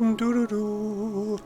Doo-doo-doo.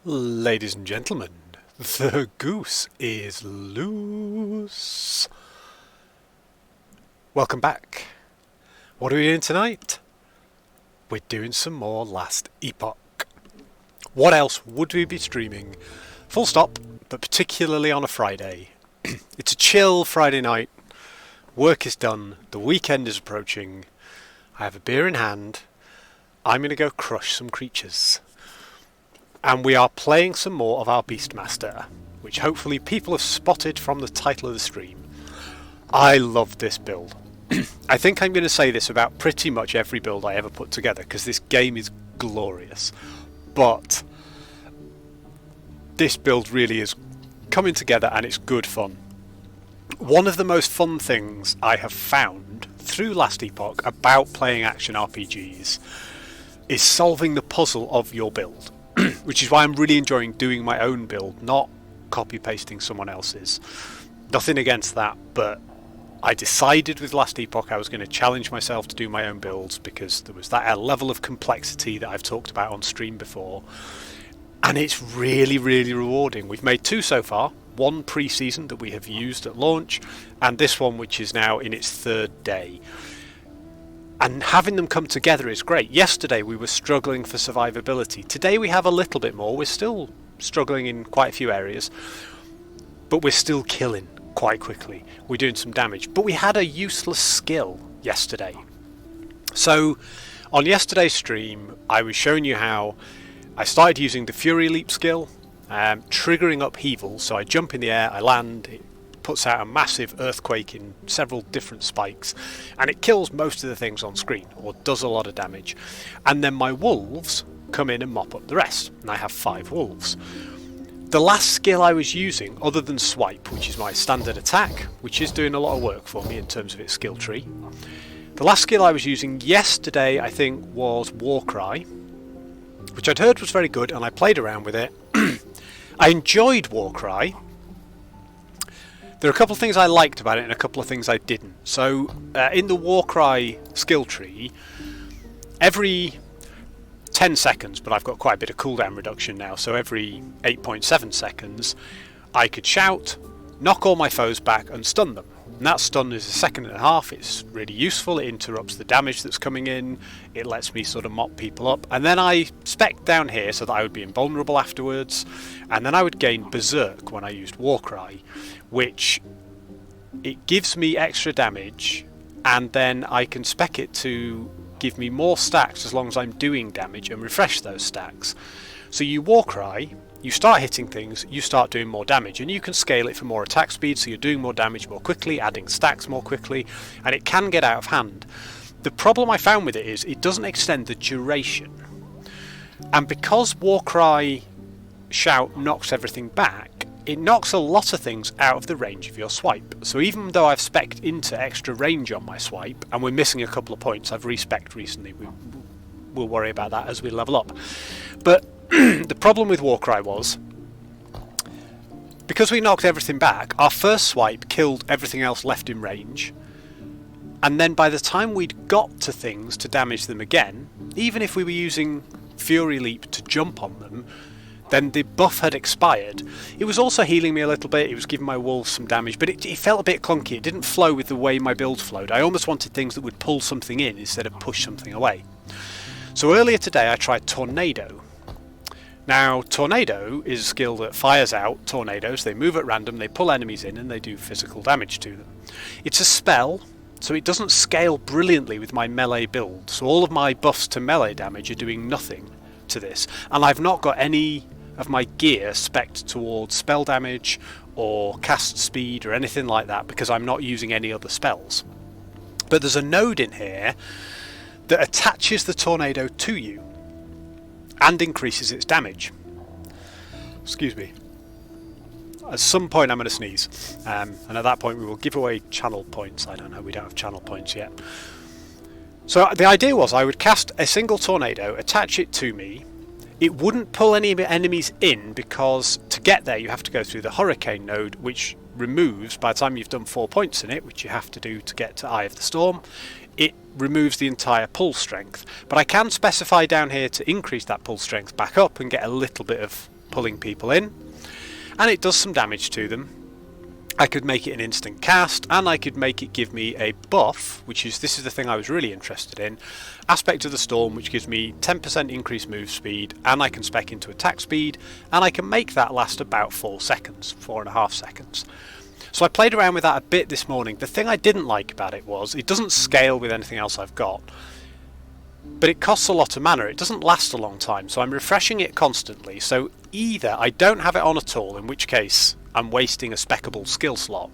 Ladies and gentlemen, the goose is loose. Welcome back. What are we doing tonight? We're doing some more Last Epoch. What else would we be streaming? Full stop, but particularly on a Friday. It's a chill Friday night. Work is done. The weekend is approaching. I have a beer in hand. I'm going to go crush some creatures. And we are playing some more of our Beastmaster, which hopefully people have spotted from the title of the stream. I love this build. I think I'm going to say this about pretty much every build I ever put together, because this game is glorious. But this build really is coming together and it's good fun. One of the most fun things I have found through Last Epoch about playing action RPGs is solving the puzzle of your build. Which is why I'm really enjoying doing my own build, not copy-pasting someone else's. Nothing against that, but I decided with Last Epoch I was going to challenge myself to do my own builds because there was that level of complexity that I've talked about on stream before. And it's really, really rewarding. We've made 2 so far. One pre-season that we have used at launch, and this one which is now in its 3rd day. And having them come together is great. Yesterday we were struggling for survivability. Today we have a little bit more. We're still struggling in quite a few areas. But we're still killing quite quickly. We're doing some damage. But we had a useless skill yesterday. So on yesterday's stream I was showing you how I started using the Fury Leap skill, triggering upheaval. So I jump in the air, I land, it puts out a massive earthquake in several different spikes, and it kills most of the things on screen, or does a lot of damage. And then my wolves come in and mop up the rest, and I have 5 wolves. The last skill I was using, other than Swipe, which is my standard attack, which is doing a lot of work for me in terms of its skill tree, the last skill I was using yesterday I think was Warcry, which I'd heard was very good, and I played around with it. I enjoyed Warcry. There are a couple of things I liked about it and a couple of things I didn't. So in the Warcry skill tree, every 10 seconds, but I've got quite a bit of cooldown reduction now, so every 8.7 seconds I could shout, knock all my foes back and stun them. And that stun is 1.5 seconds. It's really useful. It interrupts the damage that's coming in. It lets me sort of mop people up. And then I spec down here so that I would be invulnerable afterwards. And then I would gain Berserk when I used Warcry, which it gives me extra damage and then I can spec it to give me more stacks as long as I'm doing damage and refresh those stacks. So you Warcry, you start hitting things, you start doing more damage, and you can scale it for more attack speed, so you're doing more damage more quickly, adding stacks more quickly, and it can get out of hand. The problem I found with it is it doesn't extend the duration. And because Warcry Shout knocks everything back, it knocks a lot of things out of the range of your swipe. So even though I've specced into extra range on my swipe, and we're missing a couple of points, I've respecced recently, we'll worry about that as we level up. But the problem with Warcry was, because we knocked everything back, our first swipe killed everything else left in range, and then by the time we'd got to things to damage them again, even if we were using Fury Leap to jump on them, then the buff had expired. It was also healing me a little bit, it was giving my wolves some damage, but it felt a bit clunky. It didn't flow with the way my build flowed. I almost wanted things that would pull something in instead of push something away. So earlier today I tried Tornado. Now, Tornado is a skill that fires out tornadoes. They move at random, they pull enemies in, and they do physical damage to them. It's a spell, so it doesn't scale brilliantly with my melee build. So all of my buffs to melee damage are doing nothing to this. And I've not got any of my gear spec'd towards spell damage or cast speed or anything like that, because I'm not using any other spells. But there's a node in here that attaches the tornado to you and increases its damage. Excuse me. At some point I'm going to sneeze, and at that point we will give away channel points. I don't know, we don't have channel points yet. So the idea was I would cast a single tornado, attach it to me. It wouldn't pull any enemies in, because to get there you have to go through the hurricane node, which removes, by the time you've done 4 points in it, which you have to do to get to Eye of the Storm, it removes the entire pull strength. But I can specify down here to increase that pull strength back up and get a little bit of pulling people in, and it does some damage to them. I could make it an instant cast, and I could make it give me a buff, this is the thing I was really interested in, Aspect of the Storm, which gives me 10% increased move speed, and I can spec into attack speed, and I can make that last about 4 seconds, 4.5 seconds. So I played around with that a bit this morning. The thing I didn't like about it was it doesn't scale with anything else I've got, but it costs a lot of mana. It doesn't last a long time, so I'm refreshing it constantly. So either I don't have it on at all, in which case I'm wasting a speccable skill slot,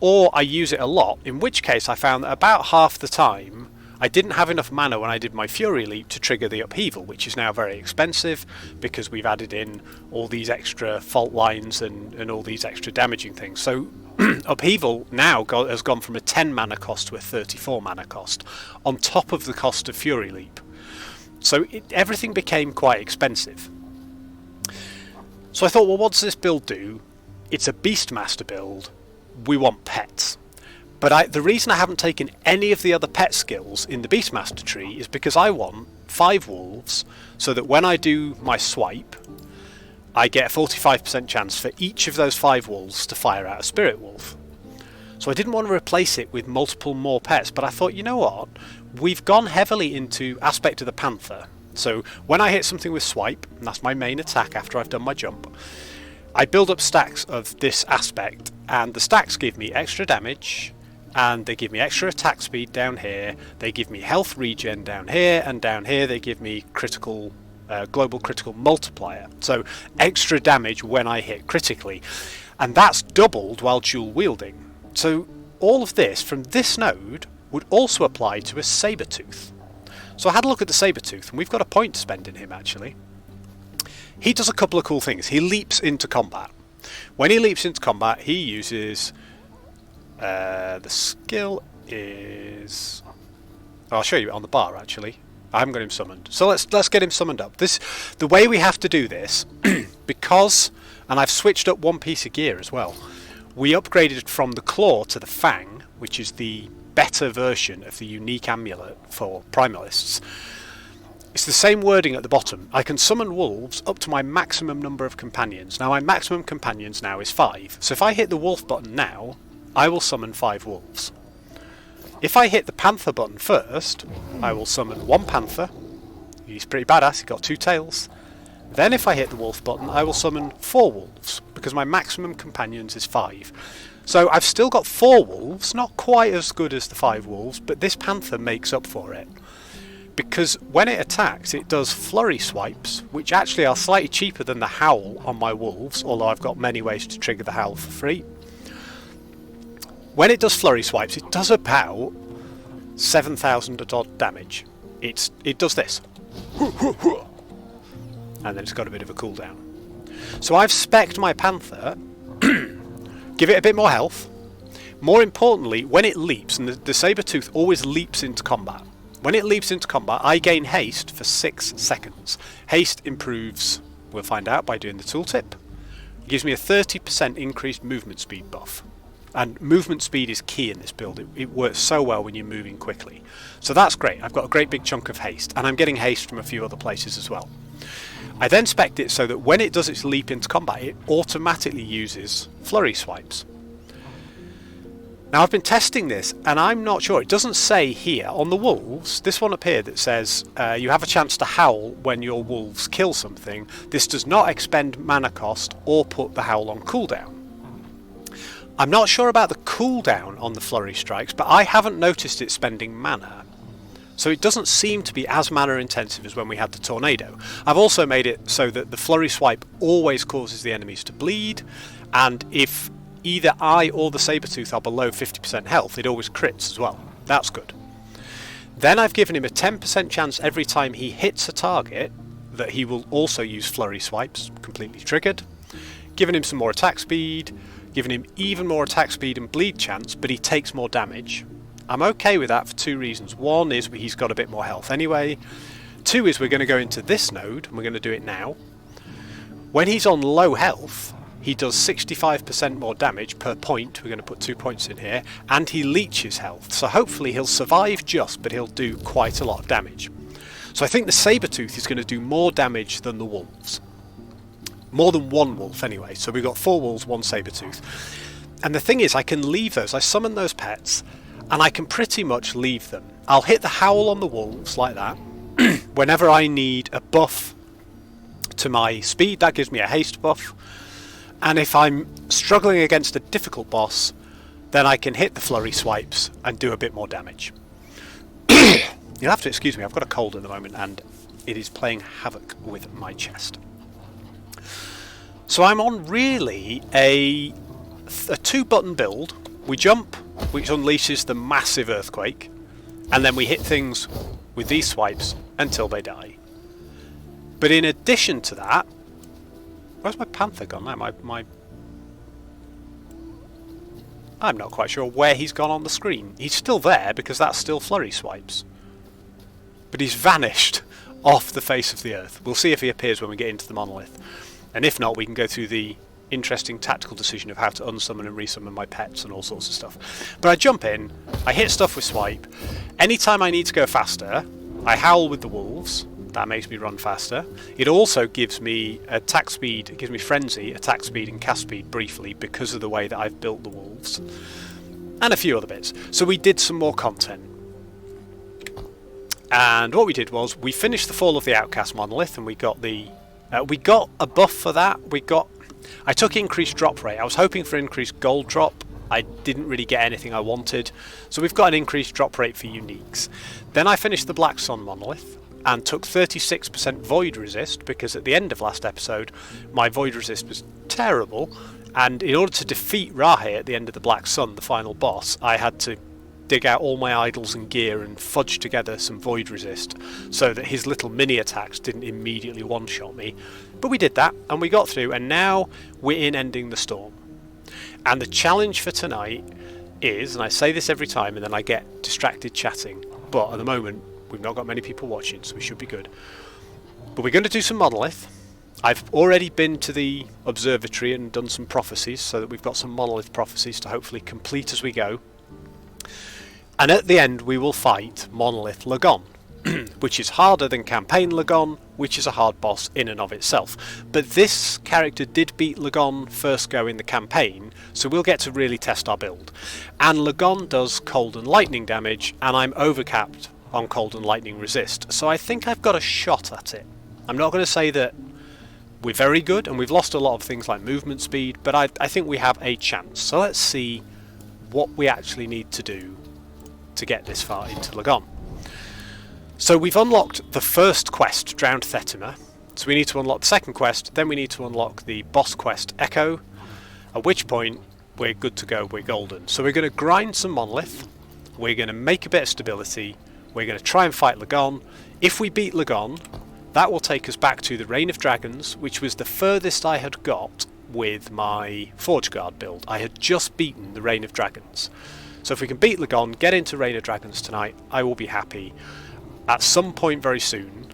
or I use it a lot, in which case I found that about half the time I didn't have enough mana when I did my Fury Leap to trigger the Upheaval, which is now very expensive because we've added in all these extra fault lines and all these extra damaging things. So Upheaval now has gone from a 10 mana cost to a 34 mana cost, on top of the cost of Fury Leap. So everything became quite expensive. So I thought, well, what does this build do? It's a Beastmaster build. We want pets. But the reason I haven't taken any of the other pet skills in the Beastmaster tree is because I want 5 wolves, so that when I do my swipe, I get a 45% chance for each of those 5 wolves to fire out a Spirit Wolf. So I didn't want to replace it with multiple more pets, but I thought, you know what? We've gone heavily into Aspect of the Panther. So when I hit something with swipe, and that's my main attack after I've done my jump, I build up stacks of this aspect, and the stacks give me extra damage, and they give me extra attack speed down here, they give me health regen down here, and down here they give me critical, global critical multiplier. So extra damage when I hit critically, and that's doubled while dual wielding. So all of this from this node would also apply to a Sabertooth. So I had a look at the Sabertooth, and we've got a point to spend in him actually. He does a couple of cool things. He leaps into combat. When he leaps into combat, he uses the skill is... I'll show you it on the bar actually. I haven't got him summoned. So let's get him summoned up. The way we have to do this, because, and I've switched up one piece of gear as well, we upgraded from the Claw to the Fang, which is the better version of the unique amulet for primalists. It's the same wording at the bottom. I can summon wolves up to my maximum number of companions. Now my maximum companions now is 5. So if I hit the wolf button now, I will summon 5 wolves. If I hit the panther button first, I will summon 1 panther. He's pretty badass, he's got 2 tails. Then if I hit the wolf button, I will summon 4 wolves, because my maximum companions is 5. So I've still got 4 wolves, not quite as good as the 5 wolves, but this panther makes up for it. Because when it attacks, it does flurry swipes, which actually are slightly cheaper than the howl on my wolves, although I've got many ways to trigger the howl for free. When it does flurry swipes, it does about 7,000 odd damage. It does this. And then it's got a bit of a cooldown. So I've spec'd my panther, give it a bit more health. More importantly, when it leaps, and the saber-tooth always leaps into combat. When it leaps into combat, I gain haste for 6 seconds. Haste improves, we'll find out by doing the tooltip. It gives me a 30% increased movement speed buff. And movement speed is key in this build. It works so well when you're moving quickly. So that's great. I've got a great big chunk of haste, and I'm getting haste from a few other places as well. I then spec'd it so that when it does its leap into combat, it automatically uses flurry swipes. Now I've been testing this, and I'm not sure. It doesn't say here on the wolves, this one up here that says you have a chance to howl when your wolves kill something. This does not expend mana cost or put the howl on cooldown. I'm not sure about the cooldown on the flurry strikes, but I haven't noticed it spending mana. So it doesn't seem to be as mana intensive as when we had the tornado. I've also made it so that the flurry swipe always causes the enemies to bleed, and if either I or the saber-tooth are below 50% health, it always crits as well. That's good. Then I've given him a 10% chance every time he hits a target that he will also use flurry swipes, completely triggered. Given him some more attack speed, given him even more attack speed and bleed chance, but he takes more damage. I'm okay with that for 2 reasons. One is he's got a bit more health anyway. 2 is we're going to go into this node, and we're going to do it now. When he's on low health, he does 65% more damage per point. We're going to put 2 points in here, and he leeches health. So hopefully he'll survive just, but he'll do quite a lot of damage. So I think the saber-tooth is going to do more damage than the wolves. More than 1 wolf anyway. So we've got 4 wolves, 1 saber-tooth. And the thing is, I can leave those. I summon those pets, and I can pretty much leave them. I'll hit the howl on the wolves like that. Whenever I need a buff to my speed, that gives me a haste buff. And if I'm struggling against a difficult boss, then I can hit the flurry swipes and do a bit more damage. You'll have to excuse me, I've got a cold at the moment, and it is playing havoc with my chest. So I'm on really a 2-button build. We jump, which unleashes the massive earthquake, and then we hit things with these swipes until they die. But in addition to that, where's my panther gone now? I'm not quite sure where he's gone on the screen. He's still there because that's still flurry swipes. But he's vanished off the face of the earth. We'll see if he appears when we get into the monolith. And if not, we can go through the interesting tactical decision of how to unsummon and resummon my pets and all sorts of stuff. But I jump in, I hit stuff with swipe. Anytime I need to go faster, I howl with the wolves. That makes me run faster. It also gives me attack speed, it gives me frenzy, attack speed and cast speed briefly because of the way that I've built the wolves. And a few other bits. So we did some more content. And what we did was we finished the Fall of the Outcast monolith, and we got a buff for that. I took increased drop rate. I was hoping for increased gold drop. I didn't really get anything I wanted. So we've got an increased drop rate for uniques. Then I finished the Black Sun monolith and took 36% void resist, because at the end of last episode my void resist was terrible, and in order to defeat Rahe at the end of the Black Sun, the final boss, I had to dig out all my idols and gear and fudge together some void resist so that his little mini attacks didn't immediately one-shot me. But we did that and we got through, and now we're in Ending the Storm. And the challenge for tonight is, and I say this every time and then I get distracted chatting, but at the moment we've not got many people watching, so we should be good. But we're going to do some monolith. I've already been to the observatory and done some prophecies so that we've got some monolith prophecies to hopefully complete as we go. And at the end we will fight Monolith Lagon, which is harder than Campaign Lagon, which is a hard boss in and of itself. But this character did beat Lagon first go in the campaign, so we'll get to really test our build. And Lagon does cold and lightning damage, and I'm overcapped on cold and lightning resist, so I think I've got a shot at it. I'm not going to say that we're very good, and we've lost a lot of things like movement speed, but I think we have a chance. So let's see what we actually need to do to get this far into Lagon. So we've unlocked the first quest, Drowned Thetima. So we need to unlock the second quest, then we need to unlock the boss quest, Echo, at which point we're good to go, we're golden. So we're going to grind some Monolith, we're going to make a bit of stability, we're going to try and fight Lagon. If we beat Lagon, that will take us back to the Reign of Dragons, which was the furthest I had got with my Forge Guard build. I had just beaten the Reign of Dragons. So if we can beat Lagon, get into Reign of Dragons tonight, I will be happy. At some point very soon,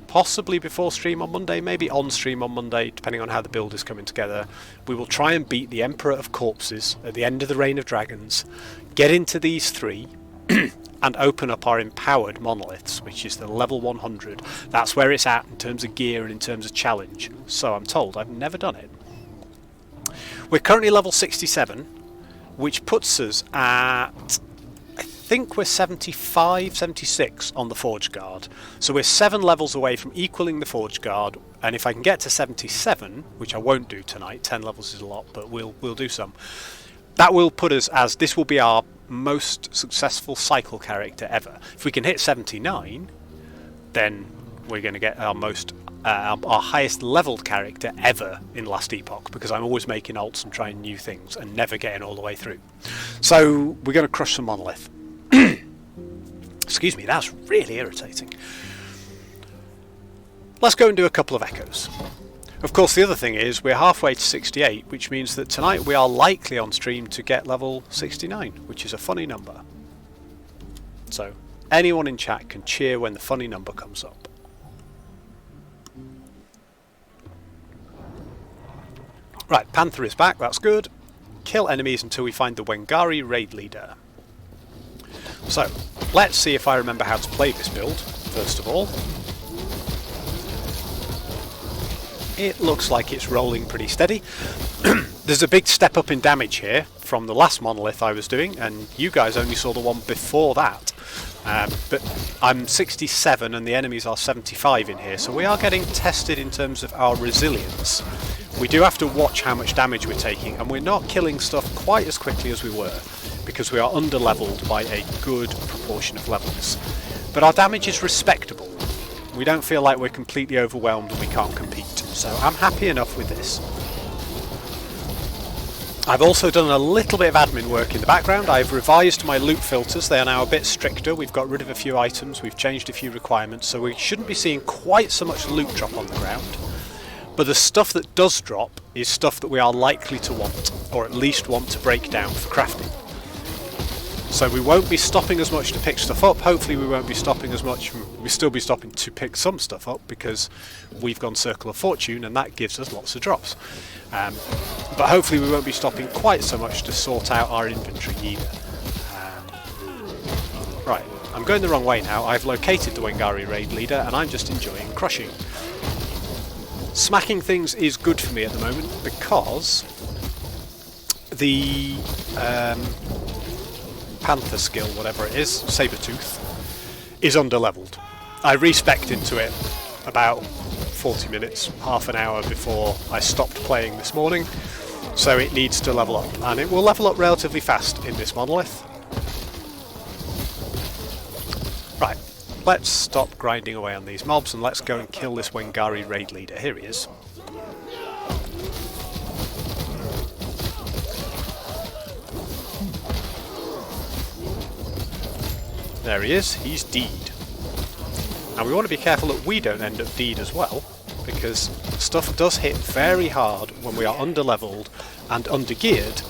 possibly before stream on Monday, maybe on stream on Monday, depending on how the build is coming together, we will try and beat the Emperor of Corpses at the end of the Reign of Dragons, get into these three, and open up our empowered monoliths, which is the level 100. That's where it's at in terms of gear and in terms of challenge. So I'm told. I've never done it. We're currently level 67, which puts us at, I think we're 75, 76 on the Forge Guard. So we're 7 levels away from equaling the Forge Guard, and if I can get to 77, which I won't do tonight, 10 levels is a lot, but we'll do some. That will put us as, this will be our most successful cycle character ever. If we can hit 79, then we're going to get our highest leveled character ever in Last Epoch, because I'm always making alts and trying new things and never getting all the way through. So we're going to crush some Monolith. Excuse me, that's really irritating. Let's go and do a couple of echoes. Of course, the other thing is we're halfway to 68, which means that tonight we are likely on stream to get level 69, which is a funny number. So anyone in chat can cheer when the funny number comes up. Right, Panther is back, that's good. Kill enemies until we find the Wengari raid leader. So, let's see if I remember how to play this build, first of all. It looks like it's rolling pretty steady. There's a big step up in damage here from the last monolith I was doing, and you guys only saw the one before that. But I'm 67 and the enemies are 75 in here, so we are getting tested in terms of our resilience. We do have to watch how much damage we're taking, and we're not killing stuff quite as quickly as we were, because we are under-leveled by a good proportion of levels. But our damage is respectable. We don't feel like we're completely overwhelmed and we can't compete, so I'm happy enough with this. I've also done a little bit of admin work in the background. I've revised my loot filters, they are now a bit stricter. We've got rid of a few items, we've changed a few requirements, so we shouldn't be seeing quite so much loot drop on the ground. But the stuff that does drop is stuff that we are likely to want, or at least want to break down for crafting. So we won't be stopping as much to pick stuff up. Hopefully we won't be stopping as much, we'll still be stopping to pick some stuff up because we've gone Circle of Fortune and that gives us lots of drops. But hopefully we won't be stopping quite so much to sort out our inventory either. Right, I'm going the wrong way now. I've located the Wengari raid leader and I'm just enjoying crushing. Smacking things is good for me at the moment because the Panther skill, whatever it is, Sabertooth, is under-leveled. I respec'd into it about 40 minutes, half an hour before I stopped playing this morning, so it needs to level up, and it will level up relatively fast in this monolith. Right, let's stop grinding away on these mobs and let's go and kill this Wengari raid leader. Here he is. There he is, he's D'd. And we want to be careful that we don't end up D'd as well, because stuff does hit very hard when we are under-leveled and under-geared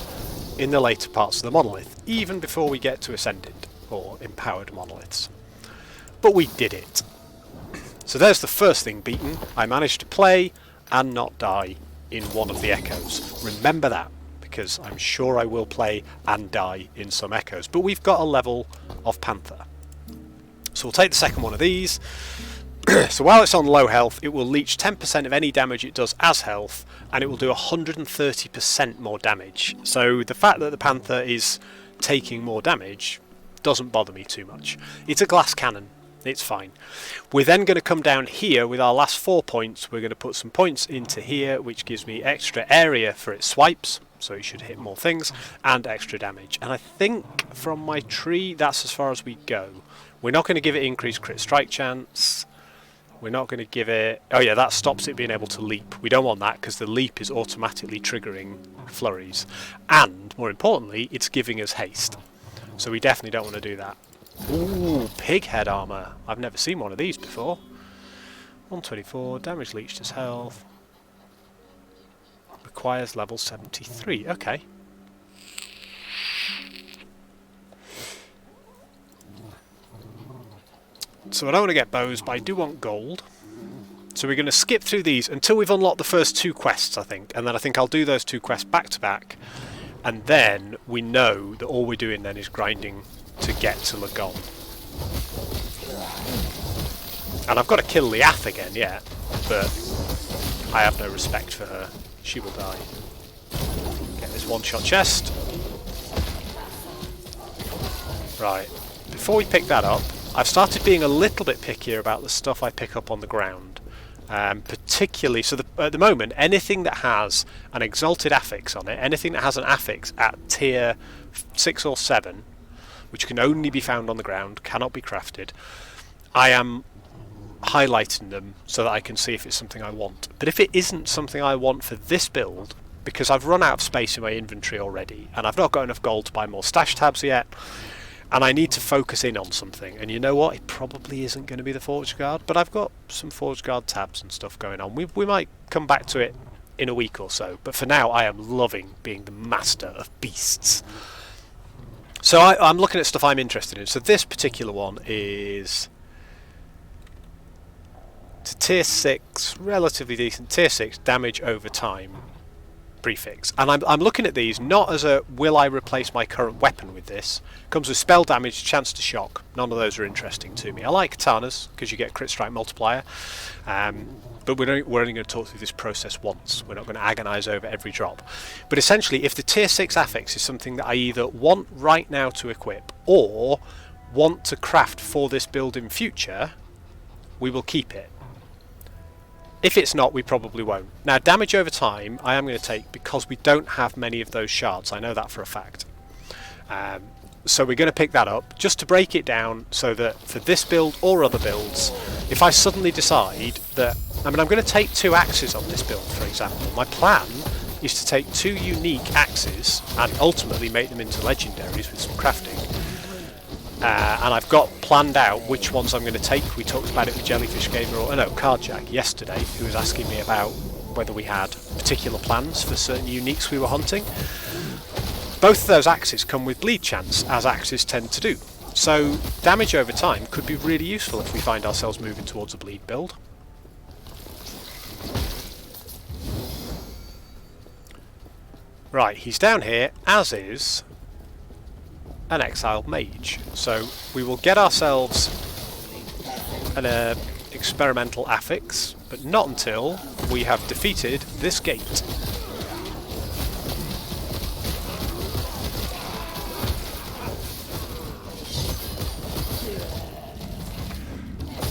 in the later parts of the monolith, even before we get to Ascended, or Empowered monoliths. But we did it. So there's the first thing beaten. I managed to play and not die in one of the echoes. Remember that, because I'm sure I will play and die in some echoes. But we've got a level of Panther. So we'll take the second one of these. So while it's on low health, it will leech 10% of any damage it does as health, and it will do 130% more damage. So the fact that the Panther is taking more damage doesn't bother me too much. It's a glass cannon, It's fine. We're then going to come down here with our last 4 points. We're going to put some points into here, which gives me extra area for its swipes, so it should hit more things, and extra damage. And I think from my tree, that's as far as we go. We're not going to give it increased crit strike chance. We're not going to give it... Oh yeah, that stops it being able to leap. We don't want that because the leap is automatically triggering flurries. And, more importantly, it's giving us haste. So we definitely don't want to do that. Ooh, pig head armour. I've never seen one of these before. 124, damage leached as health. Requires level 73. Okay. So I don't want to get bows, but I do want gold. So we're going to skip through these until we've unlocked the first 2 quests, I think. And then I think I'll do those 2 quests back to back. And then we know that all we're doing then is grinding to get to Lagon. And I've got to kill Liath again, yeah. But I have no respect for her. She will die. Get this one-shot chest. Right. Before we pick that up, I've started being a little bit pickier about the stuff I pick up on the ground. Particularly, so at the moment, anything that has an exalted affix on it, anything that has an affix at tier 6 or 7, which can only be found on the ground, cannot be crafted, I am highlighting them so that I can see if it's something I want. But if it isn't something I want for this build, because I've run out of space in my inventory already, and I've not got enough gold to buy more stash tabs yet, and I need to focus in on something, and you know what, it probably isn't going to be the Forge Guard, but I've got some Forge Guard tabs and stuff going on. We might come back to it in a week or so, but for now I am loving being the master of beasts. So I'm looking at stuff I'm interested in. So this particular one is to tier 6, relatively decent, tier 6 damage over time prefix, and I'm looking at these not as a will I replace my current weapon with this. Comes with spell damage, chance to shock. None of those are interesting to me. I like katanas because you get crit strike multiplier, but we're only going to talk through this process once. We're not going to agonise over every drop. But essentially, if the tier 6 affix is something that I either want right now to equip or want to craft for this build in future, we will keep it. If it's not, we probably won't. Now, damage over time, I am going to take because we don't have many of those shards. I know that for a fact. So we're going to pick that up, just to break it down so that for this build or other builds, if I suddenly decide that... I mean, I'm going to take 2 axes on this build, for example. My plan is to take 2 unique axes and ultimately make them into legendaries with some crafting. And I've got planned out which ones I'm going to take. We talked about it with Jellyfish Gamer, or no, Cardjack yesterday, who was asking me about whether we had particular plans for certain uniques we were hunting. Both of those axes come with bleed chance, as axes tend to do. So damage over time could be really useful if we find ourselves moving towards a bleed build. Right, he's down here, as is an exiled mage. So we will get ourselves an experimental affix, but not until we have defeated this gate.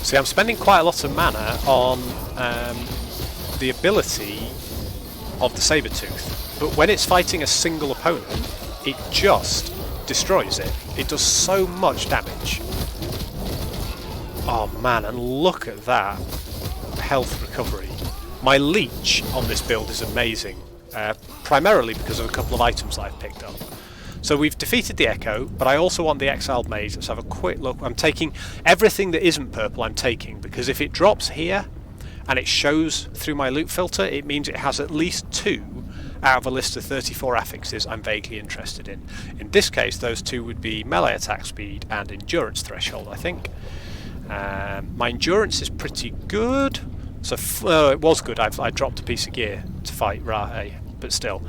See, I'm spending quite a lot of mana on the ability of the Sabertooth, but when it's fighting a single opponent, it just destroys it. It does so much damage. Oh man, and look at that health recovery. My leech on this build is amazing, primarily because of a couple of items that I've picked up. So we've defeated the Echo, but I also want the Exiled Mage. Let's have a quick look. I'm taking everything that isn't purple, I'm taking, because if it drops here and it shows through my loot filter, it means it has at least 2 out of a list of 34 affixes I'm vaguely interested in. In this case, those 2 would be melee attack speed and endurance threshold, I think. My endurance is pretty good. So it was good. I dropped a piece of gear to fight Rahe, but still.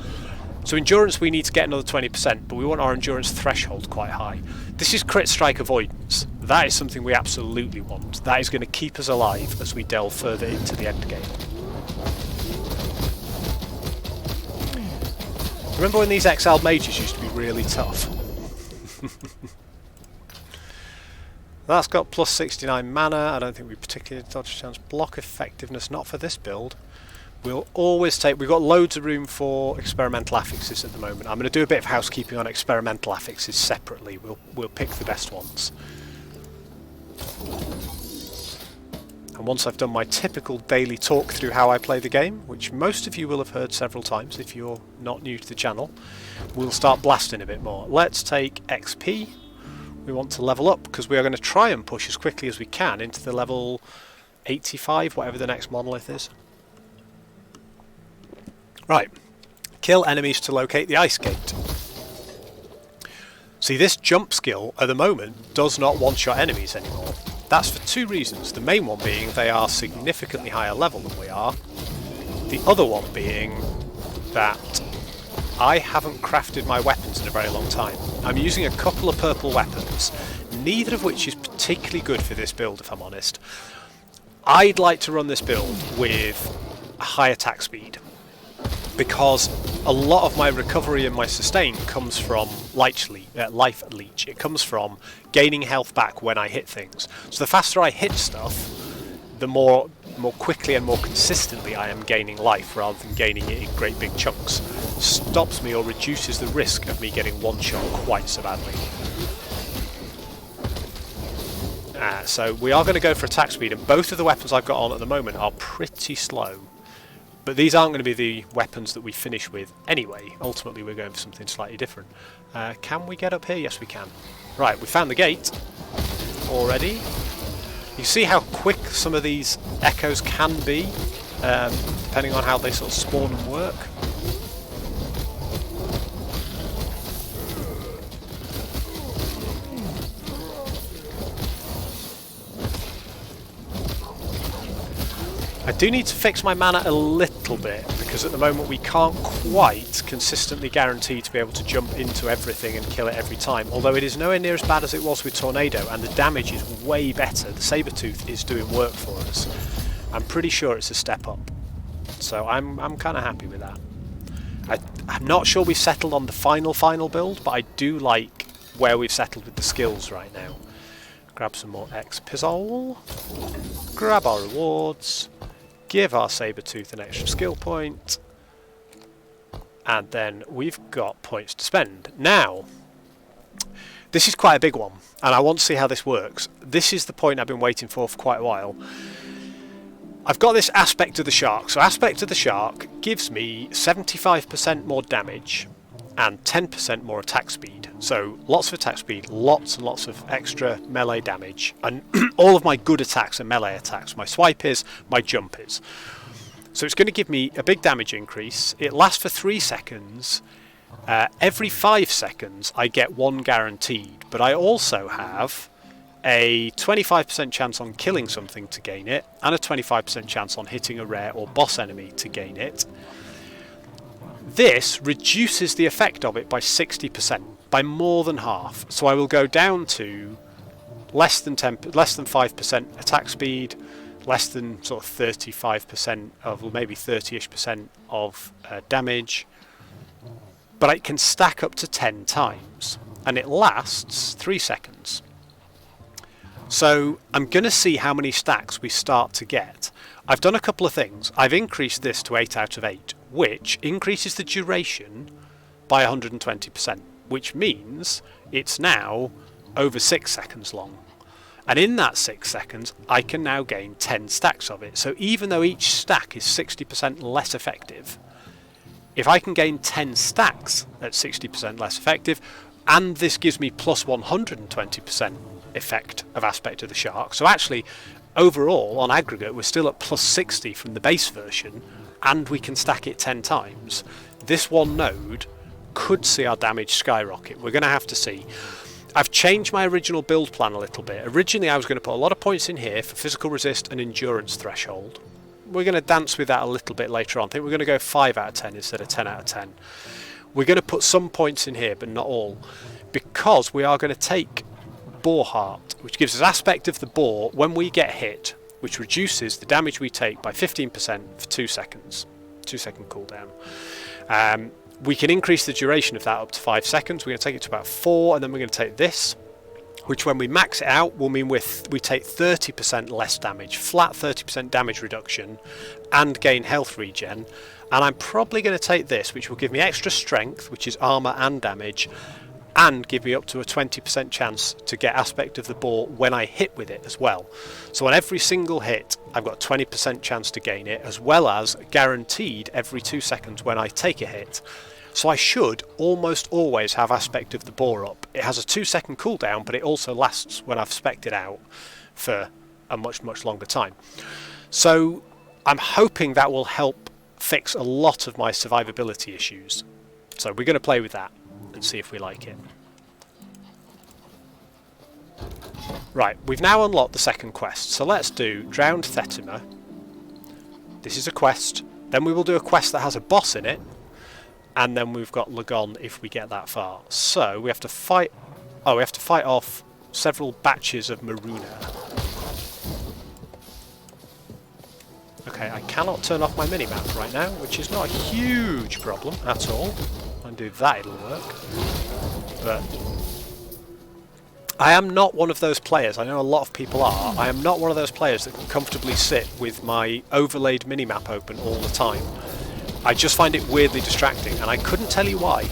So endurance, we need to get another 20%, but we want our endurance threshold quite high. This is crit strike avoidance. That is something we absolutely want. That is going to keep us alive as we delve further into the end game. Remember when these exiled mages used to be really tough? That's got plus 69 mana. I don't think we particularly dodge chance. Block effectiveness, not for this build. We'll always take... We've got loads of room for experimental affixes at the moment. I'm going to do a bit of housekeeping on experimental affixes separately. We'll pick the best ones. And once I've done my typical daily talk through how I play the game, which most of you will have heard several times if you're not new to the channel, we'll start blasting a bit more. Let's take XP. We want to level up because we are going to try and push as quickly as we can into the level 85, whatever the next monolith is. Right, kill enemies to locate the ice gate. See, this jump skill at the moment does not one-shot enemies anymore. That's for two reasons. The main one being they are significantly higher level than we are. The other one being that I haven't crafted my weapons in a very long time. I'm using a couple of purple weapons, neither of which is particularly good for this build, if I'm honest. I'd like to run this build with a high attack speed, because a lot of my recovery and my sustain comes from life leech. It comes from gaining health back when I hit things. So the faster I hit stuff, the more quickly and more consistently I am gaining life rather than gaining it in great big chunks. Stops me or reduces the risk of me getting one shot quite so badly. So we are going to go for attack speed, and both of the weapons I've got on at the moment are pretty slow. But these aren't going to be the weapons that we finish with anyway. Ultimately we're going for something slightly different. Can we get up here? Yes we can. Right, we found the gate already. You see how quick some of these echoes can be, depending on how they sort of spawn and work. I do need to fix my mana a little bit, because at the moment we can't quite consistently guarantee to be able to jump into everything and kill it every time, although it is nowhere near as bad as it was with Tornado, and the damage is way better. The Sabertooth is doing work for us. I'm pretty sure it's a step up, so I'm kind of happy with that. I'm not sure we've settled on the final build, but I do like where we've settled with the skills right now. Grab some more X-Pizzle, grab our rewards, give our Sabertooth an extra skill point, and then we've got points to spend. Now, this is quite a big one, and I want to see how this works. This is the point I've been waiting for quite a while. I've got this Aspect of the Shark. So Aspect of the Shark gives me 75% more damage and 10% more attack speed. So lots of attack speed, lots and lots of extra melee damage, and all of my good attacks are melee attacks. My swipe is, my jump is. So it's going to give me a big damage increase. It lasts for 3 seconds. Every 5 seconds I get one guaranteed, but I also have a 25% chance on killing something to gain it, and a 25% chance on hitting a rare or boss enemy to gain it. This reduces the effect of it by 60%, by more than half. So I will go down to less than 5% attack speed, less than sort of 35% of, or maybe 30ish% of damage. But it can stack up to 10 times, and it lasts 3 seconds. So I'm going to see how many stacks we start to get. I've done a couple of things. I've increased this to 8 out of 8, which increases the duration by 120%, which means it's now over 6 seconds long. And in that 6 seconds, I can now gain 10 stacks of it. So even though each stack is 60% less effective, if I can gain 10 stacks at 60% less effective, and this gives me plus 120% effect of Aspect of the Shark, so actually overall on aggregate we're still at plus 60 from the base version, and we can stack it 10 times. This one node could see our damage skyrocket. We're going to have to see. I've changed my original build plan a little bit. Originally I was going to put a lot of points in here for physical resist and endurance threshold. We're going to dance with that a little bit later on. I think we're going to go 5 out of 10 instead of 10 out of 10. We're going to put some points in here, but not all, because we are going to take Boar Heart, which gives us Aspect of the Boar when we get hit, which reduces the damage we take by 15% for 2 seconds. 2-second cooldown. We can increase the duration of that up to 5 seconds. We're going to take it to about 4, and then we're going to take this, which when we max it out will mean we take 30% less damage, flat 30% damage reduction, and gain health regen. And I'm probably going to take this, which will give me extra strength, which is armor and damage, and give me up to a 20% chance to get aspect of the boar when I hit with it as well. So on every single hit I've got a 20% chance to gain it, as well as guaranteed every 2 seconds when I take a hit. So I should almost always have aspect of the boar up. It has a 2-second cooldown, but it also lasts when I've spec'd it out for a much longer time. So I'm hoping that will help fix a lot of my survivability issues. So we're going to play with that and see if we like it. Right, we've now unlocked the second quest, so let's do Drowned Thetimer. This is a quest. Then we will do a quest that has a boss in it, and then we've got Lagon if we get that far. So we have to fight. Oh, we have to fight off several batches of Maruna. Okay, I cannot turn off my minimap right now, which is not a huge problem at all. If I do that, it'll work. But I am not one of those players, I know a lot of people are, I am not one of those players that can comfortably sit with my overlaid minimap open all the time. I just find it weirdly distracting, and I couldn't tell you why.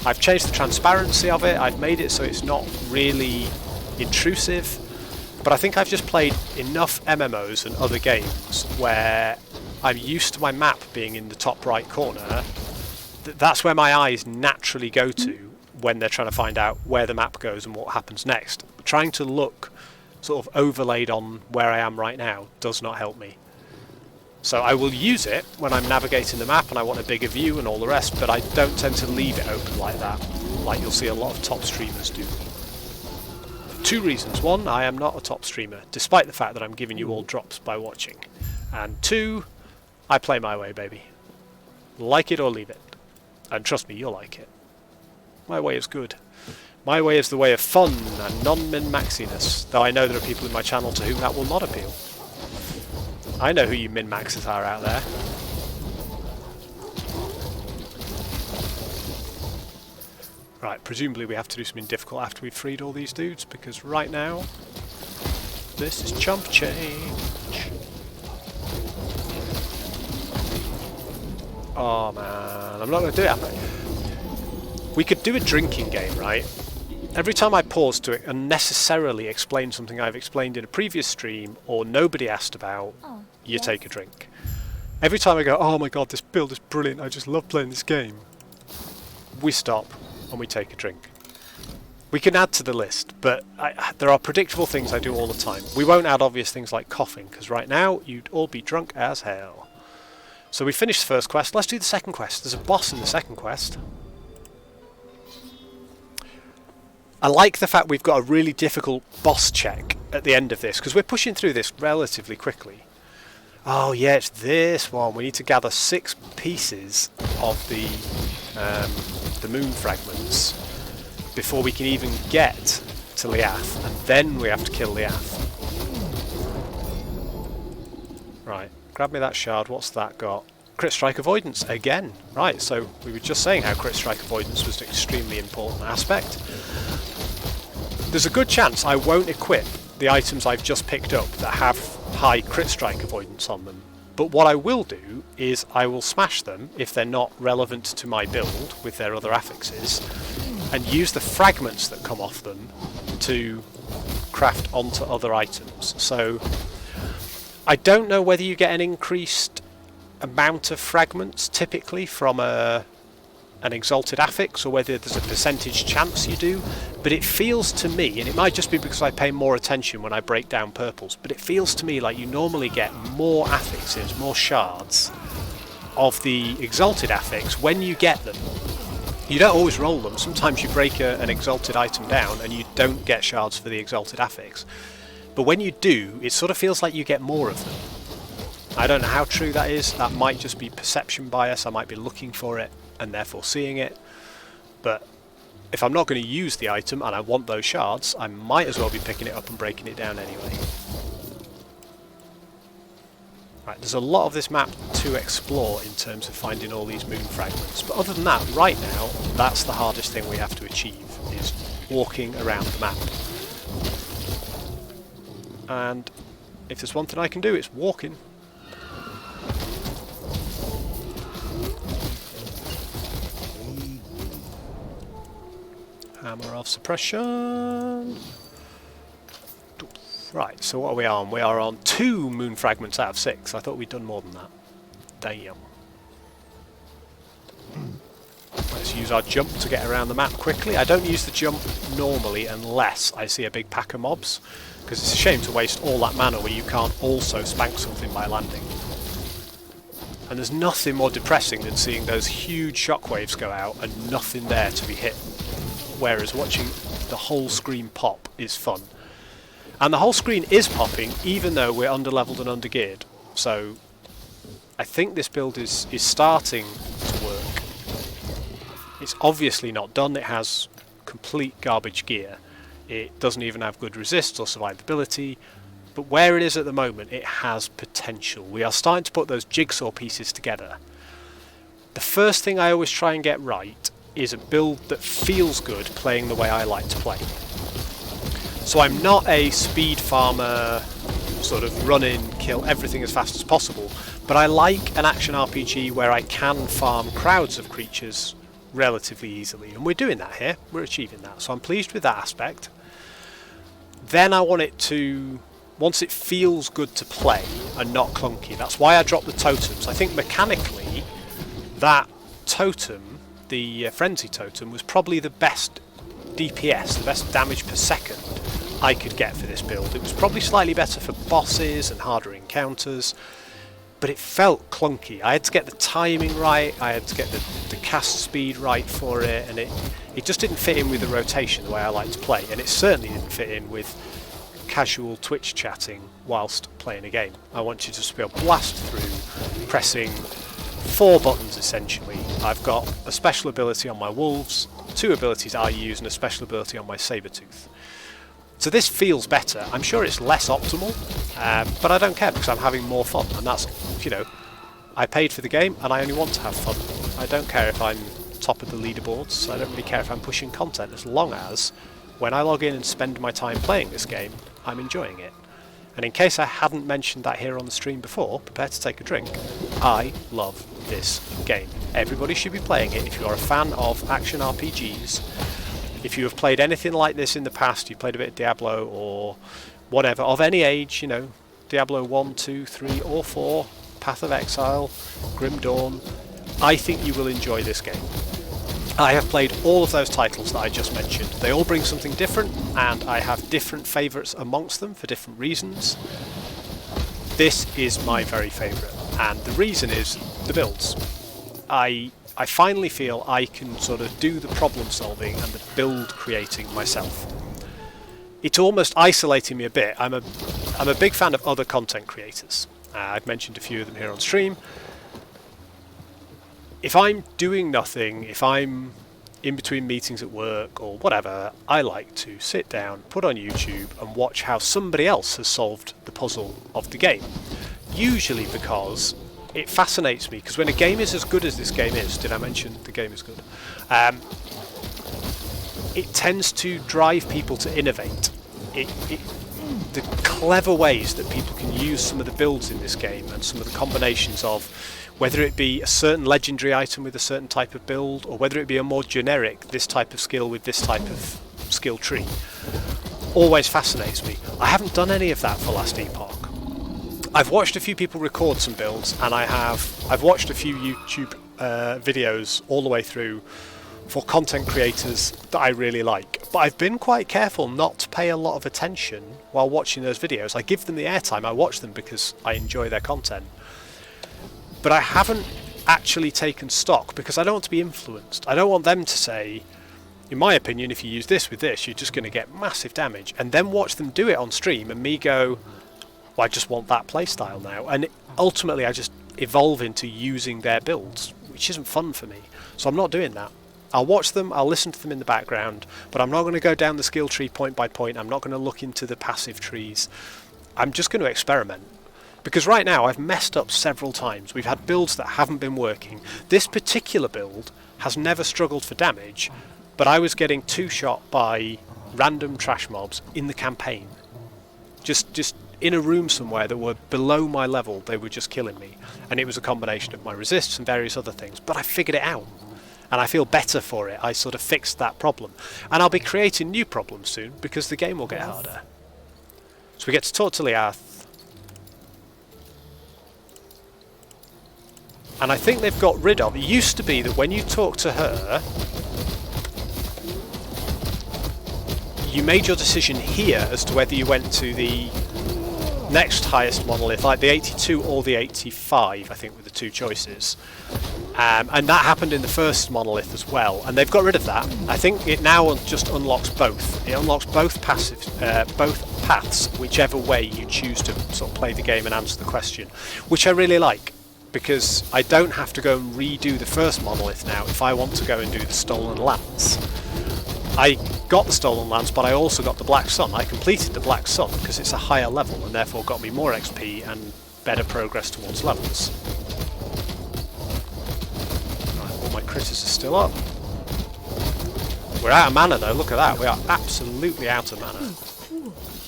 I've changed the transparency of it, I've made it so it's not really intrusive, but I think I've just played enough MMOs and other games where I'm used to my map being in the top right corner. That's where my eyes naturally go to when they're trying to find out where the map goes and what happens next. Trying to look sort of overlaid on where I am right now does not help me. So I will use it when I'm navigating the map and I want a bigger view and all the rest, but I don't tend to leave it open like that, like you'll see a lot of top streamers do. 2 reasons. 1, I am not a top streamer, despite the fact that I'm giving you all drops by watching. And 2, I play my way, baby. Like it or leave it. And trust me, you'll like it. My way is good. My way is the way of fun and non-min-maxiness, though I know there are people in my channel to whom that will not appeal. I know who you min-maxers are out there. Right, presumably we have to do something difficult after we've freed all these dudes, because right now, this is chump change. Oh man, I'm not going to do it. We could do a drinking game, right? Every time I pause to unnecessarily explain something I've explained in a previous stream or nobody asked about, you take a drink. Every time I go, oh my god, this build is brilliant, I just love playing this game, we stop and we take a drink. We can add to the list, but there are predictable things I do all the time. We won't add obvious things like coughing, because right now you'd all be drunk as hell. So we finished the first quest, let's do the second quest. There's a boss in the second quest. I like the fact we've got a really difficult boss check at the end of this, because we're pushing through this relatively quickly. Oh yeah, it's this one. We need to gather 6 pieces of the moon fragments before we can even get to Liath, and then we have to kill Liath. Right, grab me that shard. What's that got? Crit strike avoidance again. Right, so we were just saying how crit strike avoidance was an extremely important aspect. There's a good chance I won't equip the items I've just picked up that have high crit strike avoidance on them. But what I will do is I will smash them if they're not relevant to my build with their other affixes, and use the fragments that come off them to craft onto other items. So I don't know whether you get an increased amount of fragments typically from an exalted affix, or whether there's a percentage chance you do, but it feels to me, and it might just be because I pay more attention when I break down purples, but it feels to me like you normally get more affixes, more shards of the exalted affix when you get them. You don't always roll them. Sometimes you break an exalted item down and you don't get shards for the exalted affix, but when you do, it sort of feels like you get more of them. I don't know how true that is. That might just be perception bias. I might be looking for it and therefore seeing it, but if I'm not going to use the item and I want those shards, I might as well be picking it up and breaking it down anyway. Right, there's a lot of this map to explore in terms of finding all these moon fragments, but other than that, right now, that's the hardest thing we have to achieve, is walking around the map. and if there's one thing I can do, it's walking. Hammer of suppression. Right, so what are we on? We are on 2 moon fragments out of 6. I thought we'd done more than that. Damn. Let's use our jump to get around the map quickly. I don't use the jump normally unless I see a big pack of mobs, because it's a shame to waste all that mana where you can't also spank something by landing. And there's nothing more depressing than seeing those huge shockwaves go out and nothing there to be hit. Whereas watching the whole screen pop is fun. And the whole screen is popping even though we're underleveled and undergeared. So I think this build is starting to work. It's obviously not done. It has complete garbage gear. It doesn't even have good resist or survivability. But where it is at the moment, it has potential. We are starting to put those jigsaw pieces together. The first thing I always try and get right is a build that feels good playing the way I like to play. So I'm not a speed farmer, sort of run in, kill everything as fast as possible, but I like an action RPG where I can farm crowds of creatures relatively easily, and we're doing that here, we're achieving that, so I'm pleased with that aspect. Then I want it to, once it feels good to play and not clunky, that's why I dropped the totems. I think mechanically that totem, the frenzy totem, was probably the best DPS, the best damage per second I could get for this build. It was probably slightly better for bosses and harder encounters, but it felt clunky. I had to get the timing right, I had to get the cast speed right for it, and it just didn't fit in with the rotation the way I like to play, and it certainly didn't fit in with casual Twitch chatting whilst playing a game. I want you to just be able to blast through, pressing 4 buttons essentially. I've got a special ability on my wolves, 2 abilities I use, and a special ability on my saber-tooth. So this feels better. I'm sure it's less optimal, but I don't care because I'm having more fun, and that's, you know, I paid for the game and I only want to have fun. I don't care if I'm top of the leaderboards, I don't really care if I'm pushing content, as long as when I log in and spend my time playing this game, I'm enjoying it. And in case I hadn't mentioned that here on the stream before, prepare to take a drink. I love this game. Everybody should be playing it if you are a fan of action RPGs. If you have played anything like this in the past, you played a bit of Diablo or whatever, of any age, you know, Diablo 1, 2, 3 or 4, Path of Exile, Grim Dawn, I think you will enjoy this game. I have played all of those titles that I just mentioned. They all bring something different, and I have different favourites amongst them for different reasons. This is my very favourite, and the reason is the builds. I finally feel I can sort of do the problem solving and the build creating myself. It's almost isolating me a bit. I'm a big fan of other content creators. I've mentioned a few of them here on stream. If I'm doing nothing, if I'm in between meetings at work or whatever, I like to sit down, put on YouTube and watch how somebody else has solved the puzzle of the game. Usually because it fascinates me, because when a game is as good as this game is, did I mention the game is good? It tends to drive people to innovate. The clever ways that people can use some of the builds in this game and some of the combinations of whether it be a certain legendary item with a certain type of build, or whether it be a more generic this type of skill with this type of skill tree, always fascinates me. I haven't done any of that for Last Epoch. I've watched a few people record some builds, and I've watched a few YouTube videos all the way through for content creators that I really like, but I've been quite careful not to pay a lot of attention while watching those videos. I give them the airtime, I watch them because I enjoy their content, but I haven't actually taken stock because I don't want to be influenced. I don't want them to say, in my opinion, if you use this with this, you're just going to get massive damage, and then watch them do it on stream and me go, well, I just want that playstyle now, and ultimately I just evolve into using their builds, which isn't fun for me, so I'm not doing that. I'll watch them, I'll listen to them in the background, but I'm not going to go down the skill tree point by point. I'm not going to look into the passive trees. I'm just going to experiment, because right now I've messed up several times. We've had builds that haven't been working. This particular build has never struggled for damage, but I was getting two-shot by random trash mobs in the campaign. Just in a room somewhere that were below my level, they were just killing me. And it was a combination of my resists and various other things. But I figured it out. And I feel better for it. I sort of fixed that problem. And I'll be creating new problems soon, because the game will get harder. So we get to talk to Liath. And I think they've got rid of... It used to be that when you talk to her, you made your decision here as to whether you went to the next highest monolith, like the 82 or the 85, I think were the two choices. And that happened in the first monolith as well, and they've got rid of that. I think it now just unlocks both. It unlocks both both paths, whichever way you choose to sort of play the game and answer the question, which I really like, because I don't have to go and redo the first monolith now if I want to go and do the Stolen Lance. I got the Stolen Lance, but I also got the Black Sun. I completed the Black Sun because it's a higher level and therefore got me more XP and better progress towards levels. Right, all my critters are still up. We're out of mana though, look at that. We are absolutely out of mana.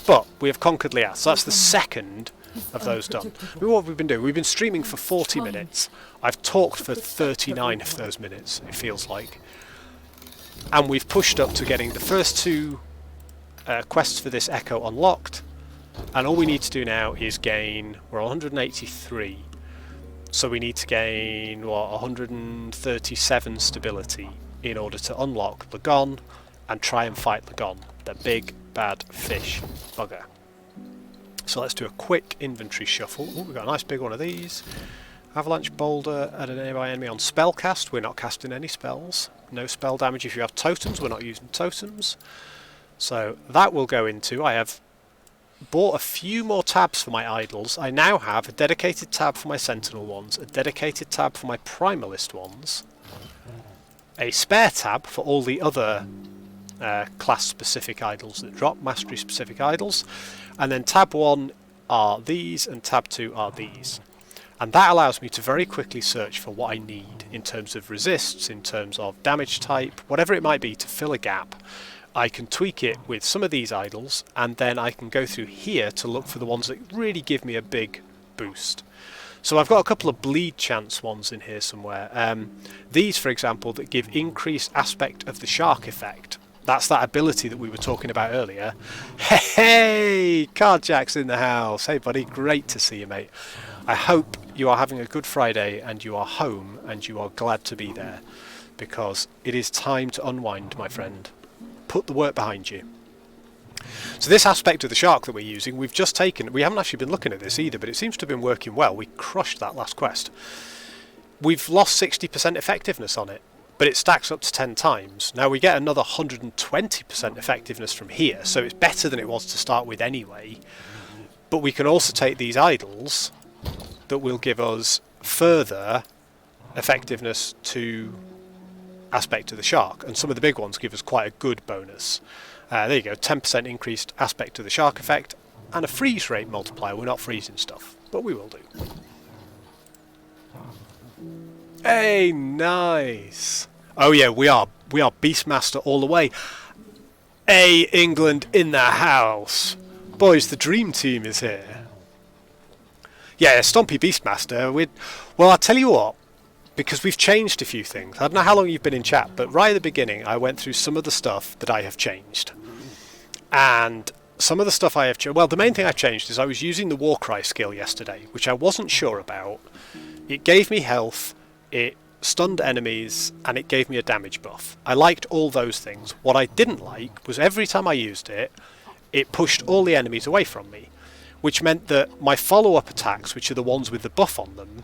But we have conquered Liath, so that's the second of those done. What have we been doing? We've been streaming for 40 minutes. I've talked for 39 of those minutes, it feels like. And we've pushed up to getting the first two quests for this Echo unlocked. And all we need to do now is gain... We're 183. So we need to gain, what, 137 stability in order to unlock Lagon and try and fight Lagon, the big bad fish bugger. So let's do a quick inventory shuffle. Ooh, we've got a nice big one of these. Avalanche Boulder at a nearby enemy on spellcast. We're not casting any spells. No spell damage if you have totems. We're not using totems. So that will go into... I have bought a few more tabs for my idols. I now have a dedicated tab for my Sentinel ones, a dedicated tab for my Primalist ones, a spare tab for all the other class-specific idols that drop, mastery-specific idols, and then tab 1 are these and tab 2 are these. And that allows me to very quickly search for what I need in terms of resists, in terms of damage type, whatever it might be to fill a gap. I can tweak it with some of these idols, and then I can go through here to look for the ones that really give me a big boost. So I've got a couple of bleed chance ones in here somewhere. These, for example, that give increased aspect of the shark effect. That's that ability that we were talking about earlier. Hey, Cardjack's in the house. Hey, buddy, great to see you, mate. I hope you are having a good Friday and you are home and you are glad to be there, because it is time to unwind, my friend. Put the work behind you. So this aspect of the shark that we're using, we've just taken... We haven't actually been looking at this either, but it seems to have been working well. We crushed that last quest. We've lost 60% effectiveness on it, but it stacks up to 10 times. Now we get another 120% effectiveness from here, so it's better than it was to start with anyway. But we can also take these idols that will give us further effectiveness to aspect of the shark, and some of the big ones give us quite a good bonus. There you go, 10% increased aspect to the shark effect, and a freeze rate multiplier. We're not freezing stuff, but we will do. Hey, nice. Oh yeah, we are Beastmaster all the way. Hey, England in the house. Boys, the dream team is here. Yeah, Stompy Beastmaster. Well, I'll tell you what, because we've changed a few things. I don't know how long you've been in chat, but right at the beginning I went through some of the stuff that I have changed. And some of the stuff I have changed... Well, the main thing I've changed is I was using the Warcry skill yesterday, which I wasn't sure about. It gave me health, it stunned enemies, and it gave me a damage buff. I liked all those things. What I didn't like was every time I used it, it pushed all the enemies away from me, which meant that my follow-up attacks, which are the ones with the buff on them,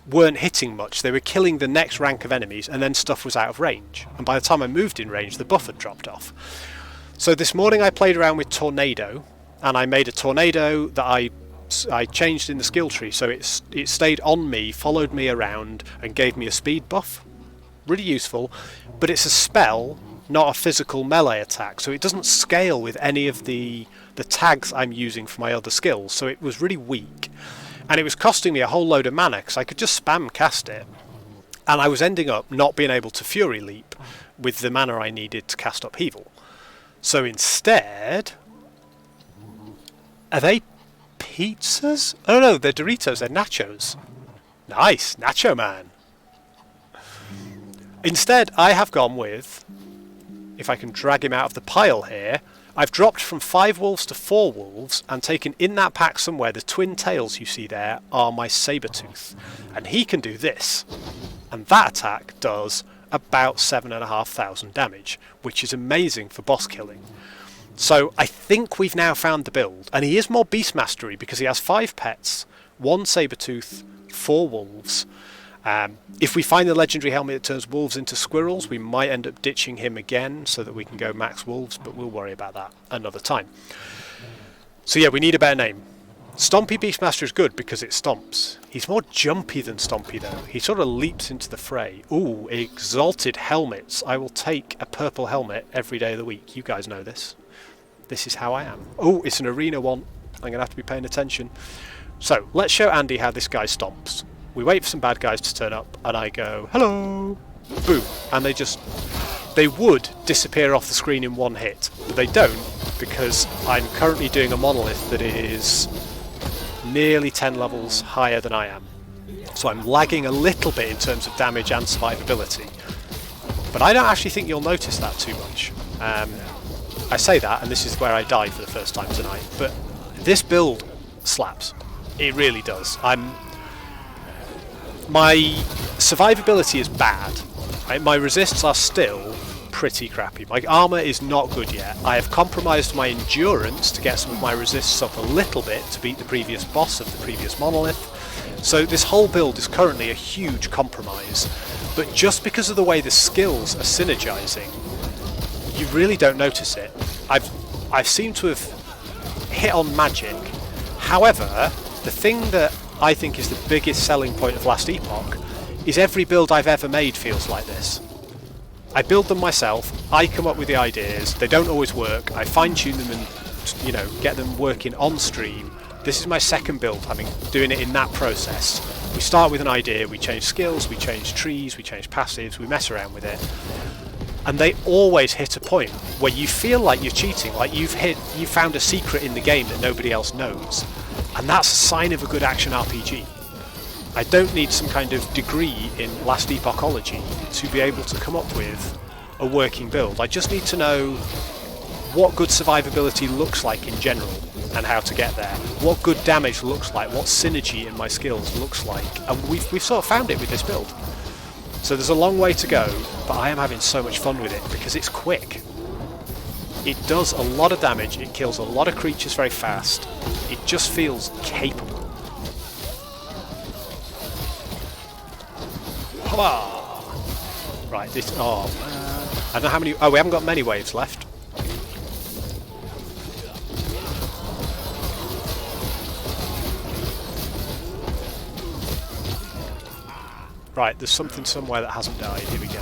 weren't hitting much. They were killing the next rank of enemies, and then stuff was out of range. And by the time I moved in range, the buff had dropped off. So this morning I played around with Tornado, and I made a Tornado that I changed in the skill tree, so it stayed on me, followed me around, and gave me a speed buff. Really useful, but it's a spell, not a physical melee attack, so it doesn't scale with any of the tags I'm using for my other skills, so it was really weak. And it was costing me a whole load of mana, because I could just spam cast it, and I was ending up not being able to Fury Leap with the mana I needed to cast Upheaval. So instead, Are they pizzas? Oh no, they're Doritos, they're nachos. Nice, Nacho Man. Instead, I have gone with, if I can drag him out of the pile here, I've dropped from 5 wolves to 4 wolves and taken in that pack somewhere the twin tails you see there are my Sabertooth. And he can do this. And that attack does about 7,500 damage, which is amazing for boss killing. So I think we've now found the build. And he is more beast mastery because he has 5 pets, 1 Sabertooth, 4 wolves. If we find the legendary helmet that turns wolves into squirrels, we might end up ditching him again so that we can go max wolves, but we'll worry about that another time. So yeah, we need a better name. Stompy Beastmaster is good because it stomps. He's more jumpy than Stompy though. He sort of leaps into the fray. Ooh, exalted helmets. I will take a purple helmet every day of the week. You guys know this. This is how I am. Oh, it's an arena one. I'm going to have to be paying attention. So, let's show Andy how this guy stomps. We wait for some bad guys to turn up, and I go, hello, boom, and they would disappear off the screen in one hit, but they don't, because I'm currently doing a monolith that is nearly 10 levels higher than I am. So I'm lagging a little bit in terms of damage and survivability, but I don't actually think you'll notice that too much. I say that, and this is where I died for the first time tonight, but this build slaps. It really does. My survivability is bad. Right? My resists are still pretty crappy. My armour is not good yet. I have compromised my endurance to get some of my resists up a little bit to beat the previous boss of the previous monolith. So this whole build is currently a huge compromise. But just because of the way the skills are synergizing, you really don't notice it. I've seemed to have hit on magic. However, the thing that I think is the biggest selling point of Last Epoch is every build I've ever made feels like this. I build them myself, I come up with the ideas, they don't always work, I fine-tune them and get them working on stream. This is my second build, doing it in that process. We start with an idea, we change skills, we change trees, we change passives, we mess around with it. And they always hit a point where you feel like you're cheating, like you found a secret in the game that nobody else knows. And that's a sign of a good action RPG. I don't need some kind of degree in Last Epochology to be able to come up with a working build. I just need to know what good survivability looks like in general and how to get there. What good damage looks like, what synergy in my skills looks like. And we've sort of found it with this build. So there's a long way to go, but I am having so much fun with it because it's quick. It does a lot of damage, it kills a lot of creatures very fast, it just feels capable. Right, this, I don't know how many, we haven't got many waves left. Right, there's something somewhere that hasn't died, here we go.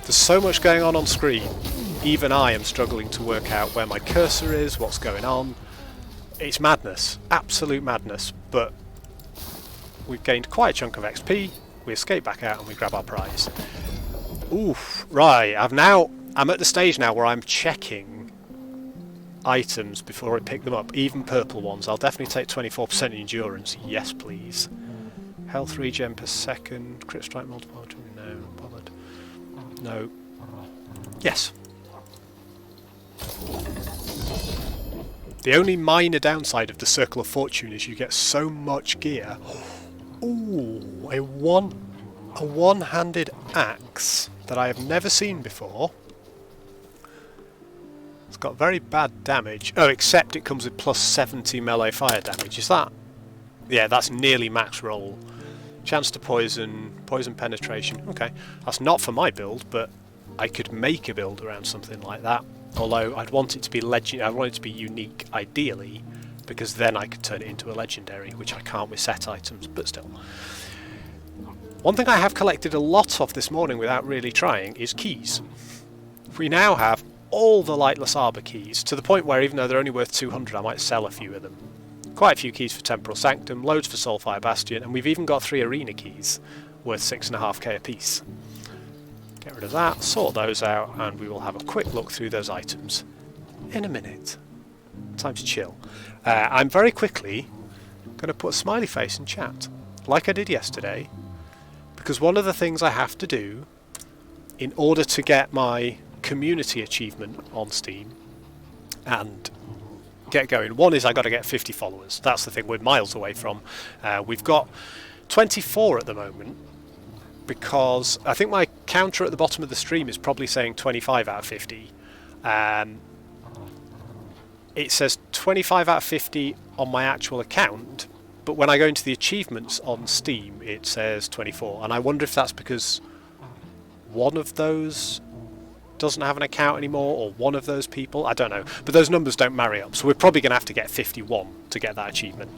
There's so much going on screen, even I am struggling to work out where my cursor is, what's going on. It's madness, absolute madness, but we've gained quite a chunk of XP, we escape back out and we grab our prize. Oof, right, I'm at the stage now where I'm checking items before I pick them up, even purple ones. I'll definitely take 24% endurance, yes please. Health regen per second, crit strike multiplier, no, not bothered. No. Yes. The only minor downside of the Circle of Fortune is you get so much gear. Ooh, a one-handed axe that I have never seen before. It's got very bad damage. Oh, except it comes with plus 70 melee fire damage. Is that? Yeah, that's nearly max roll. Chance to poison, poison penetration. Okay, that's not for my build, but I could make a build around something like that. Although I'd want it to be I'd want it to be unique, ideally, because then I could turn it into a legendary, which I can't with set items, but still. One thing I have collected a lot of this morning without really trying is keys. We now have all the Lightless Arbor keys, to the point where even though they're only worth 200, I might sell a few of them. Quite a few keys for Temporal Sanctum, loads for Soulfire Bastion, and we've even got 3 arena keys, worth 6.5k a piece. Get rid of that, sort those out, and we will have a quick look through those items in a minute. Time to chill. I'm very quickly going to put a smiley face in chat, like I did yesterday, because one of the things I have to do in order to get my community achievement on Steam and get going, one is I got to get 50 followers. That's the thing we're miles away from. We've got 24 at the moment, because I think my counter at the bottom of the stream is probably saying 25 out of 50. It says 25 out of 50 on my actual account, but when I go into the achievements on Steam it says 24, and I wonder if that's because one of those doesn't have an account anymore, or one of those people, I don't know, but those numbers don't marry up, so we're probably going to have to get 51 to get that achievement,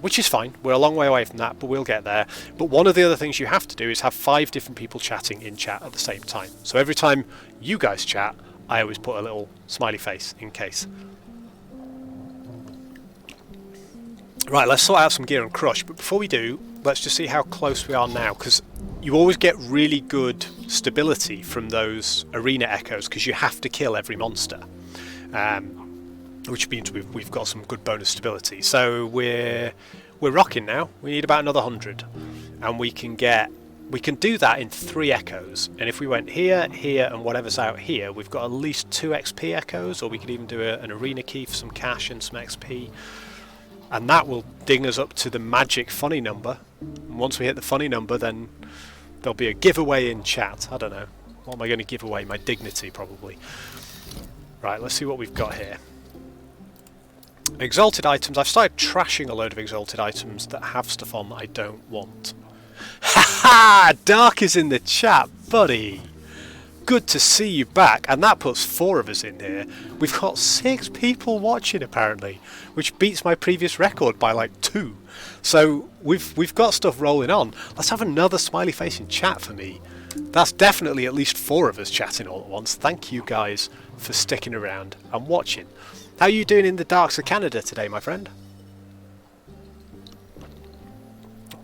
which is fine. We're a long way away from that, but we'll get there. But one of the other things you have to do is have 5 different people chatting in chat at the same time, so every time you guys chat I always put a little smiley face in case. Right, let's sort out some gear and crush, but before we do, let's just see how close we are now, because you always get really good stability from those arena echoes because you have to kill every monster, which means we've got some good bonus stability. So we're rocking now. We need about another 100, and we can do that in 3 echoes. And if we went here, here, and whatever's out here, we've got at least 2 XP echoes, or we could even do an arena key for some cash and some XP. And that will ding us up to the magic funny number. And once we hit the funny number, then there'll be a giveaway in chat. I don't know. What am I going to give away? My dignity, probably. Right, let's see what we've got here. Exalted items. I've started trashing a load of exalted items that have stuff on that I don't want. Ha ha! Dark is in the chat, buddy. Good to see you back, and that puts 4 of us in here. We've got 6 people watching apparently, which beats my previous record by like 2. So we've got stuff rolling on. Let's have another smiley face in chat for me. That's definitely at least 4 of us chatting all at once. Thank you guys for sticking around and watching. How are you doing in the darks of Canada today, my friend?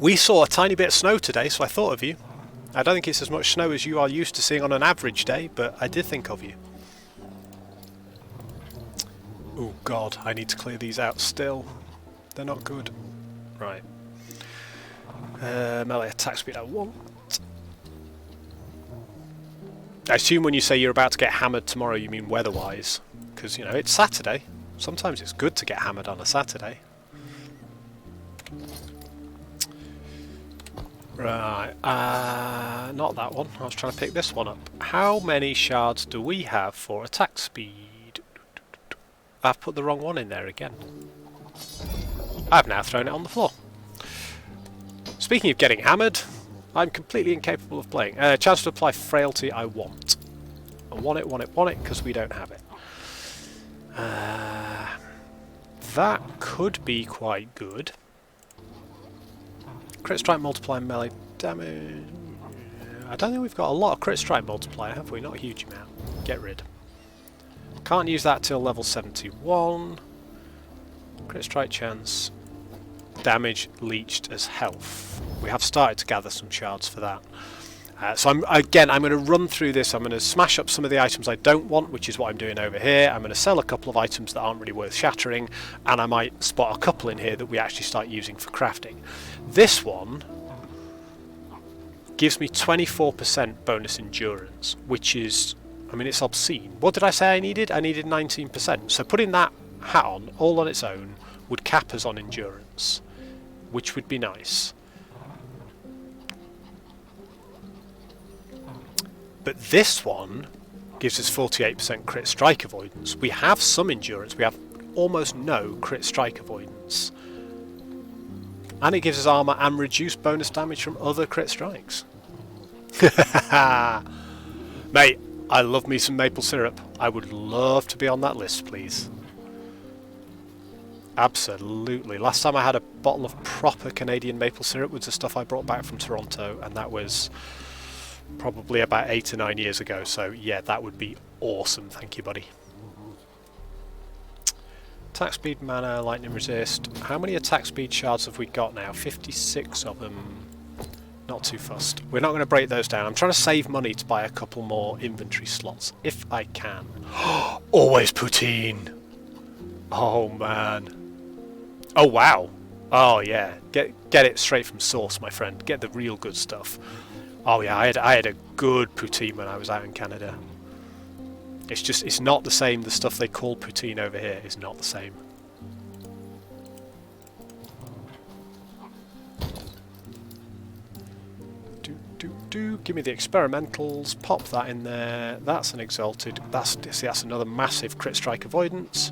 We saw a tiny bit of snow today, so I thought of you. I don't think it's as much snow as you are used to seeing on an average day, but I did think of you. Oh god, I need to clear these out still. They're not good. Right. Melee attack speed I want. I assume when you say you're about to get hammered tomorrow you mean weather-wise, because, you know, it's Saturday. Sometimes it's good to get hammered on a Saturday. Right, not that one. I was trying to pick this one up. How many shards do we have for attack speed? I've put the wrong one in there again. I've now thrown it on the floor. Speaking of getting hammered, I'm completely incapable of playing. Chance to apply frailty I want. I want it, because we don't have it. That could be quite good. Crit strike multiplier melee damage. I don't think we've got a lot of crit strike multiplier, have we? Not a huge amount. Get rid. Can't use that till level 71. Crit strike chance. Damage leached as health. We have started to gather some shards for that. So I'm going to run through this. I'm going to smash up some of the items I don't want, which is what I'm doing over here. I'm going to sell a couple of items that aren't really worth shattering, and I might spot a couple in here that we actually start using for crafting. This one gives me 24% bonus endurance, which is, I mean, it's obscene. What did I say I needed? I needed 19%. So putting that hat on, all on its own, would cap us on endurance, which would be nice. But this one gives us 48% crit strike avoidance. We have some endurance, we have almost no crit strike avoidance. And it gives us armour and reduced bonus damage from other crit strikes. Mate, I love me some maple syrup. I would love to be on that list, please. Absolutely. Last time I had a bottle of proper Canadian maple syrup was the stuff I brought back from Toronto, and that was probably about 8 or 9 years ago, so yeah, that would be awesome. Thank you, buddy. Attack speed, mana, lightning resist. How many attack speed shards have we got now? 56 of them. Not too fussed. We're not going to break those down. I'm trying to save money to buy a couple more inventory slots, if I can. Always poutine! Oh, man. Oh, wow. Oh, yeah. Get it straight from source, my friend. Get the real good stuff. Oh, yeah, I had a good poutine when I was out in Canada. It's not the same. The stuff they call poutine over here is not the same. Give me the experimentals, pop that in there. That's an exalted. That's another massive crit strike avoidance.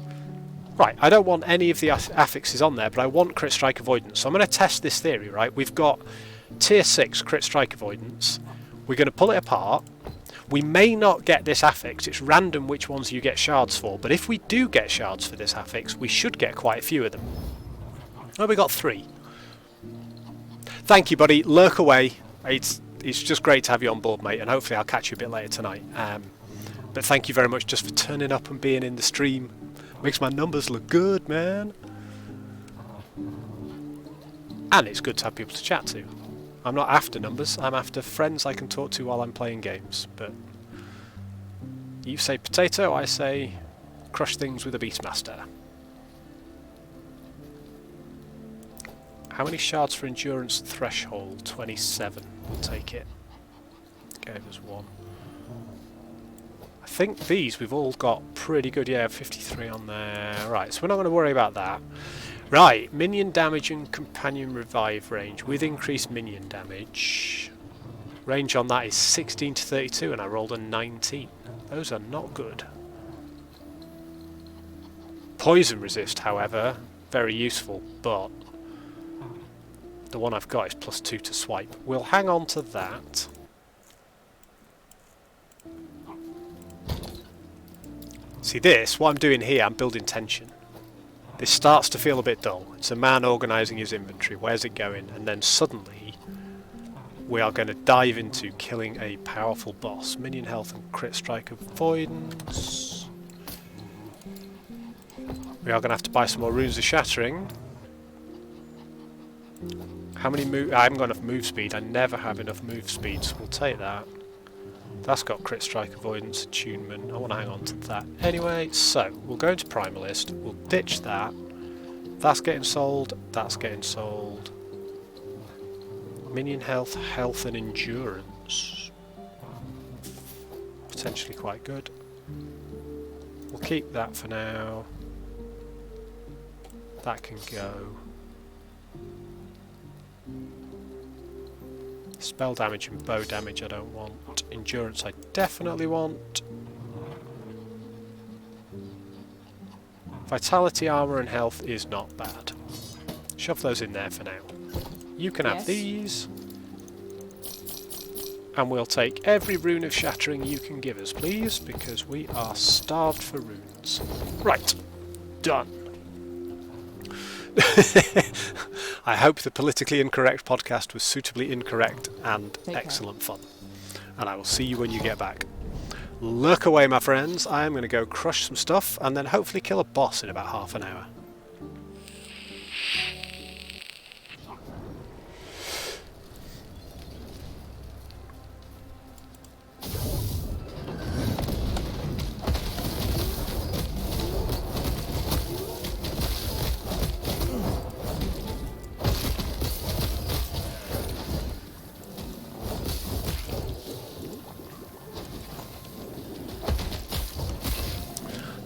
Right, I don't want any of the affixes on there, but I want crit strike avoidance. So I'm going to test this theory, right? We've got tier 6 crit strike avoidance. We're going to pull it apart. We may not get this affix. It's random which ones you get shards for, but if we do get shards for this affix, we should get quite a few of them. Oh, we got 3. Thank you, buddy. Lurk away. It's just great to have you on board, mate, and hopefully I'll catch you a bit later tonight. But thank you very much just for turning up and being in the stream. Makes my numbers look good, man. And it's good to have people to chat to. I'm not after numbers, I'm after friends I can talk to while I'm playing games. But you say potato, I say crush things with a Beastmaster. How many shards for endurance threshold? 27. We'll take it. Gave us 1. I think these we've all got pretty good. Yeah, 53 on there. Right, so we're not going to worry about that. Right, minion damage and companion revive range with increased minion damage. Range on that is 16 to 32 and I rolled a 19. Those are not good. Poison resist, however, very useful, but the one I've got is +2 to swipe. We'll hang on to that. See this, what I'm doing here, I'm building tension. This starts to feel a bit dull. It's a man organising his inventory. Where's it going? And then suddenly we are going to dive into killing a powerful boss. Minion health and crit strike avoidance. We are going to have to buy some more runes of shattering. How many move? I haven't got enough move speed. I never have enough move speed, so we'll take that. That's got crit strike avoidance, attunement. I want to hang on to that anyway. So we'll go into Primalist. We'll ditch that. That's getting sold. That's getting sold. Minion health, health and endurance. Potentially quite good. We'll keep that for now. That can go. Spell damage and bow damage I don't want. Endurance I definitely want. Vitality, armor and health is not bad. Shove those in there for now. You can have these. And we'll take every rune of shattering you can give us, please, because we are starved for runes. Right. Done. I hope the politically incorrect podcast was suitably incorrect and excellent fun. And I will see you when you get back. Lurk away, my friends. I am going to go crush some stuff and then hopefully kill a boss in about half an hour.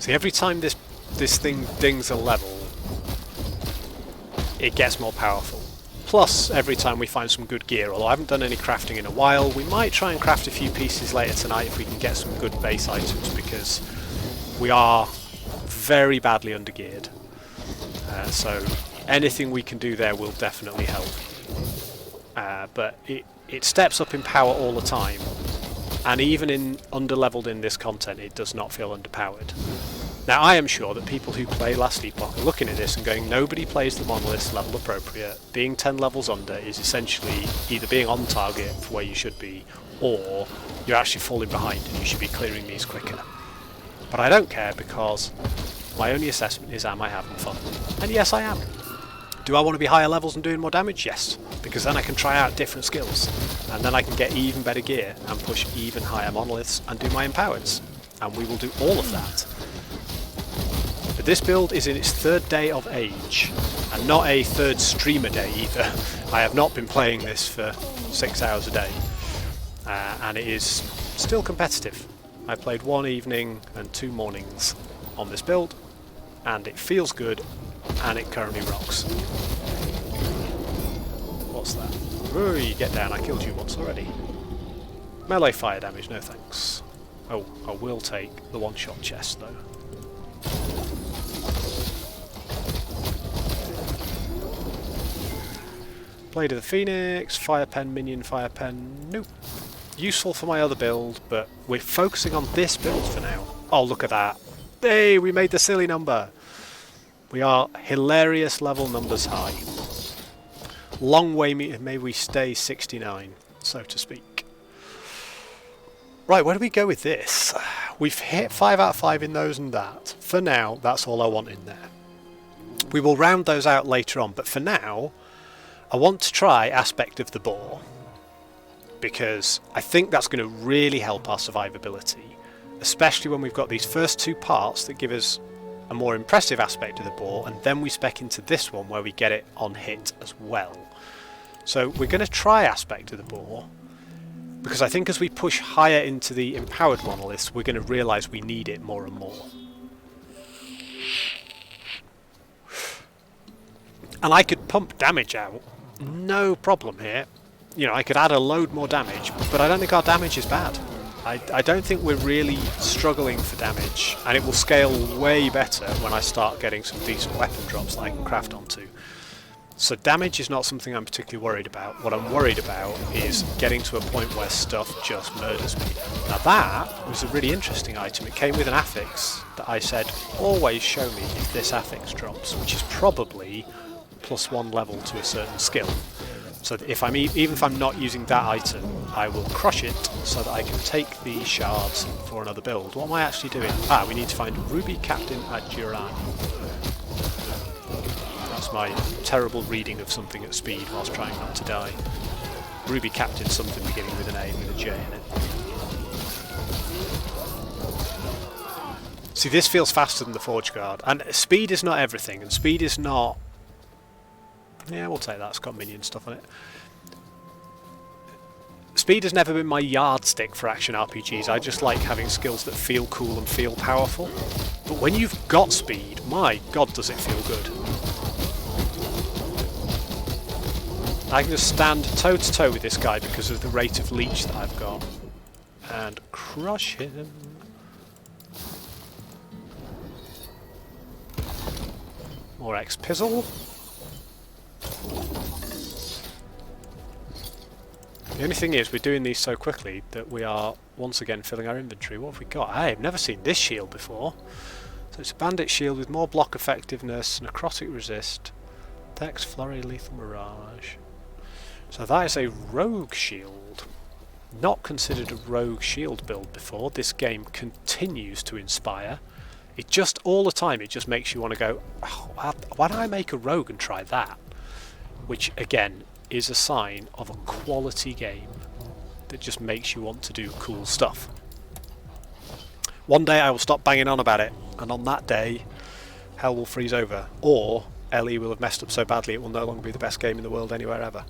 See, every time this thing dings a level, it gets more powerful. Plus, every time we find some good gear, although I haven't done any crafting in a while, we might try and craft a few pieces later tonight if we can get some good base items, because we are very badly undergeared. So anything we can do there will definitely help. But it steps up in power all the time. And even in underleveled in this content, it does not feel underpowered. Now, I am sure that people who play Last Epoch are looking at this and going, nobody plays the monolith level appropriate. Being 10 levels under is essentially either being on target for where you should be, or you're actually falling behind and you should be clearing these quicker. But I don't care, because my only assessment is, am I having fun? And yes, I am. Do I want to be higher levels and doing more damage? Yes, because then I can try out different skills, and then I can get even better gear and push even higher monoliths and do my empowers, and we will do all of that. But this build is in its 3rd day of age, and not a 3rd streamer day either. I have not been playing this for 6 hours a day, and it is still competitive. I played 1 evening and 2 mornings on this build, and it feels good, and it currently rocks. What's that? Oh, you get down, I killed you once already. Melee fire damage, no thanks. Oh, I will take the one-shot chest though. Blade of the Phoenix, fire pen, minion fire pen, nope. Useful for my other build, but we're focusing on this build for now. Oh, look at that. Hey, we made the silly number. We are hilarious level numbers high. Long way may we stay 69, so to speak. Right, where do we go with this? We've hit 5 out of 5 in those and that. For now, that's all I want in there. We will round those out later on, but for now, I want to try Aspect of the Boar, because I think that's going to really help our survivability, especially when we've got these first 2 parts that give us a more impressive aspect of the boar, and then we spec into this one where we get it on hit as well. So we're going to try Aspect of the Boar, because I think as we push higher into the empowered monoliths, we're going to realise we need it more and more. And I could pump damage out, no problem here. You know, I could add a load more damage, but I don't think our damage is bad. I don't think we're really struggling for damage, and it will scale way better when I start getting some decent weapon drops that I can craft onto. So damage is not something I'm particularly worried about. What I'm worried about is getting to a point where stuff just murders me. Now that was a really interesting item. It came with an affix that I said, always show me if this affix drops, which is probably +1 level to a certain skill. So that if I'm even if I'm not using that item, I will crush it so that I can take the shards for another build. What am I actually doing? Ah, we need to find Ruby Captain at Jirani. That's my terrible reading of something at speed whilst trying not to die. Ruby Captain something beginning with an A with a J in it. See, this feels faster than the Forge Guard, and speed is not everything, and speed is not... Yeah, we'll take that, it's got minion stuff on it. Speed has never been my yardstick for action RPGs, I just like having skills that feel cool and feel powerful. But when you've got speed, my god does it feel good. I can just stand toe to toe with this guy because of the rate of leech that I've got. And crush him. More X-Pizzle. The only thing is, we're doing these so quickly that we are once again filling our inventory. What have we got? I've never seen this shield before. So it's a bandit shield with more block effectiveness, necrotic resist, dex, flurry, lethal mirage. So that is a rogue shield. Not considered a rogue shield build before. This game continues to inspire. It just, all the time, it just makes you want to go, oh, why don't I make a rogue and try that? Which, again, is a sign of a quality game that just makes you want to do cool stuff. One day I will stop banging on about it, and on that day, hell will freeze over. Or, Ellie will have messed up so badly it will no longer be the best game in the world anywhere ever.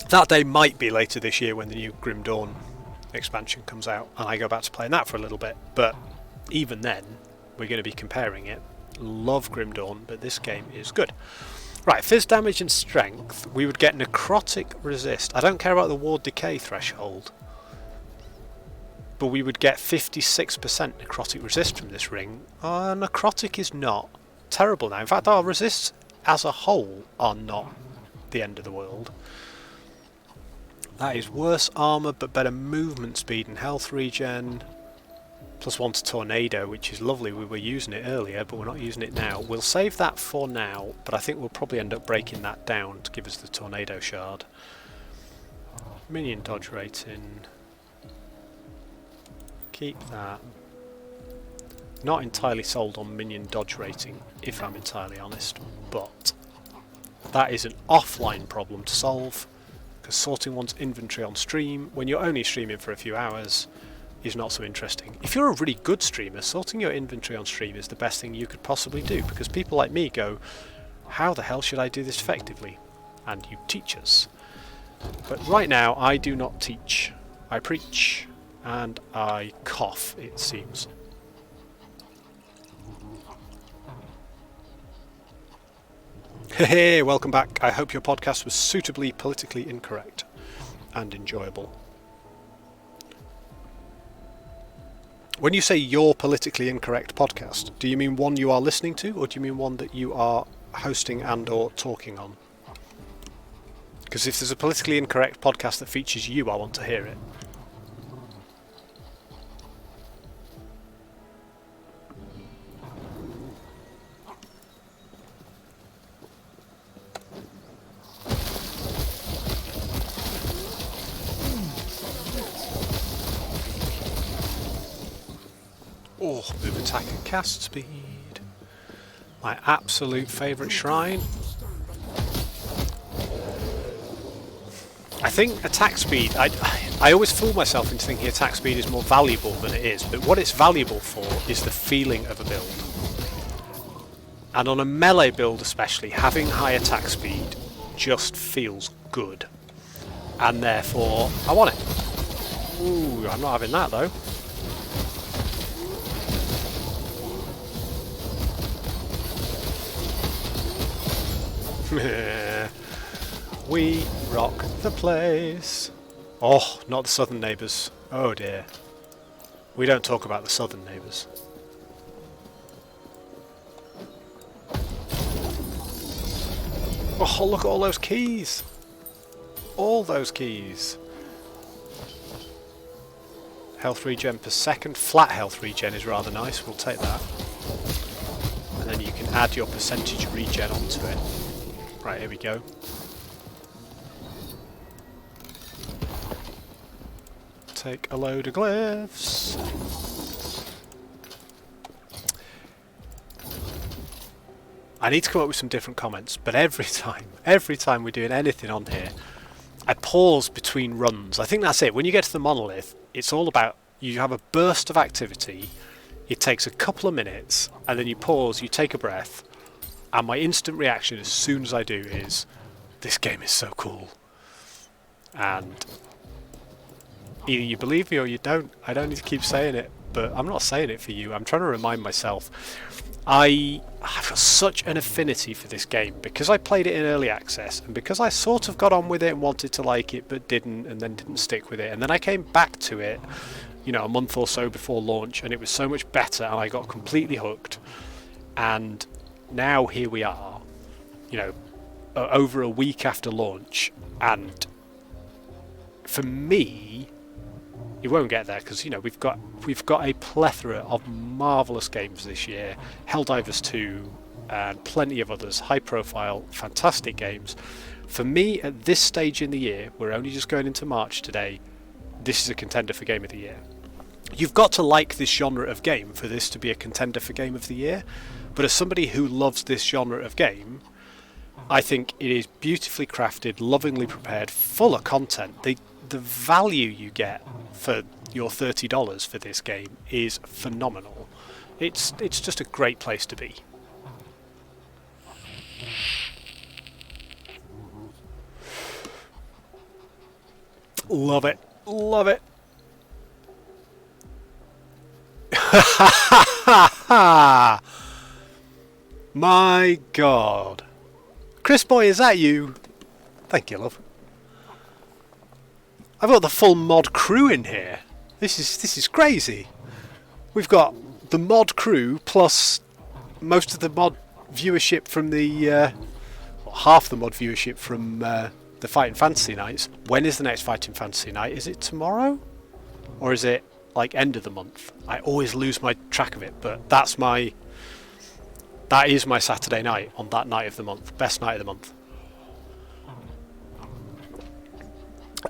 That day might be later this year when the new Grim Dawn expansion comes out and I go back to playing that for a little bit, but even then we're going to be comparing it. Love Grim Dawn, but this game is good. Right, fizz damage and strength, we would get necrotic resist. I don't care about the ward decay threshold, but we would get 56% necrotic resist from this ring. Necrotic is not terrible now. In fact, our resists as a whole are not the end of the world. That is worse armour but better movement speed and health regen. +1 to tornado, which is lovely. We were using it earlier but we're not using it now. We'll save that for now, but I think we'll probably end up breaking that down to give us the tornado shard. Minion dodge rating. Keep that. not entirely sold on minion dodge rating, if I'm entirely honest, but that is an offline problem to solve, because sorting one's inventory on stream, when you're only streaming for a few hours, is not so interesting. If you're a really good streamer, sorting your inventory on stream is the best thing you could possibly do, because people like me go, how the hell should I do this effectively? And you teach us. But right now, I do not teach. I preach, and I cough, it seems. Hey, welcome back. I hope your podcast was suitably politically incorrect and enjoyable. When you say your politically incorrect podcast, do you mean one you are listening to, or do you mean one that you are hosting and or talking on? Because if there's a politically incorrect podcast that features you, I want to hear it. Oh, move attack and cast speed. My absolute favourite shrine. I think attack speed, I always fool myself into thinking attack speed is more valuable than it is, but what it's valuable for is the feeling of a build. And on a melee build especially, having high attack speed just feels good. And therefore, I want it. Ooh, I'm not having that though. We rock the place. Oh, not the southern neighbours. Oh dear. We don't talk about the southern neighbours. Oh, look at all those keys. All those keys. Health regen per second. Flat health regen is rather nice. We'll take that. And then you can add your percentage regen onto it. Right, here we go. Take a load of glyphs. I need to come up with some different comments, but every time we're doing anything on here, I pause between runs. I think that's it. When you get to the monolith, it's all about, you have a burst of activity, it takes a couple of minutes, and then you pause, you take a breath, and my instant reaction as soon as I do is, this game is so cool. And either you believe me or you don't. I don't need to keep saying it, but I'm not saying it for you. I'm trying to remind myself. I've got such an affinity for this game because I played it in early access and because I sort of got on with it and wanted to like it but didn't, and then didn't stick with it. And then I came back to it, you know, a month or so before launch, and it was so much better and I got completely hooked. And now here we are, you know, over a week after launch, and for me, it won't get there because, you know, we've got a plethora of marvellous games this year, Helldivers 2 and plenty of others, high profile, fantastic games. For me, at this stage in the year, we're only just going into March today, this is a contender for Game of the Year. You've got to like this genre of game for this to be a contender for Game of the Year, but as somebody who loves this genre of game, I think it is beautifully crafted, lovingly prepared, full of content. The value you get for your $30 for this game is phenomenal. It's just a great place to be. Love it. Love it. My God. Chris Boy, is that you? Thank you, love. I've got the full mod crew in here. This is crazy. We've got the mod crew plus most of the mod viewership from the half the mod viewership from the Fighting Fantasy nights. When is the next Fighting Fantasy night? Is it tomorrow? Or is it like end of the month? I always lose my track of it, but that is my Saturday night on that night of the month. Best night of the month.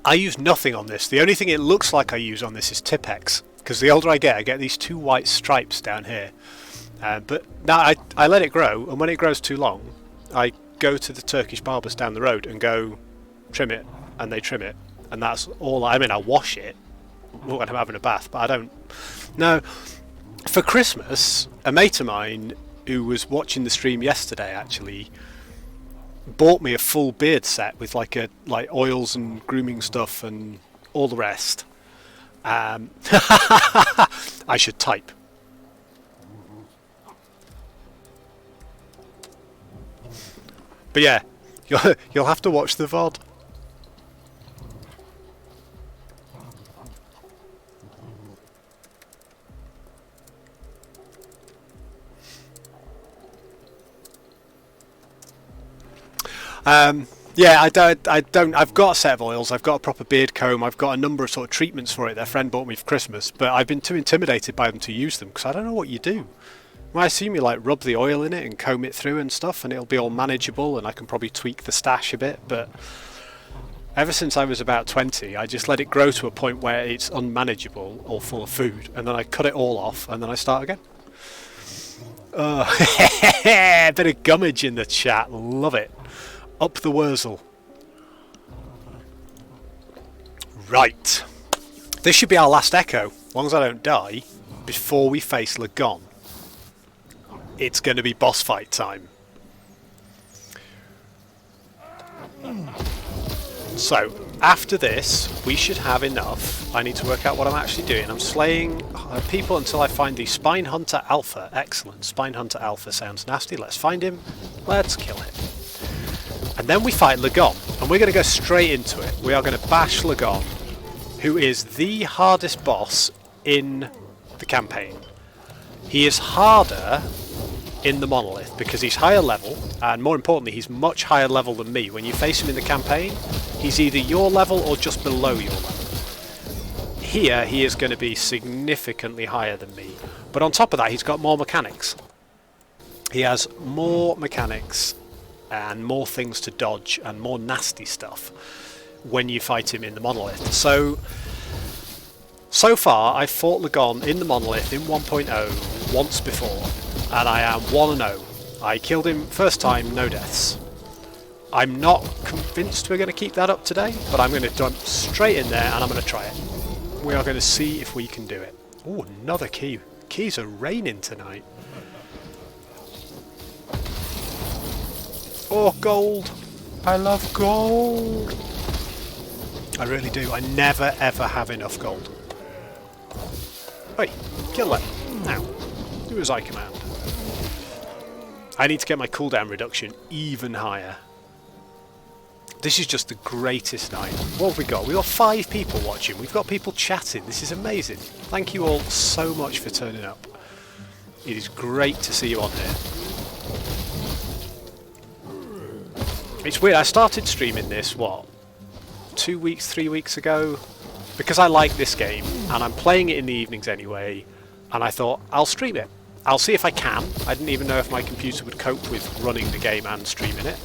I use nothing on this. The only thing it looks like I use on this is Tipex. because the older I get these 2 white stripes down here. But now I let it grow, and when it grows too long, I go to the Turkish barbers down the road and go, trim it, and they trim it, and that's all. I mean, I wash it when I'm having a bath, but I don't. No, for Christmas, a mate of mine who was watching the stream yesterday actually bought me a full beard set with like oils and grooming stuff and all the rest. I should type. But yeah, you'll have to watch the VOD. Yeah, I don't. I've got a set of oils. I've got a proper beard comb. I've got a number of sort of treatments for it that a friend bought me for Christmas. But I've been too intimidated by them to use them because I don't know what you do. Well, I assume you like rub the oil in it and comb it through and stuff, and it'll be all manageable, and I can probably tweak the stash a bit. But ever since I was about 20, I just let it grow to a point where it's unmanageable or full of food, and then I cut it all off, and then I start again. A bit of gummage in the chat. Love it. Up the Wurzel. Right. This should be our last echo, as long as I don't die, before we face Lagon. It's going to be boss fight time. So, after this, we should have enough. I need to work out what I'm actually doing. I'm slaying people until I find the Spine Hunter Alpha. Excellent. Spine Hunter Alpha sounds nasty. Let's find him. Let's kill him. And then we fight Lagon. And we're going to go straight into it. We are going to bash Lagon, who is the hardest boss in the campaign. He is harder in the Monolith because he's higher level, and more importantly, he's much higher level than me. When you face him in the campaign, he's either your level or just below your level. Here, he is going to be significantly higher than me. But on top of that, he's got more mechanics. He has more mechanics and more things to dodge and more nasty stuff when you fight him in the Monolith. So far, I've fought Lagon in the Monolith in 1.0 once before, and I am 1-0. I killed him first time, no deaths. I'm not convinced we're going to keep that up today, but I'm going to jump straight in there and I'm going to try it. We are going to see if we can do it. Oh, another key. Keys are raining tonight. Oh, gold. I love gold. I really do. I never ever have enough gold. Hey, kill that. Now, do as I command. I need to get my cooldown reduction even higher. This is just the greatest night. What have we got? We've got 5 people watching. We've got people chatting. This is amazing. Thank you all so much for turning up. It is great to see you on here. It's weird. I started streaming this, 2 weeks, 3 weeks ago? Because I like this game, and I'm playing it in the evenings anyway, and I thought, I'll stream it. I'll see if I can. I didn't even know if my computer would cope with running the game and streaming it.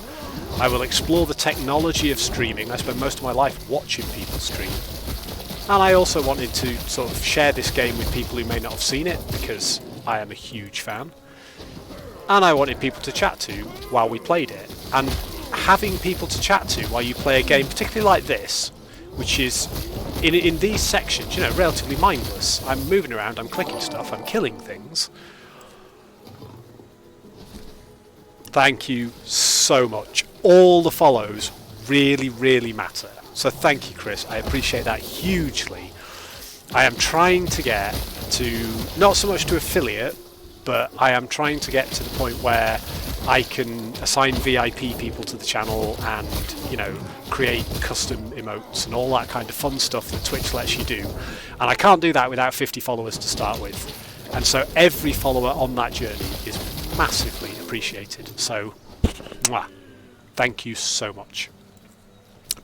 I will explore the technology of streaming. I spend most of my life watching people stream. And I also wanted to sort of share this game with people who may not have seen it, because I am a huge fan. And I wanted people to chat to while we played it. And having people to chat to while you play a game, particularly like this, which is, in these sections, relatively mindless. I'm moving around, I'm clicking stuff, I'm killing things. Thank you so much. All the follows really, really matter. So thank you, Chris. I appreciate that hugely. I am trying to get to, not so much to affiliate, but I am trying to get to the point where I can assign VIP people to the channel and, create custom emotes and all that kind of fun stuff that Twitch lets you do. And I can't do that without 50 followers to start with. And so every follower on that journey is massively appreciated. So, mwah, thank you so much.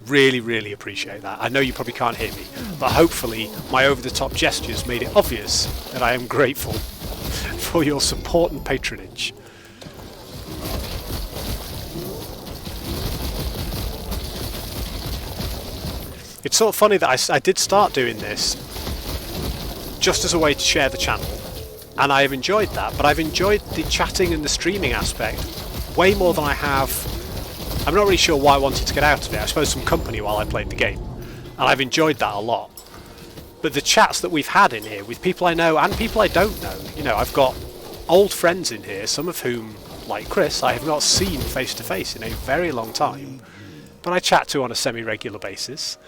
Really, really appreciate that. I know you probably can't hear me, but hopefully my over-the-top gestures made it obvious that I am grateful for your support and patronage. It's sort of funny that I did start doing this just as a way to share the channel, and I have enjoyed that, but I've enjoyed the chatting and the streaming aspect way more than I have. I'm not really sure why I wanted to get out of it. I suppose some company while I played the game, and I've enjoyed that a lot. But the chats that we've had in here with people I know and people I don't know, you know, I've got old friends in here, some of whom, like Chris, I have not seen face to face in a very long time, but I chat to on a semi-regular basis.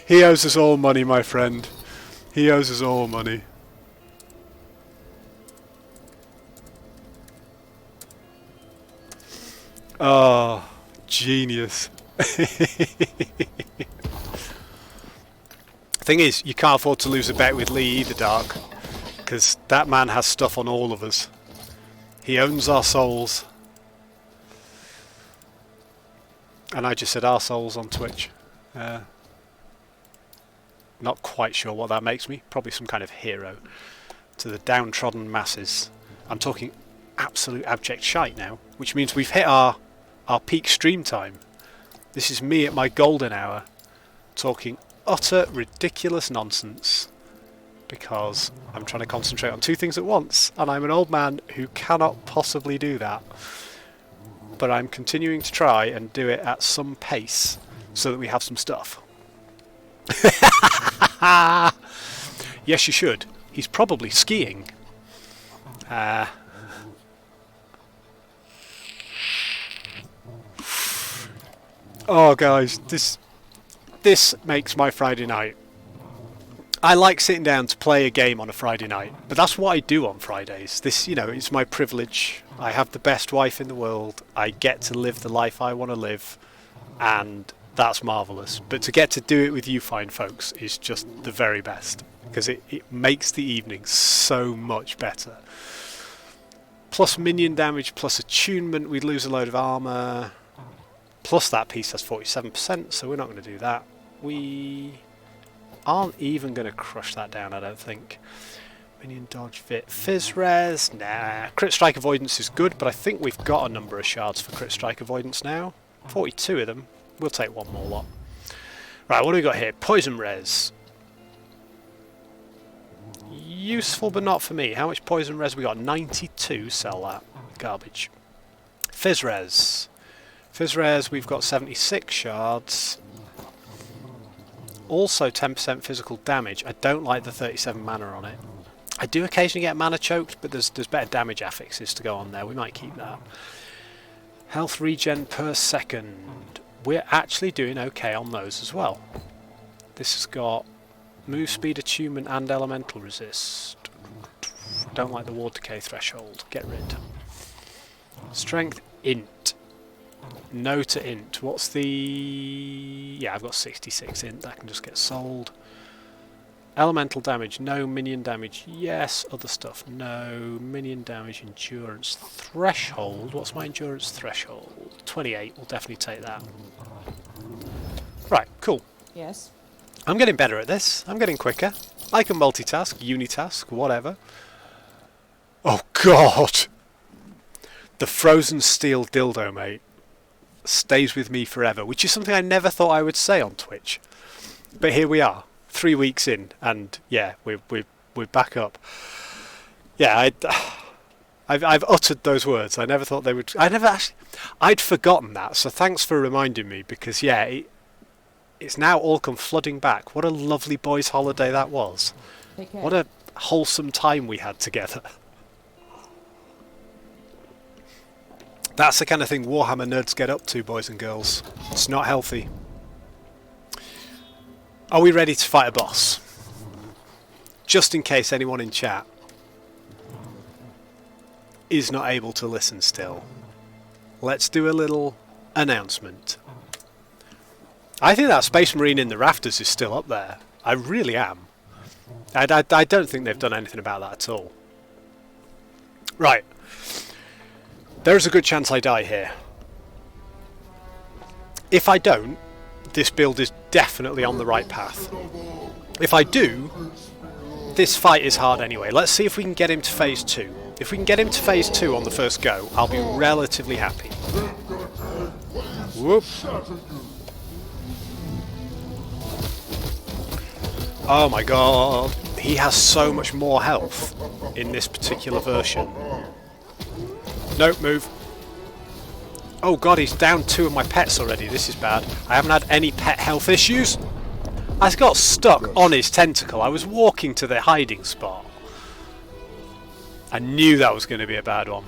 He owes us all money, my friend. He owes us all money. Oh, genius. Thing is, you can't afford to lose a bet with Lee either, Dark, because that man has stuff on all of us. He owns our souls. And I just said our souls on Twitch. Not quite sure what that makes me. Probably some kind of hero to the downtrodden masses. I'm talking absolute abject shite now, which means we've hit our peak stream time. This is me at my golden hour, talking utter ridiculous nonsense because I'm trying to concentrate on two things at once, and I'm an old man who cannot possibly do that. But I'm continuing to try and do it at some pace so that we have some stuff. Yes, you should. He's probably skiing. Oh, guys, this makes my Friday night. I like sitting down to play a game on a Friday night, but that's what I do on Fridays. This, you know, it's my privilege. I have the best wife in the world. I get to live the life I want to live, and that's marvellous. But to get to do it with you fine folks is just the very best, because it makes the evening so much better. Plus minion damage, plus attunement, we'd lose a load of armour. Plus that piece has 47%, so we're not going to do that. We aren't even going to crush that down, I don't think. Minion dodge fit. Fizz res, nah. Crit strike avoidance is good, but I think we've got a number of shards for crit strike avoidance now. 42 of them. We'll take one more lot. Right, what do we got here? Poison res. Useful, but not for me. How much poison res we got? 92. Sell that. Garbage. Fizz res. Fizz res, we've got 76 shards. Also 10% physical damage. I don't like the 37 mana on it. I do occasionally get mana choked, but there's better damage affixes to go on there. We might keep that. Health regen per second. We're actually doing okay on those as well. This has got move speed, attunement, and elemental resist. Don't like the ward decay threshold. Get rid. Strength int. No to int. What's the... Yeah, I've got 66 int. That can just get sold. Elemental damage. No. Minion damage. Yes. Other stuff. No. Minion damage. Endurance threshold. What's my endurance threshold? 28. We'll definitely take that. Right. Cool. Yes. I'm getting better at this. I'm getting quicker. I can multitask, unitask, whatever. Oh, God! The frozen steel dildo, mate, stays with me forever, which is something I never thought I would say on Twitch. But here we are, 3 weeks in, and yeah, we're back up. Yeah, I've uttered those words. I never thought they would. I'd forgotten that. So thanks for reminding me, because yeah, it's now all come flooding back. What a lovely boys' holiday that was. What a wholesome time we had together. That's the kind of thing Warhammer nerds get up to, boys and girls. It's not healthy. Are we ready to fight a boss? Just in case anyone in chat is not able to listen still, let's do a little announcement. I think that Space Marine in the rafters is still up there. I really am. I don't think they've done anything about that at all. Right. There's a good chance I die here. If I don't, this build is definitely on the right path. If I do, this fight is hard anyway. Let's see if we can get him to phase 2. If we can get him to phase 2 on the first go, I'll be relatively happy. Whoop. Oh my god. He has so much more health in this particular version. Nope, move. Oh god, he's down 2 of my pets already. This is bad. I haven't had any pet health issues. I got stuck on his tentacle. I was walking to the hiding spot. I knew that was going to be a bad one.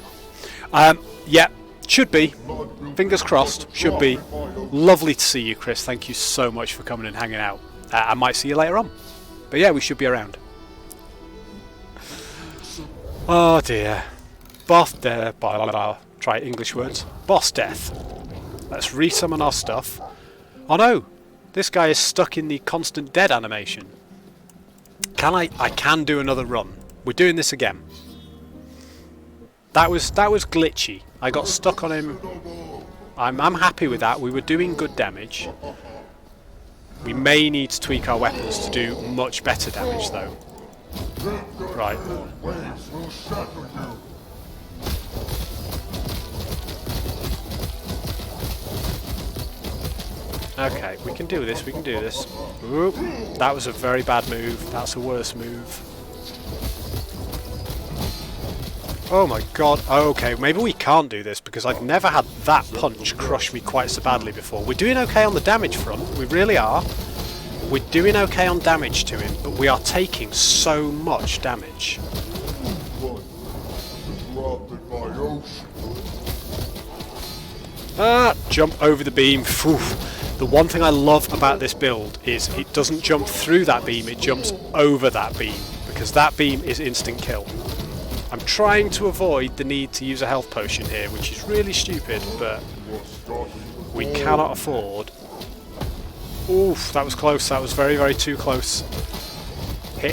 Yeah, should be. Fingers crossed. Should be. Lovely to see you, Chris. Thank you so much for coming and hanging out. I might see you later on. But yeah, we should be around. Oh dear. Boss death. Try English words. Boss death. Let's resummon our stuff. Oh no! This guy is stuck in the constant dead animation. I can do another run. We're doing this again. That was glitchy. I got stuck on him. I'm happy with that. We were doing good damage. We may need to tweak our weapons to do much better damage though. Right. Okay, we can do this, we can do this. Oop, that was a very bad move. That's a worse move. Oh my god. Okay, maybe we can't do this because I've never had that punch crush me quite so badly before. We're doing okay on the damage front. We really are. We're doing okay on damage to him, but we are taking so much damage. Jump over the beam. Phew. The one thing I love about this build is it doesn't jump through that beam, it jumps over that beam, because that beam is instant kill. I'm trying to avoid the need to use a health potion here, which is really stupid, but we cannot afford... Oof, that was close, that was very, very too close. Hit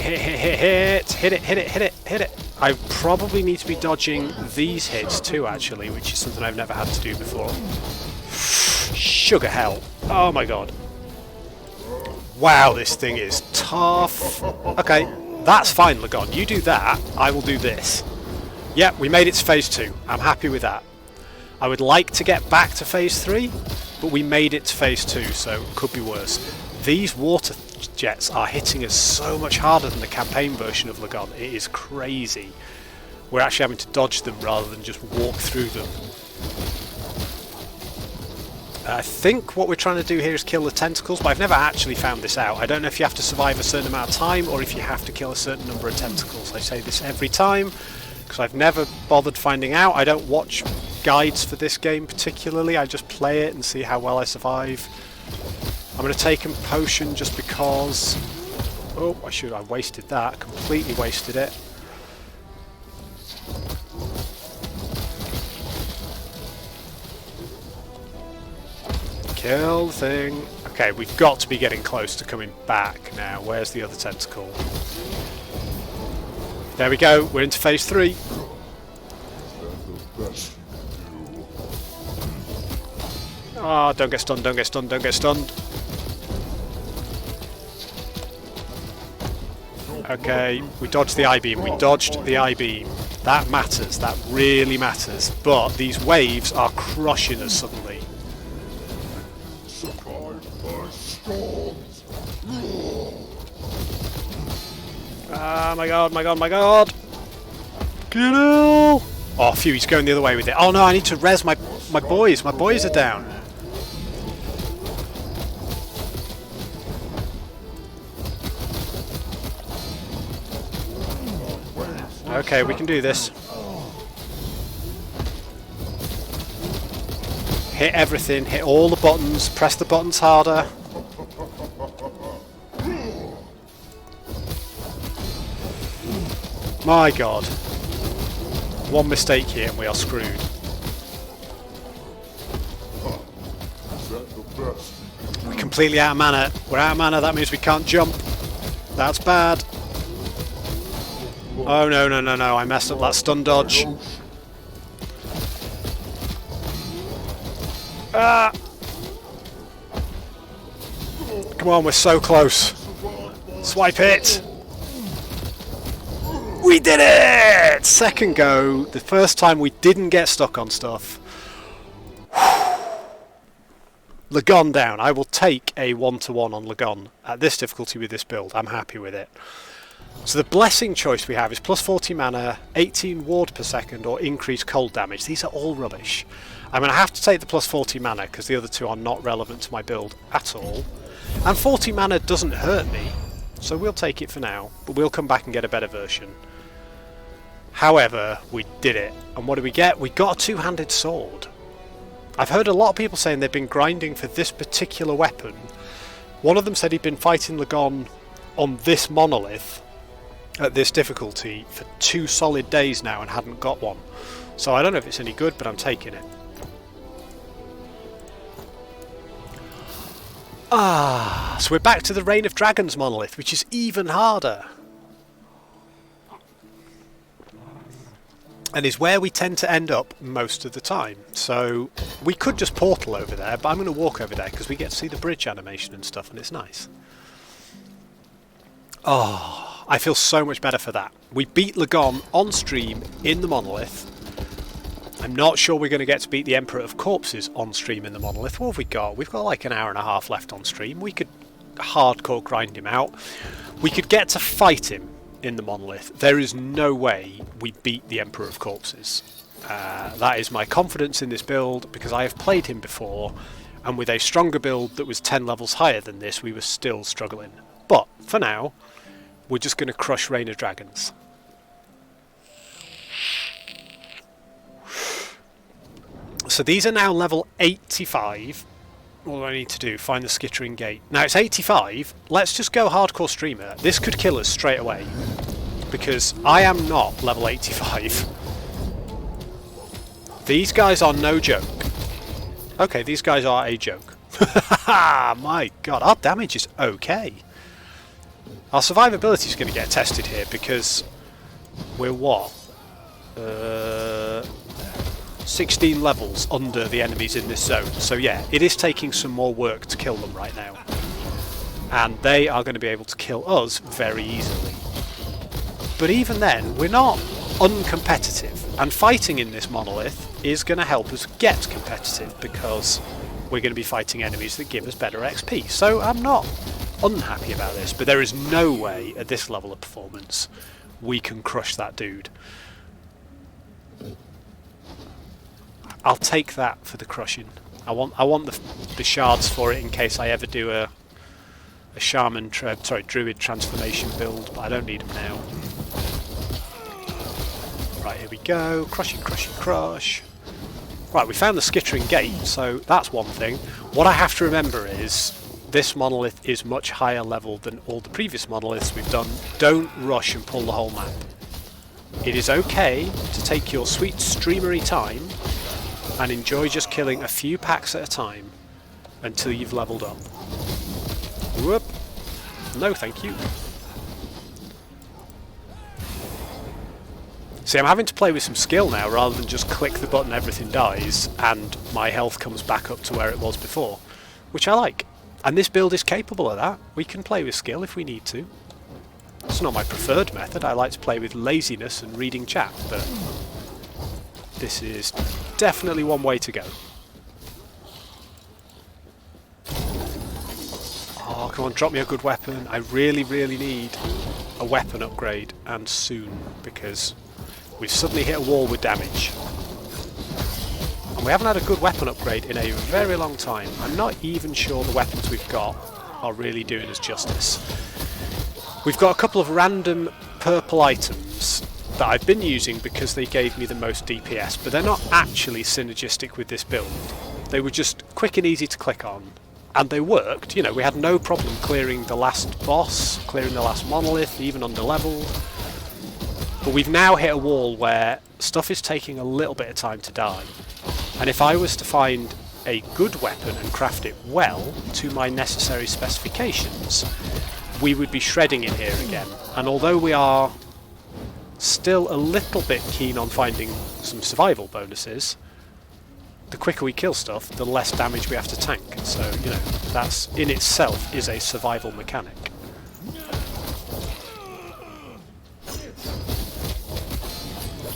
it. I probably need to be dodging these hits too, actually, which is something I've never had to do before. Sugar hell. Oh my god. Wow, this thing is tough. Okay, that's fine, Lagon. You do that, I will do this. Yeah, we made it to phase 2. I'm happy with that. I would like to get back to phase 3, but we made it to phase 2, so it could be worse. These water jets are hitting us so much harder than the campaign version of Lagon. It is crazy. We're actually having to dodge them rather than just walk through them. I think what we're trying to do here is kill the tentacles, but I've never actually found this out. I don't know if you have to survive a certain amount of time or if you have to kill a certain number of tentacles. I say this every time because I've never bothered finding out. I don't watch guides for this game particularly. I just play it and see how well I survive. I'm going to take a potion just because... Oh, I wasted that. Completely wasted it. Kill the thing. Okay, we've got to be getting close to coming back now. Where's the other tentacle? There we go. We're into phase 3. Ah, don't get stunned, don't get stunned, don't get stunned. Okay, we dodged the I-beam, we dodged the I-beam. That matters, that really matters. But these waves are crushing us suddenly. Ah, my god, my god, my god! Kill! Oh, phew, he's going the other way with it. Oh no, I need to res my boys. My boys are down. Okay, we can do this. Hit everything, hit all the buttons, press the buttons harder. My god. One mistake here and we are screwed. We're completely out of mana. We're out of mana, that means we can't jump. That's bad. Oh no, no, no, no, I messed up that stun dodge. Ah! Come on, we're so close. Swipe it! We did it! Second go. The first time we didn't get stuck on stuff. Lagon down. I will take a 1-to-1 on Lagon at this difficulty with this build. I'm happy with it. So the blessing choice we have is plus 40 mana, 18 ward per second, or increased cold damage. These are all rubbish. I'm going to have to take the plus 40 mana because the other two are not relevant to my build at all. And 40 mana doesn't hurt me, so we'll take it for now. But we'll come back and get a better version. However, we did it. And what do we get? We got a two-handed sword. I've heard a lot of people saying they've been grinding for this particular weapon. One of them said he'd been fighting Lagon on this monolith at this difficulty for 2 solid days now and hadn't got one. So I don't know if it's any good, but I'm taking it. So we're back to the Reign of Dragons monolith, which is even harder. And is where we tend to end up most of the time. So we could just portal over there, but I'm going to walk over there because we get to see the bridge animation and stuff, and it's nice. Oh, I feel so much better for that. We beat Lagon on stream in the monolith. I'm not sure we're going to get to beat the Emperor of Corpses on stream in the monolith. What have we got? We've got like an hour and a half left on stream. We could hardcore grind him out. We could get to fight him in the monolith. There is no way we beat the Emperor of Corpses. That is my confidence in this build because I have played him before, and with a stronger build that was 10 levels higher than this, we were still struggling. But for now, we're just going to crush Reign of Dragons. So these are now level 85. What do I need to do? Find the skittering gate. Now it's 85. Let's just go hardcore streamer. This could kill us straight away because I am not level 85. These guys are no joke. Okay, these guys are a joke. My god, our damage is okay. Our survivability is going to get tested here because we're what? 16 levels under the enemies in this zone. So yeah, it is taking some more work to kill them right now. And they are going to be able to kill us very easily. But even then, we're not uncompetitive. And fighting in this monolith is going to help us get competitive because we're going to be fighting enemies that give us better XP. So I'm not unhappy about this, but there is no way at this level of performance we can crush that dude. I'll take that for the crushing. I want the shards for it in case I ever do a druid transformation build, but I don't need them now. Right, here we go. Crushing, crushing, crush. Right, we found the skittering gate, so that's one thing. What I have to remember is this monolith is much higher level than all the previous monoliths we've done. Don't rush and pull the whole map. It is okay to take your sweet streamery time and enjoy just killing a few packs at a time until you've leveled up. Whoop! No thank you. See, I'm having to play with some skill now rather than just click the button, everything dies, and my health comes back up to where it was before, which I like. And this build is capable of that. We can play with skill if we need to. It's not my preferred method. I like to play with laziness and reading chat, but this is definitely one way to go. Oh, come on, drop me a good weapon. I really, really need a weapon upgrade, and soon, because we've suddenly hit a wall with damage. And we haven't had a good weapon upgrade in a very long time. I'm not even sure the weapons we've got are really doing us justice. We've got a couple of random purple items that I've been using because they gave me the most DPS, but they're not actually synergistic with this build. They were just quick and easy to click on, and they worked. You know, we had no problem clearing the last boss, clearing the last monolith, even under-leveled. But we've now hit a wall where stuff is taking a little bit of time to die. And if I was to find a good weapon and craft it well to my necessary specifications, we would be shredding in here again. And although we are still a little bit keen on finding some survival bonuses, the quicker we kill stuff, the less damage we have to tank. So, you know, that's in itself is a survival mechanic.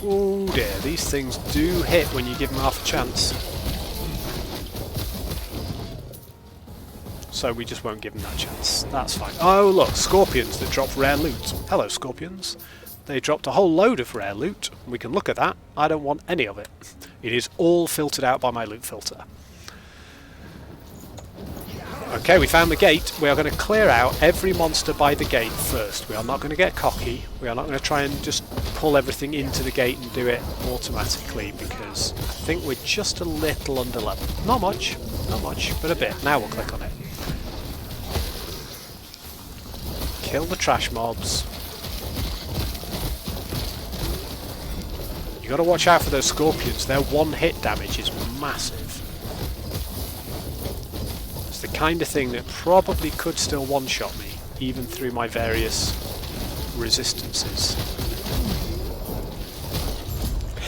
Oh dear, these things do hit when you give them half a chance. so we just won't give them that chance. That's fine. Oh look, scorpions that drop rare loot. Hello scorpions. They dropped a whole load of rare loot. We can look at that. I don't want any of it. It is all filtered out by my loot filter. Okay, we found the gate. We are going to clear out every monster by the gate first. We are not going to get cocky. We are not going to try and just pull everything into the gate and do it automatically, because I think we're just a little under level. Not much, but a bit. Now we'll click on it. Kill the trash mobs. You got to watch out for those scorpions. Their one hit damage is massive. It's the kind of thing that probably could still one-shot me, even through my various resistances.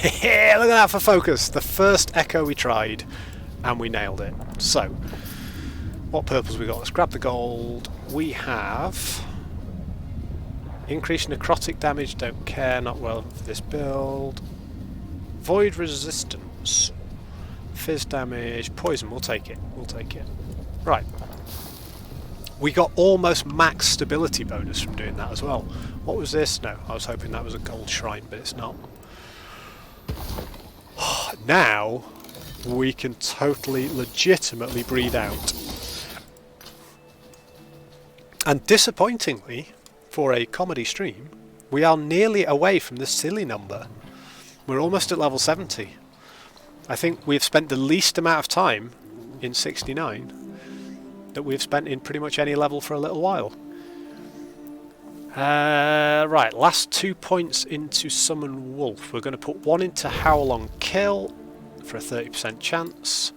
Look at that for focus! The first echo we tried, and we nailed it. So, what purples we got? Let's grab the gold. We have increased necrotic damage, don't care, not well for this build. Void resistance, fizz damage, poison, we'll take it, Right. We got almost max stability bonus from doing that as well. What was this? No, I was hoping that was a gold shrine, but it's not. Now we can totally legitimately breathe out. And disappointingly, for a comedy stream, we are nearly away from the silly number. We're almost at level 70. I think we've spent the least amount of time in 69 that we've spent in pretty much any level for a little while. Right, last 2 points into Summon Wolf. We're going to put one into Howl on Kill for a 30% chance.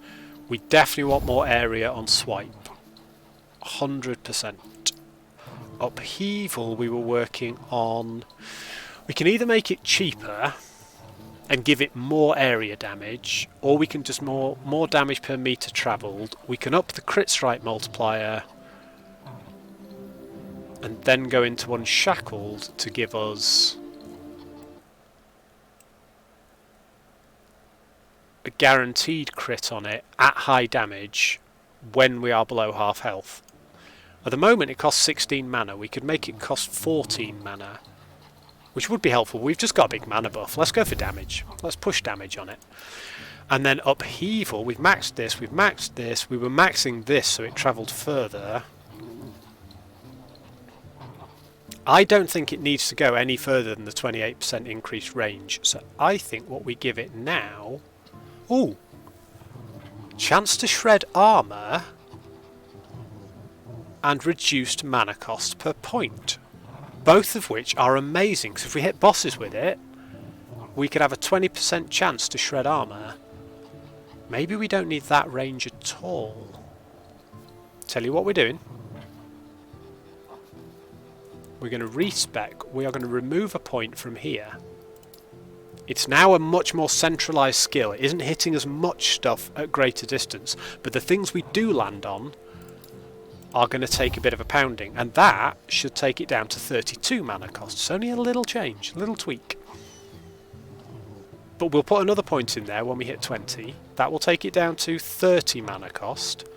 We definitely want more area on Swipe. 100%. Upheaval we were working on. We can either make it cheaper and give it more area damage, or we can just more damage per meter travelled. We can up the crit strike multiplier and then go into Unshackled to give us a guaranteed crit on it at high damage when we are below half health. At the moment it costs 16 mana. We could make it cost 14 mana, which would be helpful. We've just got a big mana buff. Let's go for damage. Let's push damage on it. And then Upheaval, we've maxed this, we were maxing this so it travelled further. I don't think it needs to go any further than the 28% increased range, so I think what we give it now... Ooh! Chance to shred armour and reduced mana cost per point. Both of which are amazing, because if we hit bosses with it, we could have a 20% chance to shred armour. Maybe we don't need that range at all. Tell you what we're doing. We're going to respec. We are going to remove a point from here. It's now a much more centralised skill. It isn't hitting as much stuff at greater distance, but the things we do land on are going to take a bit of a pounding, and that should take it down to 32 mana cost. It's only a little change, a little tweak. But we'll put another point in there when we hit 20. That will take it down to 30 mana cost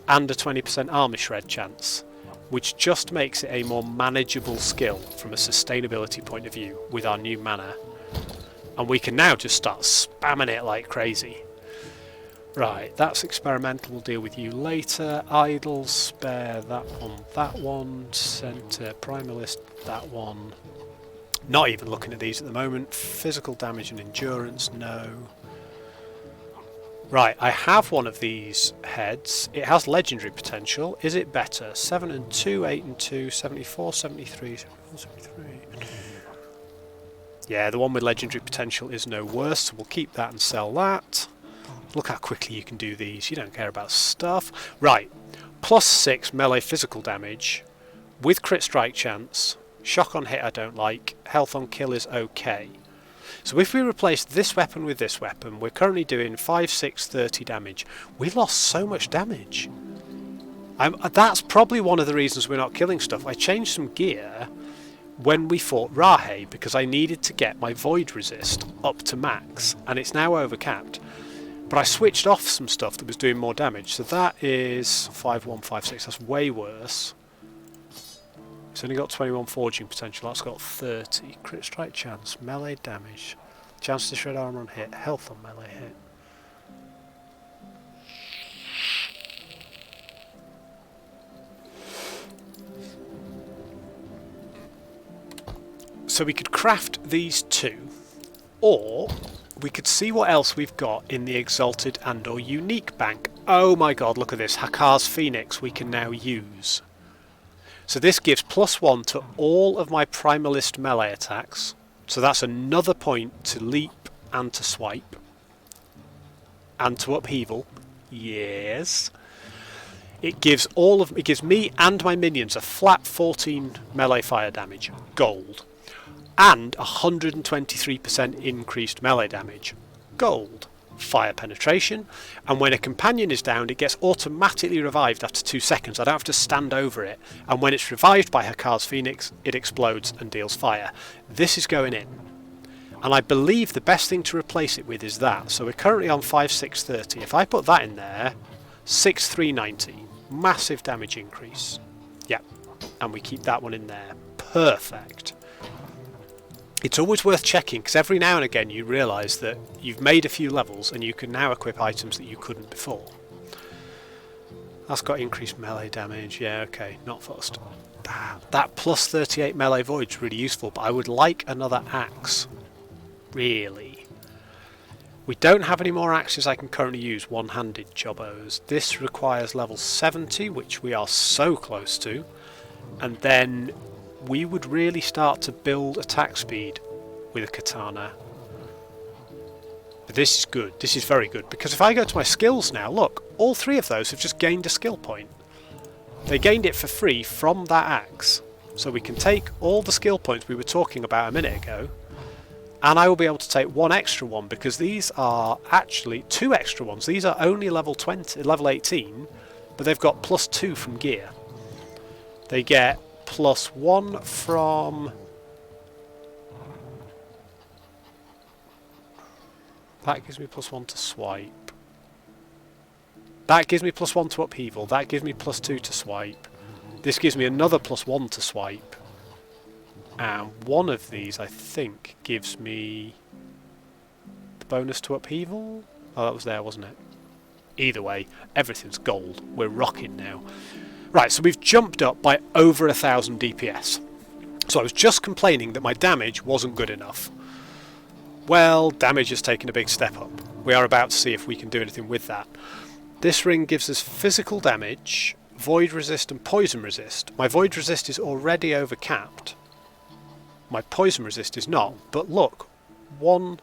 and a 20% armour shred chance, which just makes it a more manageable skill from a sustainability point of view with our new mana. And we can now just start spamming it like crazy. Right, that's experimental, we'll deal with you later. Idle, spare that one, centre, primalist, that one. Not even looking at these at the moment. Physical damage and endurance, no. Right, I have one of these heads. It has legendary potential. Is it better? 7 and 2, 8 and 2, 74, 73, 74, 73. Yeah, the one with legendary potential is no worse, so we'll keep that and sell that. Look how quickly you can do these. You don't care about stuff. Right. +6 melee physical damage with crit strike chance. Shock on hit I don't like. Health on kill is okay. So if we replace this weapon with this weapon, we're currently doing 5, 6, 30 damage. We lost so much damage. That's probably one of the reasons we're not killing stuff. I changed some gear when we fought Rahe because I needed to get my void resist up to max, and it's now overcapped. But I switched off some stuff that was doing more damage. So that is 5156. That's way worse. It's only got 21 forging potential. That's got 30. Crit strike chance. Melee damage. Chance to shred armor on hit. Health on melee hit. So we could craft these two, or we could see what else we've got in the Exalted and or Unique bank. Oh my god, look at this. Hakar's Phoenix we can now use. So this gives +1 to all of my Primalist melee attacks. So that's another point to leap and to swipe. And to upheaval. Yes. It gives me and my minions a flat 14 melee fire damage. Gold. And 123% increased melee damage. Gold. Fire penetration. And when a companion is downed, it gets automatically revived after 2 seconds. I don't have to stand over it. And when it's revived by Hakar's Phoenix, it explodes and deals fire. This is going in. And I believe the best thing to replace it with is that. So we're currently on 5630. If I put that in there, 6390. Massive damage increase. Yep. And we keep that one in there. Perfect. It's always worth checking, because every now and again you realise that you've made a few levels and you can now equip items that you couldn't before. That's got increased melee damage. Yeah, okay, not fussed. That plus 38 melee void's really useful, but I would like another axe. Really. We don't have any more axes I can currently use, one-handed jobbos. This requires level 70, which we are so close to. And then we would really start to build attack speed with a katana. But this is good. This is very good. Because if I go to my skills now, look, all 3 of those have just gained a skill point. They gained it for free from that axe. So we can take all the skill points we were talking about a minute ago, and I will be able to take 1 extra one, because these are actually 2 extra ones. These are only level 18, but they've got +2 from gear. They get +1 from... That gives me +1 to swipe. That gives me +1 to upheaval. That gives me +2 to swipe. This gives me another +1 to swipe. And one of these, I think, gives me the bonus to upheaval? Oh, that was there, wasn't it? Either way, everything's gold. We're rocking now. Right, so we've jumped up by over 1000 DPS. So I was just complaining that my damage wasn't good enough. Well, damage has taken a big step up. We are about to see if we can do anything with that. This ring gives us physical damage, void resist and poison resist. My void resist is already overcapped. My poison resist is not. But look, 1,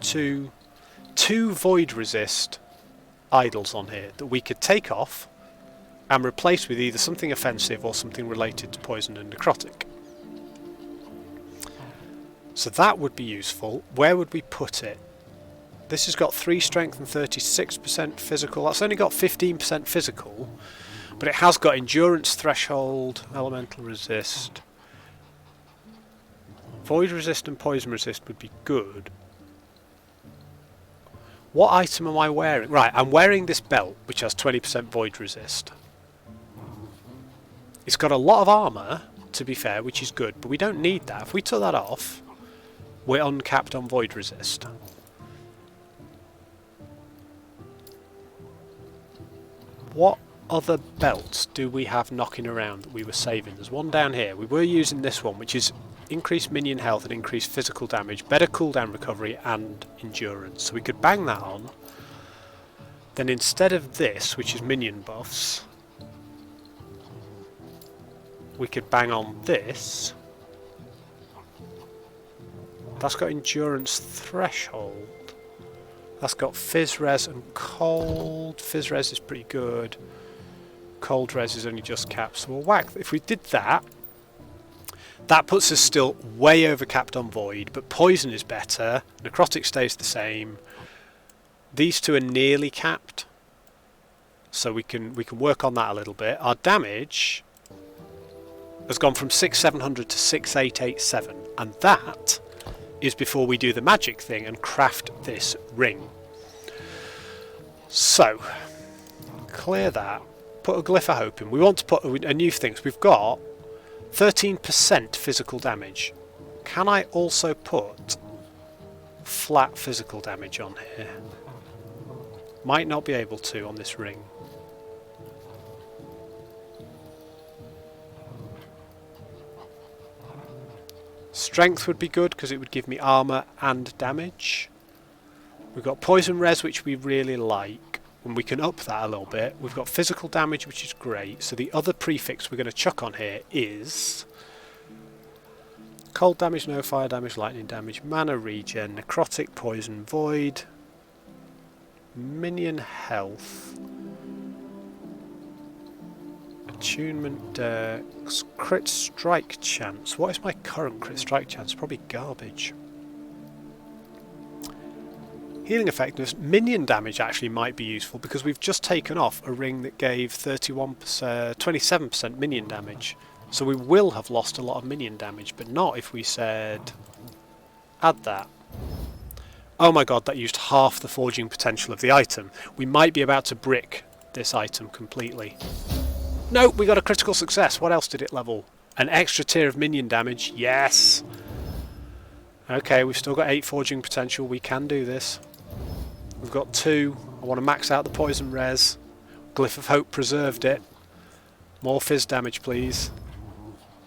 2, 2 void resist idols on here that we could take off and replace with either something offensive or something related to poison and necrotic. So that would be useful. Where would we put it? This has got 3 strength and 36% physical. That's only got 15% physical, but it has got endurance threshold, elemental resist. Void resist and poison resist would be good. What item am I wearing? Right, I'm wearing this belt, which has 20% void resist. It's got a lot of armour, to be fair, which is good, but we don't need that. If we took that off, we're uncapped on void resist. What other belts do we have knocking around that we were saving? There's one down here. We were using this one, which is increased minion health and increased physical damage, better cooldown recovery and endurance. So we could bang that on. Then instead of this, which is minion buffs, we could bang on this. That's got endurance threshold. That's got fizz res and cold. Fizz res is pretty good. Cold res is only just capped, so we'll whack. If we did that, that puts us still way over capped on void, but poison is better. Necrotic stays the same. These two are nearly capped, so we can work on that a little bit. Our damage has gone from 6700 to 6887, and that is before we do the magic thing and craft this ring. So, clear that. Put a Glyph of Hope in. We want to put a new thing. So we've got 13% physical damage. Can I also put flat physical damage on here? Might not be able to on this ring. Strength would be good because it would give me armour and damage. We've got poison res, which we really like, and we can up that a little bit. We've got physical damage, which is great. So the other prefix we're going to chuck on here is cold damage, no fire damage, lightning damage, mana regen, necrotic, poison, void, minion health, attunement, dex, crit strike chance. What is my current crit strike chance? Probably garbage. Healing effectiveness, minion damage actually might be useful because we've just taken off a ring that gave 27% minion damage. So we will have lost a lot of minion damage, but not if we said add that. Oh my god, that used half the forging potential of the item. We might be about to brick this item completely. No, we got a critical success. What else did it level? An extra tier of minion damage. Yes! Okay, we've still got 8 forging potential. We can do this. We've got 2. I want to max out the poison res. Glyph of Hope preserved it. More fizz damage, please.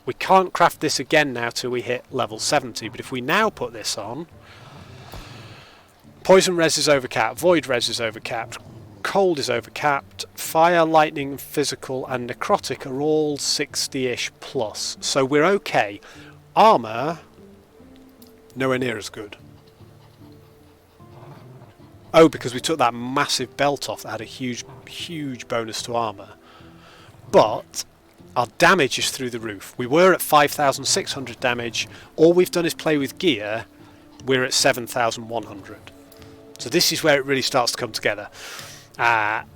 We can't craft this again now till we hit level 70, but if we now put this on... Poison res is overcapped, void res is overcapped, cold is overcapped, fire, lightning, physical and necrotic are all 60-ish plus, so we're okay. Armour, nowhere near as good. Oh, because we took that massive belt off that had a huge bonus to armour. But our damage is through the roof. We were at 5,600 damage. All we've done is play with gear. We're at 7,100. So this is where it really starts to come together. That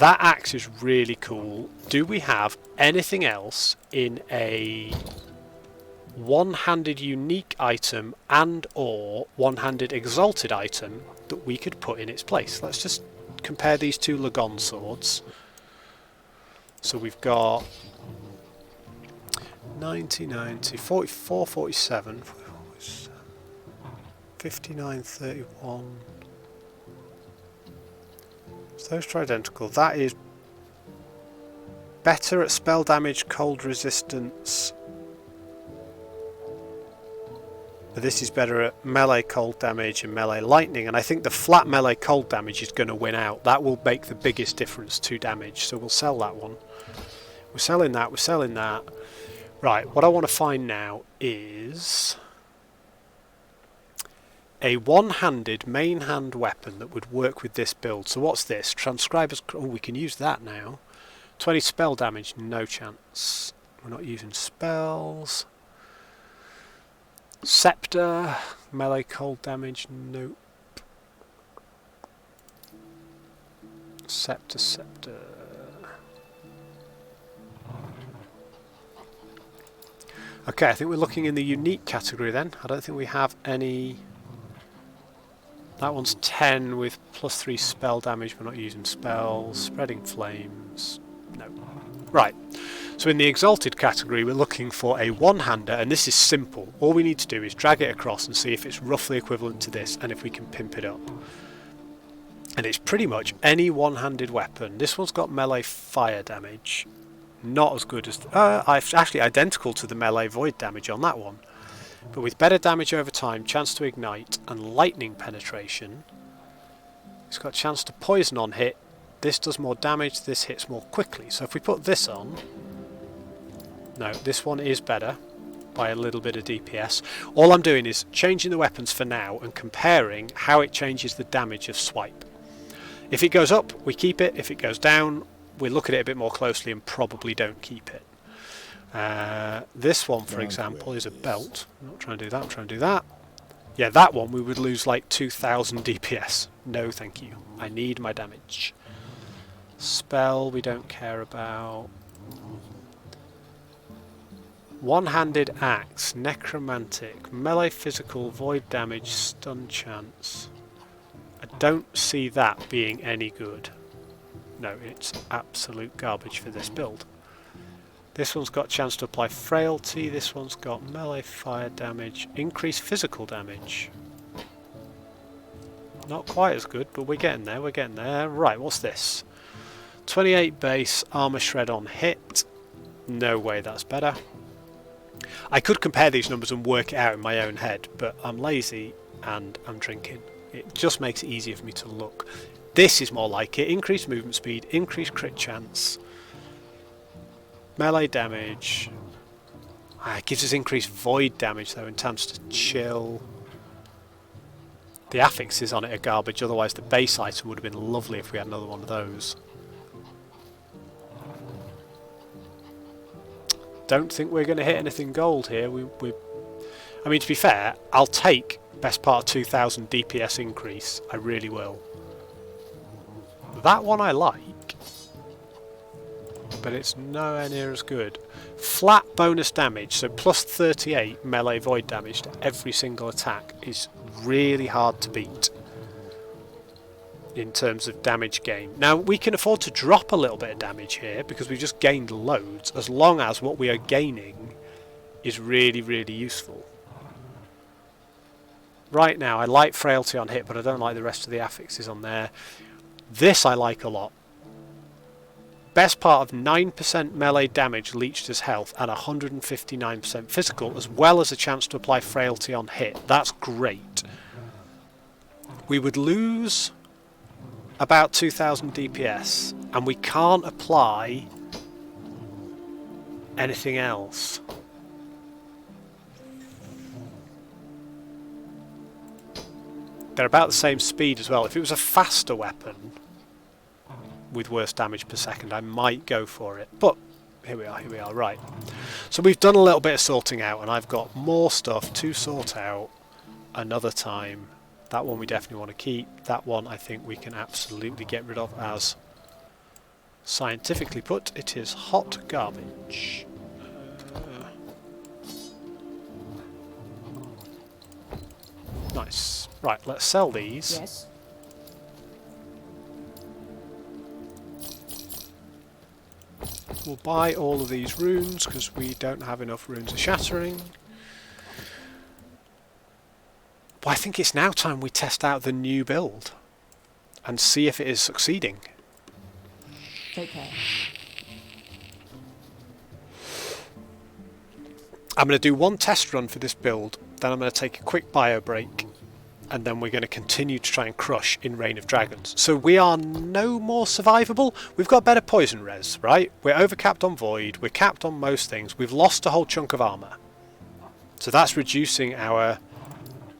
axe is really cool. Do we have anything else in a one-handed unique item and or one-handed exalted item that we could put in its place? Let's just compare these two Lagon swords. So we've got 90, 90, 44, 47, 59, 31. So those are identical. That is better at spell damage, cold resistance. But this is better at melee cold damage and melee lightning, and I think the flat melee cold damage is going to win out. That will make the biggest difference to damage, so we'll sell that one. We're selling that, we're selling that. Right, what I want to find now is a one-handed main hand weapon that would work with this build. So what's this? Transcriber's... Oh, we can use that now. 20 spell damage, no chance. We're not using spells. Scepter, melee cold damage, nope. Scepter. Okay, I think we're looking in the unique category then. I don't think we have any... That one's 10 with +3 spell damage. We're not using spells. Spreading flames. No. Right. So in the exalted category we're looking for a one-hander, and this is simple. All we need to do is drag it across and see if it's roughly equivalent to this and if we can pimp it up. And it's pretty much any one-handed weapon. This one's got melee fire damage. Not as good as... actually identical to the melee void damage on that one. But with better damage over time, chance to ignite, and lightning penetration. It's got a chance to poison on hit. This does more damage, this hits more quickly. So if we put this on... No, this one is better by a little bit of DPS. All I'm doing is changing the weapons for now and comparing how it changes the damage of swipe. If it goes up, we keep it. If it goes down, we look at it a bit more closely and probably don't keep it. This one, for example, is a belt. I'm not trying to do that, I'm trying to do that. Yeah, that one we would lose like 2,000 DPS. No, thank you. I need my damage. Spell we don't care about. One-handed axe, necromantic, melee physical, void damage, stun chance. I don't see that being any good. No, it's absolute garbage for this build. This one's got a chance to apply frailty, this one's got melee fire damage, increased physical damage. Not quite as good, but we're getting there, we're getting there. Right, what's this? 28 base, armor shred on hit. No way that's better. I could compare these numbers and work it out in my own head, but I'm lazy and I'm drinking. It just makes it easier for me to look. This is more like it. Increased movement speed, increased crit chance, melee damage. It gives us increased void damage though, and chance to chill. The affixes on it are garbage, otherwise the base item would have been lovely if we had another one of those. Don't think we're going to hit anything gold here. I mean, to be fair, I'll take best part of 2000 DPS increase. I really will. That one I like, but it's nowhere near as good. Flat bonus damage, so plus 38 melee void damage to every single attack is really hard to beat in terms of damage gain. Now, we can afford to drop a little bit of damage here because we've just gained loads, as long as what we are gaining is really, really useful. Right now, I like frailty on hit, but I don't like the rest of the affixes on there. This I like a lot. Best part of 9% melee damage leached as health and 159% physical, as well as a chance to apply frailty on hit. That's great. We would lose about 2000 DPS, and we can't apply anything else. They're about the same speed as well. If it was a faster weapon with worse damage per second, I might go for it. But here we are, right. So we've done a little bit of sorting out, and I've got more stuff to sort out another time. That one we definitely want to keep. That one I think we can absolutely get rid of, as scientifically put, it is hot garbage. Nice. Right, let's sell these. Yes. We'll buy all of these runes because we don't have enough runes of shattering. But I think it's now time we test out the new build and see if it is succeeding. Take care. I'm going to do one test run for this build, then I'm going to take a quick bio break, and then we're going to continue to try and crush in Reign of Dragons. So we are no more survivable. We've got better poison res, right? We're overcapped on void, we're capped on most things. We've lost a whole chunk of armour. So that's reducing our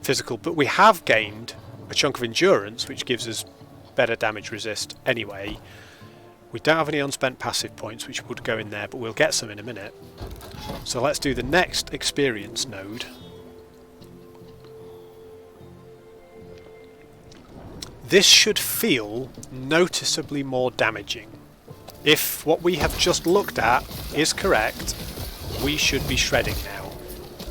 physical, but we have gained a chunk of endurance, which gives us better damage resist anyway. We don't have any unspent passive points, which would go in there, but we'll get some in a minute. So let's do the next experience node. This should feel noticeably more damaging. If what we have just looked at is correct, we should be shredding now.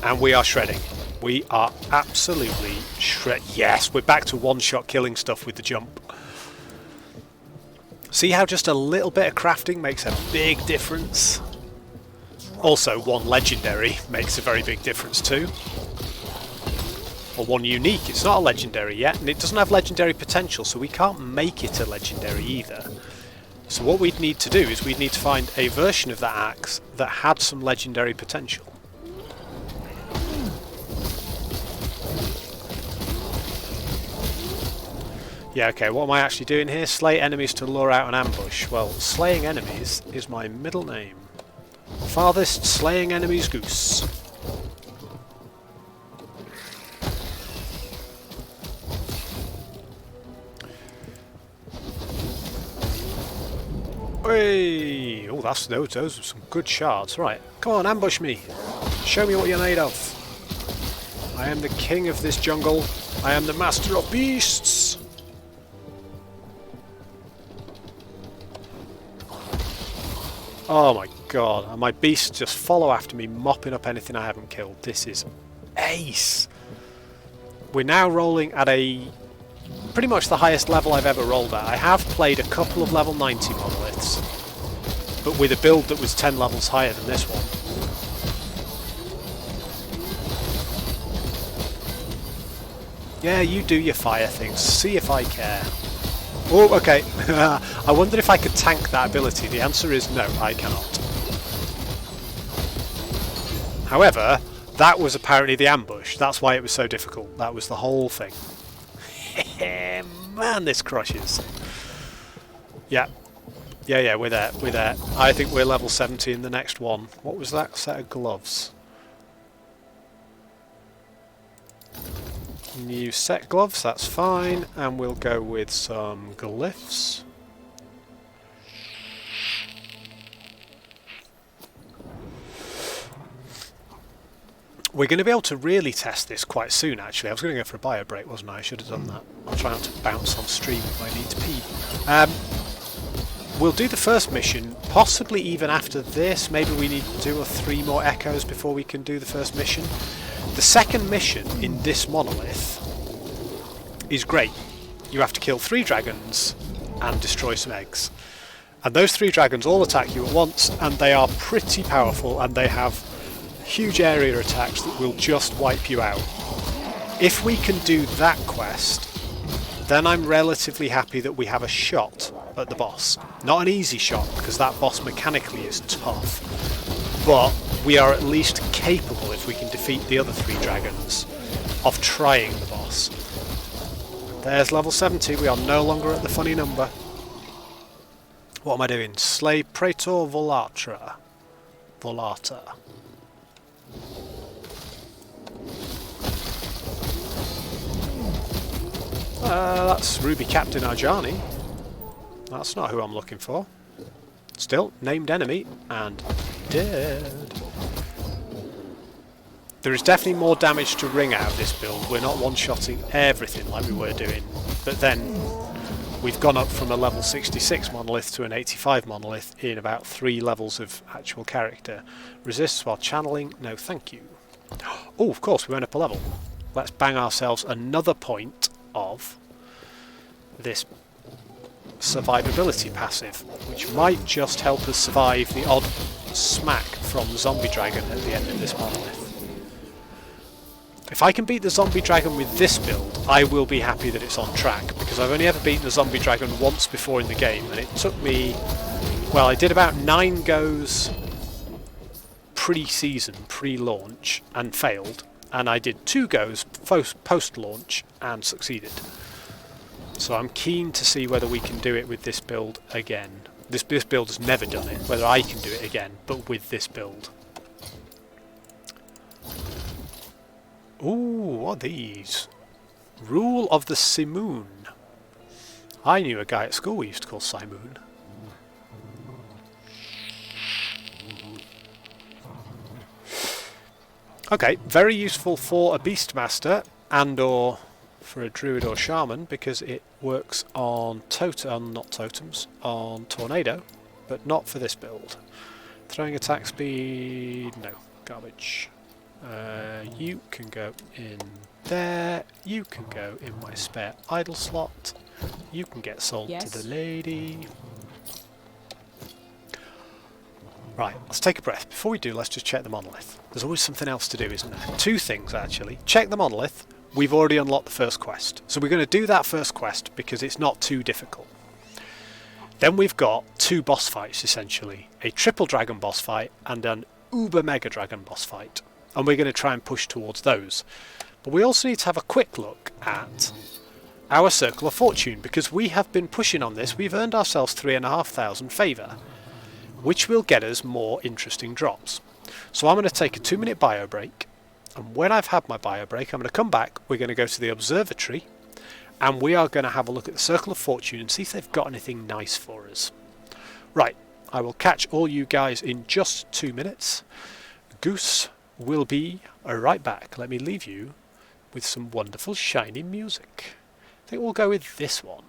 And we are shredding. We are absolutely yes, we're back to one-shot killing stuff with the jump. See how just a little bit of crafting makes a big difference? Also, one legendary makes a very big difference too. Or one unique. It's not a legendary yet, and it doesn't have legendary potential, so we can't make it a legendary either. So what we'd need to do is we'd need to find a version of that axe that had some legendary potential. Yeah, okay, what am I actually doing here? Slay enemies to lure out an ambush. Well, slaying enemies is my middle name. Farthest slaying enemies goose. Hey! Oh, those are some good shards. Right, come on, ambush me. Show me what you're made of. I am the king of this jungle. I am the master of beasts. Oh my God. And my beasts just follow after me, mopping up anything I haven't killed. This is ace. We're now rolling at a pretty much the highest level I've ever rolled at. I have played a couple of level 90 monoliths, but with a build that was 10 levels higher than this one. Yeah, you do your fire things. See if I care. Oh, okay. I wondered if I could tank that ability. The answer is no, I cannot. However, that was apparently the ambush. That's why it was so difficult. That was the whole thing. Man, this crushes. Yeah. Yeah, we're there. We're there. I think we're level 70 in the next one. What was that set of gloves? New set gloves, that's fine. And we'll go with some glyphs. We're going to be able to really test this quite soon, actually. I was going to go for a bio break, wasn't I? I should have done that. I'll try not to bounce on stream if I need to pee. We'll do the first mission, possibly even after this. Maybe we need 2 or 3 more echoes before we can do the first mission. The second mission in this monolith is great. You have to kill 3 dragons and destroy some eggs. And those 3 dragons all attack you at once, and they are pretty powerful, and they have huge area attacks that will just wipe you out. If we can do that quest, then I'm relatively happy that we have a shot at the boss. Not an easy shot, because that boss mechanically is tough, but we are at least capable, if we can defeat the other 3 dragons, of trying the boss. There's level 70, we are no longer at the funny number. What am I doing? Slay Praetor Volata. That's Ruby Captain Arjani. That's not who I'm looking for. Still, named enemy, and dead. There is definitely more damage to wring out of this build. We're not one-shotting everything like we were doing. But then, we've gone up from a level 66 monolith to an 85 monolith in about 3 levels of actual character. Resists while channeling, no thank you. Oh, of course, we went up a level. Let's bang ourselves another point of this survivability passive, which might just help us survive the odd smack from the zombie dragon at the end of this monolith. If I can beat the zombie dragon with this build, I will be happy that it's on track, because I've only ever beaten the zombie dragon once before in the game, and it took me, well, I did about 9 goes pre-season, pre-launch, and failed, and I did 2 goes post-launch and succeeded. So I'm keen to see whether we can do it with this build again. This build has never done it, whether I can do it again, but with this build. Ooh, what are these? Rule of the Simoon. I knew a guy at school we used to call Simoon. Okay, very useful for a Beastmaster and or for a Druid or Shaman, because it works on not totems, on Tornado, but not for this build. Throwing attack speed, no, garbage. You can go in there, you can go in my spare idle slot, you can get sold to the lady. Right, let's take a breath. Before we do, let's just check the monolith. There's always something else to do, isn't there? 2 things, actually. Check the monolith. We've already unlocked the first quest. So we're going to do that first quest because it's not too difficult. Then we've got 2 boss fights, essentially. A triple dragon boss fight and an uber mega dragon boss fight. And we're going to try and push towards those. But we also need to have a quick look at our Circle of Fortune, because we have been pushing on this. We've earned ourselves 3,500 favour, which will get us more interesting drops. So I'm going to take a 2-minute bio break, and when I've had my bio break, I'm going to come back. We're going to go to the observatory, and we are going to have a look at the Circle of Fortune and see if they've got anything nice for us. Right, I will catch all you guys in just 2 minutes. Goose will be right back. Let me leave you with some wonderful shiny music. I think we'll go with this one.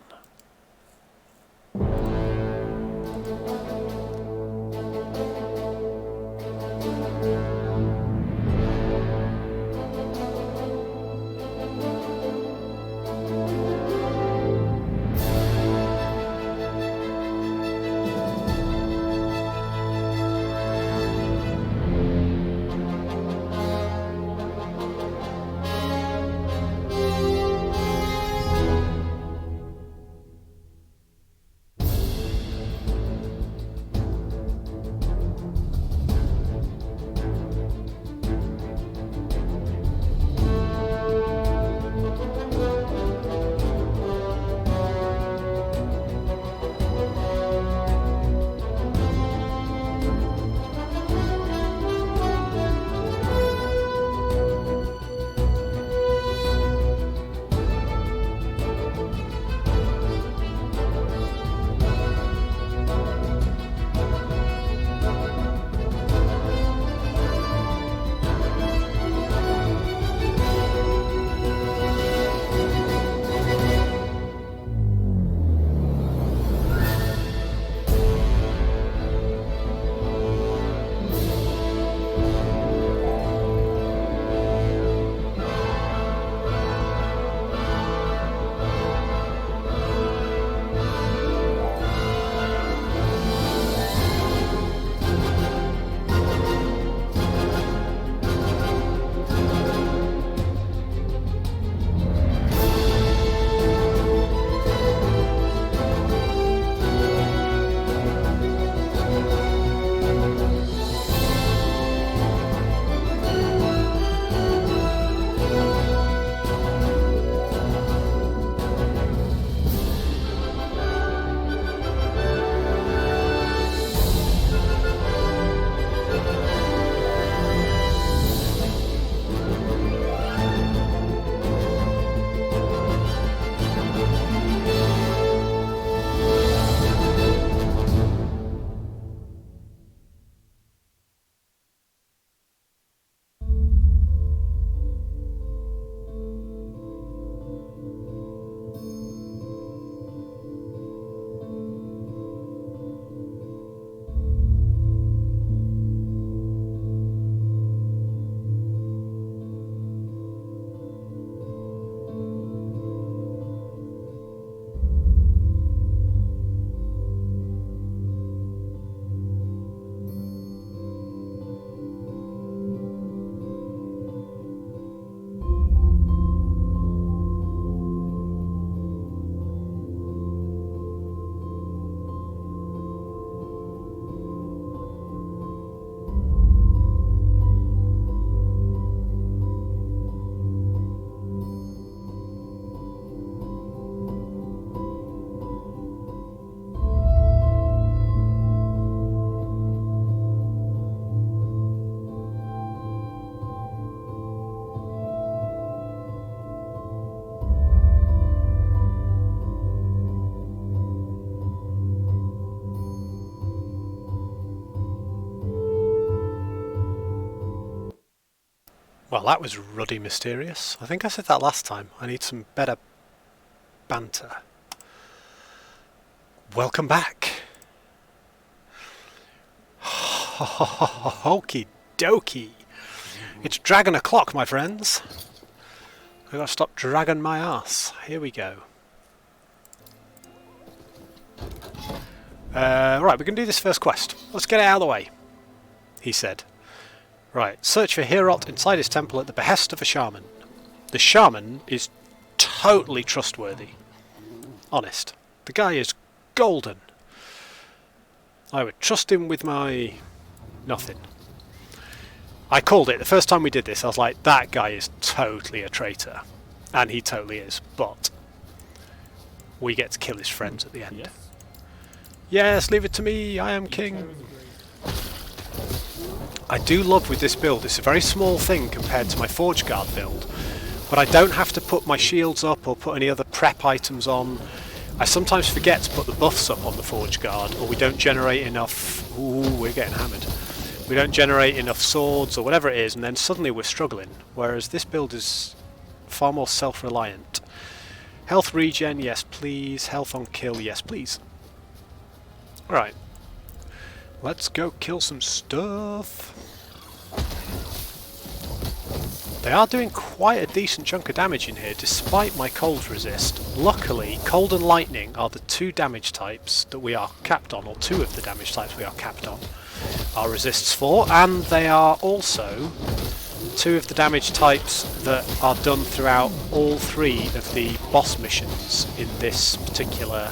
Well, that was ruddy mysterious. I think I said that last time. I need some better banter. Welcome back. Okie dokie. It's dragon o'clock, my friends. I've got to stop dragging my ass. Here we go. Right, we can do this first quest. Let's get it out of the way, he said. Right, search for Herot inside his temple at the behest of a shaman. The shaman is totally trustworthy. Honest. The guy is golden. I would trust him with my... nothing. I called it. The first time we did this, I was like, that guy is totally a traitor. And he totally is, but we get to kill his friends at the end. Yes. Yes, leave it to me, I am king. I do love with this build, it's a very small thing compared to my Forge Guard build, but I don't have to put my shields up or put any other prep items on. I sometimes forget to put the buffs up on the Forge Guard, or we don't generate enough... Ooh, we're getting hammered. We don't generate enough swords or whatever it is, and then suddenly we're struggling, whereas this build is far more self-reliant. Health regen, yes please. Health on kill, yes please. Right. Let's go kill some stuff. They are doing quite a decent chunk of damage in here, despite my cold resist. Luckily, cold and lightning are the two damage types that we are capped on, or two of the damage types we are capped on, our resists for, and they are also two of the damage types that are done throughout all three of the boss missions in this particular...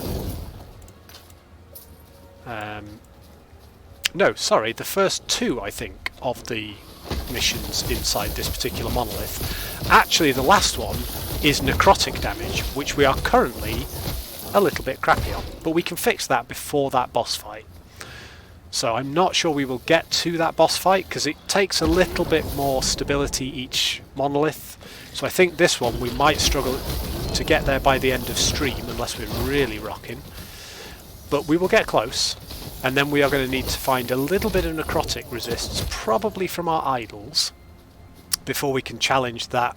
no, sorry, the first two, I think, of the missions inside this particular monolith. Actually, the last one is necrotic damage, which we are currently a little bit crappy on, but we can fix that before that boss fight. So I'm not sure we will get to that boss fight, because it takes a little bit more stability each monolith. So I think this one we might struggle to get there by the end of stream, unless we're really rocking. But we will get close. And then we are going to need to find a little bit of necrotic resists, probably from our idols, before we can challenge that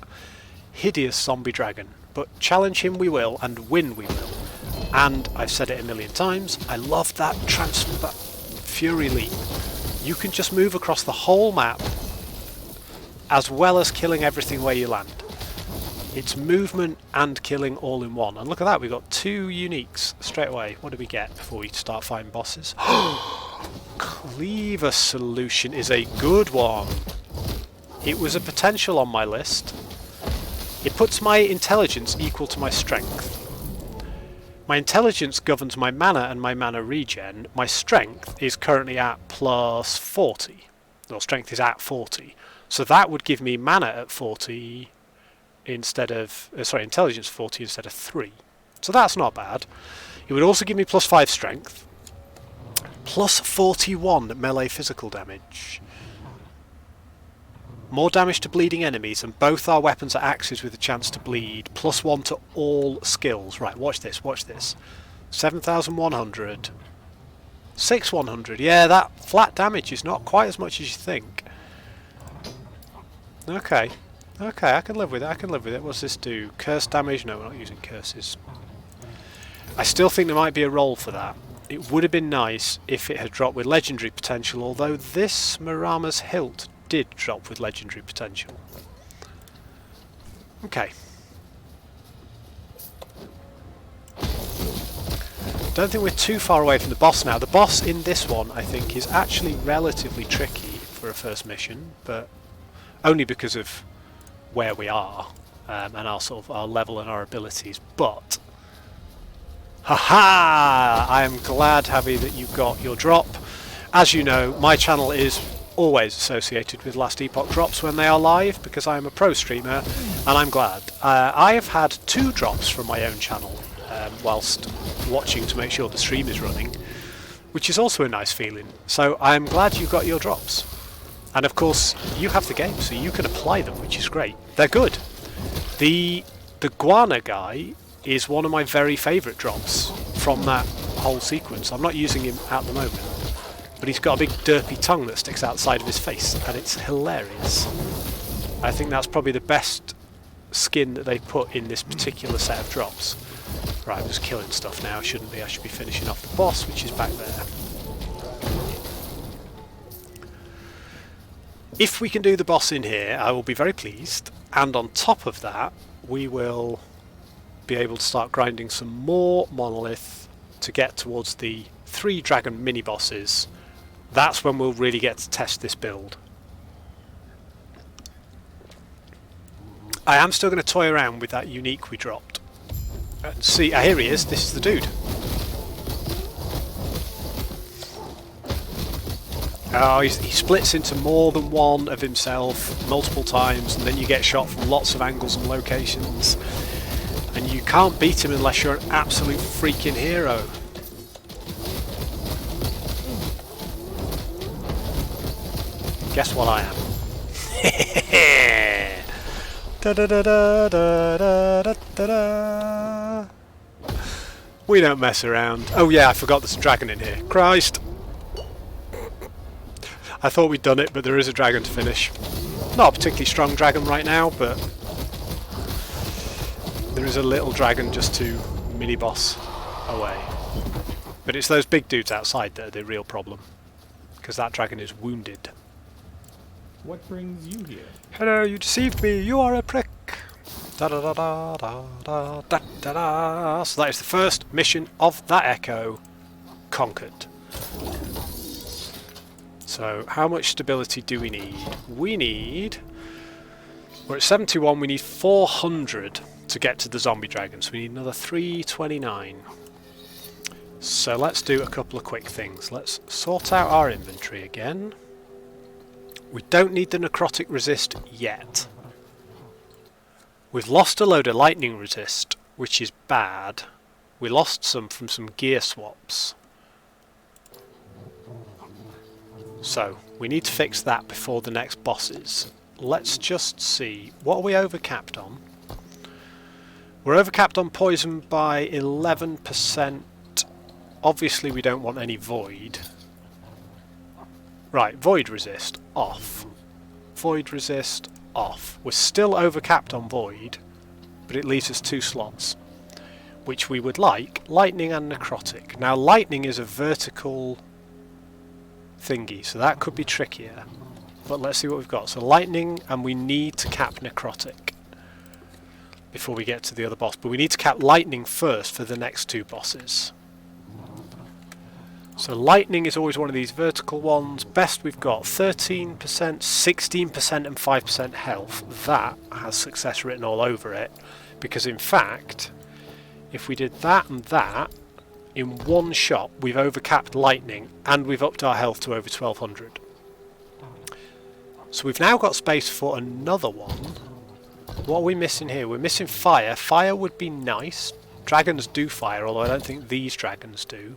hideous zombie dragon. But challenge him we will, and win we will. And I've said it a million times, I love that Fury Leap. You can just move across the whole map, as well as killing everything where you land. It's movement and killing all in one. And look at that, we got two uniques straight away. What do we get before we start fighting bosses? Cleaver Solution is a good one. It was a potential on my list. It puts my intelligence equal to my strength. My intelligence governs my mana and my mana regen. My strength is currently at plus 40. Well, strength is at 40. So that would give me mana at 40... instead of, intelligence 40 instead of 3. So that's not bad. It would also give me plus 5 strength, plus 41 melee physical damage, more damage to bleeding enemies, and both our weapons are axes with a chance to bleed, plus 1 to all skills. Right, watch this, watch this. 7,100. 6,100. Yeah, that flat damage is not quite as much as you think. Okay. Okay, I can live with it, I can live with it. What's this do? Curse damage? No, we're not using curses. I still think there might be a role for that. It would have been nice if it had dropped with legendary potential, although this Marama's hilt did drop with legendary potential. Okay. Don't think we're too far away from the boss now. The boss in this one, I think, is actually relatively tricky for a first mission, but only because of where we are and our sort of our level and our abilities. But haha! I am glad, Javi, that you got your drop. As you know, my channel is always associated with Last Epoch drops when they are live, because I am a pro streamer, and I'm glad. I have had 2 drops from my own channel whilst watching to make sure the stream is running, which is also a nice feeling. So I'm glad you got your drops. And of course, you have the game, so you can apply them, which is great. They're good. The Guana guy is one of my very favourite drops from that whole sequence. I'm not using him at the moment, but he's got a big derpy tongue that sticks outside of his face, and it's hilarious. I think that's probably the best skin that they put in this particular set of drops. Right, I'm just killing stuff now, shouldn't be. I should be finishing off the boss, which is back there. If we can do the boss in here, I will be very pleased. And on top of that, we will be able to start grinding some more monolith to get towards the 3 dragon mini-bosses. That's when we'll really get to test this build. I am still going to toy around with that unique we dropped. And see, here he is, this is the dude. Oh, he splits into more than one of himself multiple times, and then you get shot from lots of angles and locations. And you can't beat him unless you're an absolute freaking hero. Guess what I am? Da da da da da da da da. We don't mess around. Oh yeah, I forgot there's a dragon in here. Christ! I thought we'd done it, but there is a dragon to finish. Not a particularly strong dragon right now, but there is a little dragon just to mini-boss away. But it's those big dudes outside that are the real problem, because that dragon is wounded. What brings you here? Hello, you deceived me, you are a prick! Da da da da da da da da da. So that is the first mission of that Echo conquered. So how much stability do we need? We're at 71, we need 400 to get to the zombie dragon, so we need another 329. So let's do a couple of quick things. Let's sort out our inventory again. We don't need the necrotic resist yet. We've lost a load of lightning resist, which is bad. We lost some from some gear swaps. So, we need to fix that before the next bosses. Let's just see. What are we overcapped on? We're overcapped on poison by 11%. Obviously we don't want any void. Right, void resist, off. Void resist, off. We're still overcapped on void, but it leaves us 2 slots, which we would like, lightning and necrotic. Now lightning is a vertical thingy, so that could be trickier. But let's see what we've got. So lightning, and we need to cap necrotic before we get to the other boss. But we need to cap lightning first for the next 2 bosses. So lightning is always one of these vertical ones. Best we've got 13%, 16% and 5% health. That has success written all over it. Because in fact, if we did that and that, in one shot we've overcapped lightning and we've upped our health to over 1200. So we've now got space for another one. What are we missing here? We're missing fire. Fire would be nice. Dragons do fire, although I don't think these dragons do.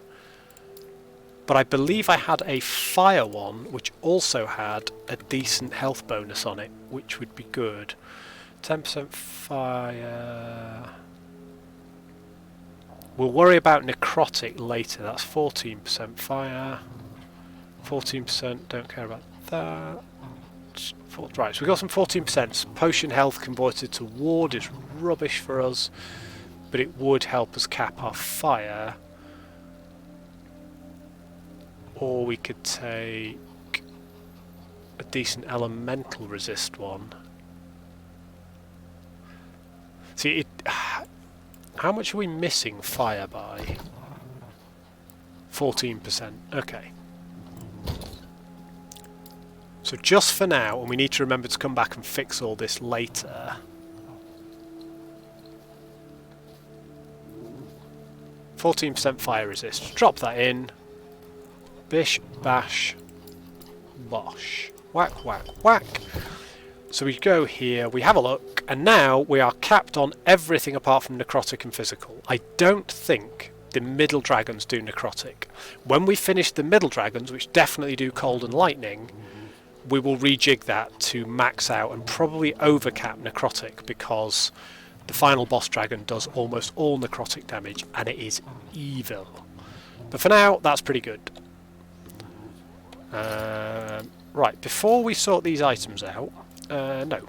But I believe I had a fire one which also had a decent health bonus on it, which would be good. 10% fire. We'll worry about necrotic later. That's 14% fire. 14%, don't care about that. Right, so we've got some 14%. Potion health converted to ward is rubbish for us, but it would help us cap our fire. Or we could take a decent elemental resist one. See, how much are we missing fire by? 14%. Okay. So just for now, and we need to remember to come back and fix all this later. 14% fire resist. Drop that in. Bish, bash, bosh. Whack, whack, whack. So we go here, we have a look, and now we are capped on everything apart from necrotic and physical. I don't think the middle dragons do necrotic. When we finish the middle dragons, which definitely do cold and lightning, we will rejig that to max out and probably overcap necrotic, because the final boss dragon does almost all necrotic damage and it is evil. But for now, that's pretty good. Right, before we sort these items out, no.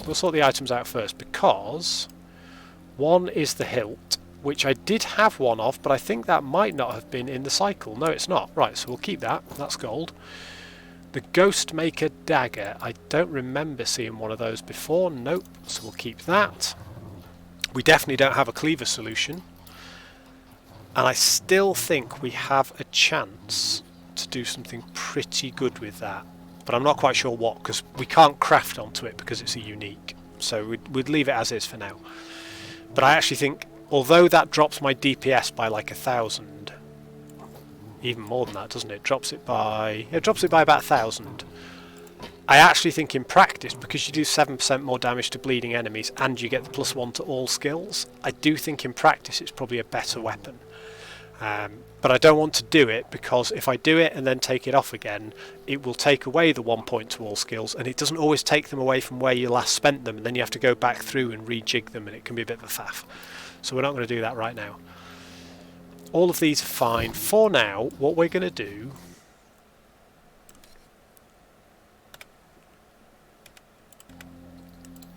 We'll sort the items out first, because one is the hilt, which I did have one of, but I think that might not have been in the cycle. No, it's not. Right, so we'll keep that. That's gold. The Ghost Maker dagger. I don't remember seeing one of those before. Nope, so we'll keep that. We definitely don't have a cleaver solution. And I still think we have a chance to do something pretty good with that. But I'm not quite sure what, because we can't craft onto it because it's a unique. So we'd leave it as is for now. But I actually think, although that drops my DPS by like 1,000, even more than that, doesn't it? It drops it by about 1,000. I actually think in practice, because you do 7% more damage to bleeding enemies and you get the +1 to all skills, I do think in practice it's probably a better weapon. But I don't want to do it, because if I do it and then take it off again, it will take away the 1 point to all skills, and it doesn't always take them away from where you last spent them, and then you have to go back through and rejig them, and it can be a bit of a faff. So we're not going to do that right now. All of these are fine. For now, what we're going to do...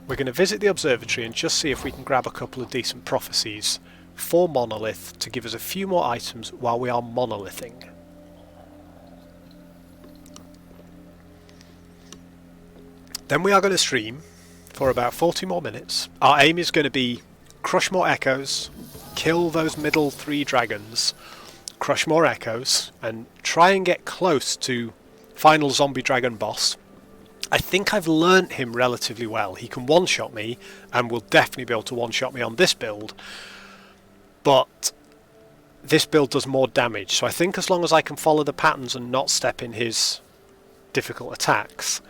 we're going to visit the observatory and just see if we can grab a couple of decent prophecies for Monolith to give us a few more items while we are monolithing. Then we are going to stream for about 40 more minutes. Our aim is going to be crush more echoes, kill those middle 3 dragons, crush more echoes, and try and get close to final zombie dragon boss. I think I've learnt him relatively well. He can one-shot me, and will definitely be able to one-shot me on this build. But this build does more damage, so I think as long as I can follow the patterns and not step in his difficult attacks,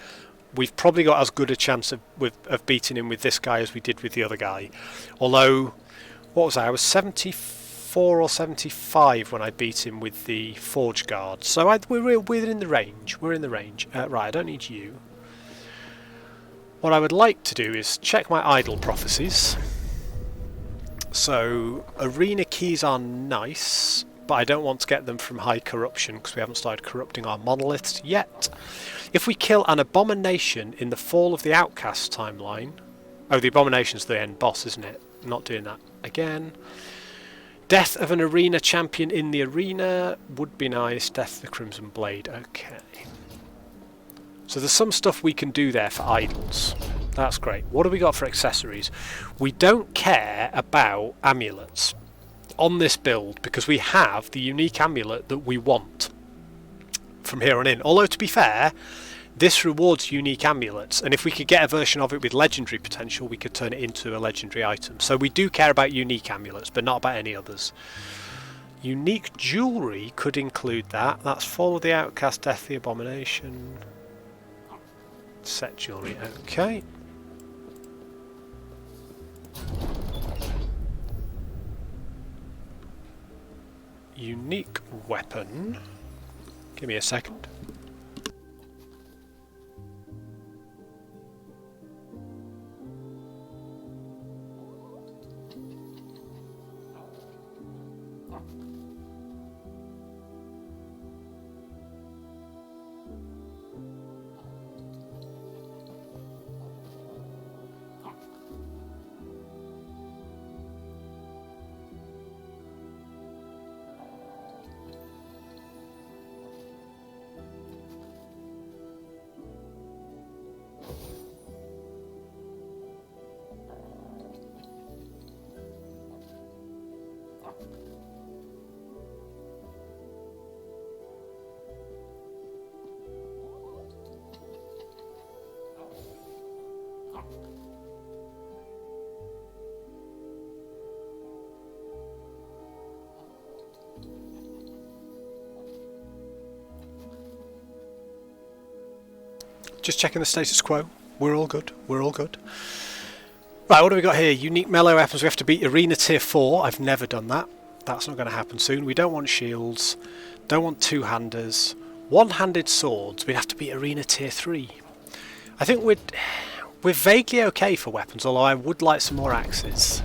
we've probably got as good a chance of beating him with this guy as we did with the other guy. Although, what was I was 74 or 75 when I beat him with the Forge Guard, so we're in the range. We're in the range. Right, I don't need you. What I would like to do is check my idle prophecies. So, arena keys are nice, but I don't want to get them from high corruption because we haven't started corrupting our monoliths yet. If we kill an abomination in the Fall of the Outcast timeline... oh, the abomination's the end boss, isn't it? I'm not doing that again. Death of an arena champion in the arena would be nice. Death of the Crimson Blade, okay. So there's some stuff we can do there for idols. That's great. What have we got for accessories? We don't care about amulets on this build because we have the unique amulet that we want from here on in. Although, to be fair, this rewards unique amulets, and if we could get a version of it with legendary potential, we could turn it into a legendary item. So we do care about unique amulets, but not about any others. Unique jewellery could include that. That's Fall of the Outcast, Death of the Abomination. Set jewellery, okay. Unique weapon. Give me a second. Just checking the status quo. We're all good. We're all good. Right, what do we got here? Unique melee weapons. We have to beat Arena Tier 4. I've never done that. That's not going to happen soon. We don't want shields. Don't want two-handers. One-handed swords. We'd have to beat Arena Tier 3. I think we're vaguely okay for weapons, although I would like some more axes.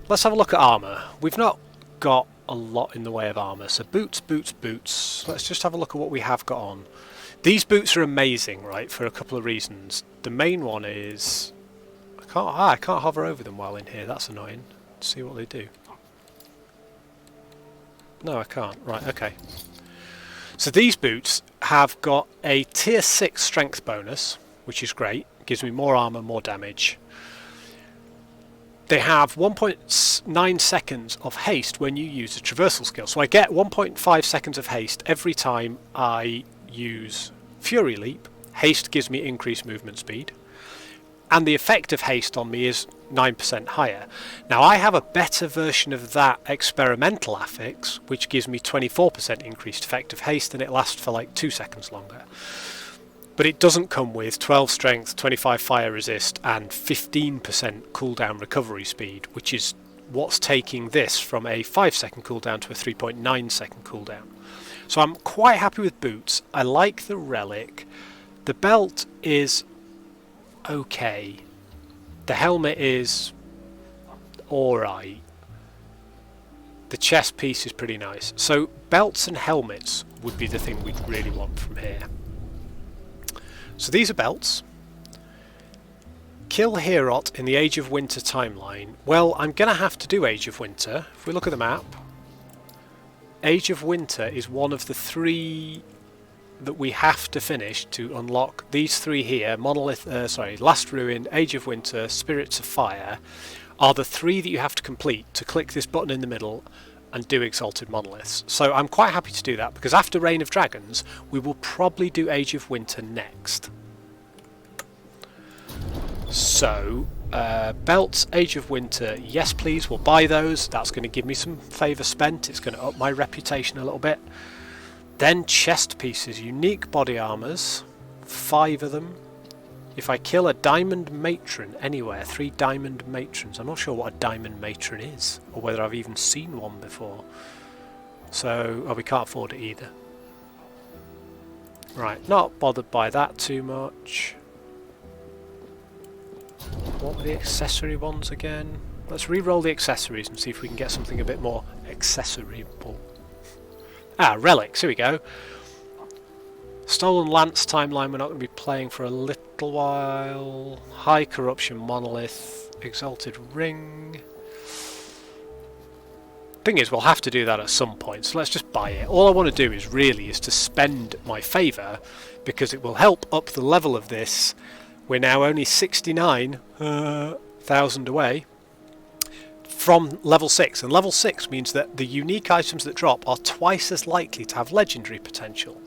Let's have a look at armour. We've not got a lot in the way of armour. So boots, boots, boots. Let's just have a look at what we have got on. These boots are amazing, right, for a couple of reasons. The main one is I can't hover over them while in here. That's annoying. Let's see what they do. No, I can't. Right, okay. So these boots have got a tier 6 strength bonus, which is great. Gives me more armor, more damage. They have 1.9 seconds of haste when you use a traversal skill. So I get 1.5 seconds of haste every time I use Fury Leap. Haste gives me increased movement speed. And the effect of haste on me is 9% higher. Now I have a better version of that experimental affix, which gives me 24% increased effective haste, and it lasts for like 2 seconds longer. But it doesn't come with 12 strength, 25 fire resist, and 15% cooldown recovery speed, which is what's taking this from a 5-second cooldown to a 3.9 second cooldown. So I'm quite happy with boots. I like the relic. The belt is okay. The helmet is alright. The chest piece is pretty nice. So belts and helmets would be the thing we'd really want from here. So these are belts. Kill Herot in the Age of Winter timeline. Well, I'm going to have to do Age of Winter. If we look at the map, Age of Winter is one of the 3 that we have to finish to unlock these 3 here. Last Ruin, Age of Winter, Spirits of Fire are the 3 that you have to complete to click this button in the middle and do Exalted Monoliths. So I'm quite happy to do that, because after Reign of Dragons we will probably do Age of Winter next. So belts, Age of Winter, yes please, we'll buy those. That's going to give me some favour spent. It's going to up my reputation a little bit. Then chest pieces, unique body armours, 5 of them. If I kill a diamond matron anywhere, 3 diamond matrons. I'm not sure what a diamond matron is, or whether I've even seen one before. So, we can't afford it either. Right, not bothered by that too much. What were the accessory ones again? Let's re-roll the accessories and see if we can get something a bit more accessoryable. Ah, relics, here we go. Stolen Lance timeline we're not going to be playing for a little while. High Corruption Monolith, Exalted Ring. Thing is, we'll have to do that at some point, so let's just buy it. All I want to do is to spend my favour, because it will help up the level of this. We're now only 69,000 away from level 6, and level 6 means that the unique items that drop are twice as likely to have legendary potential.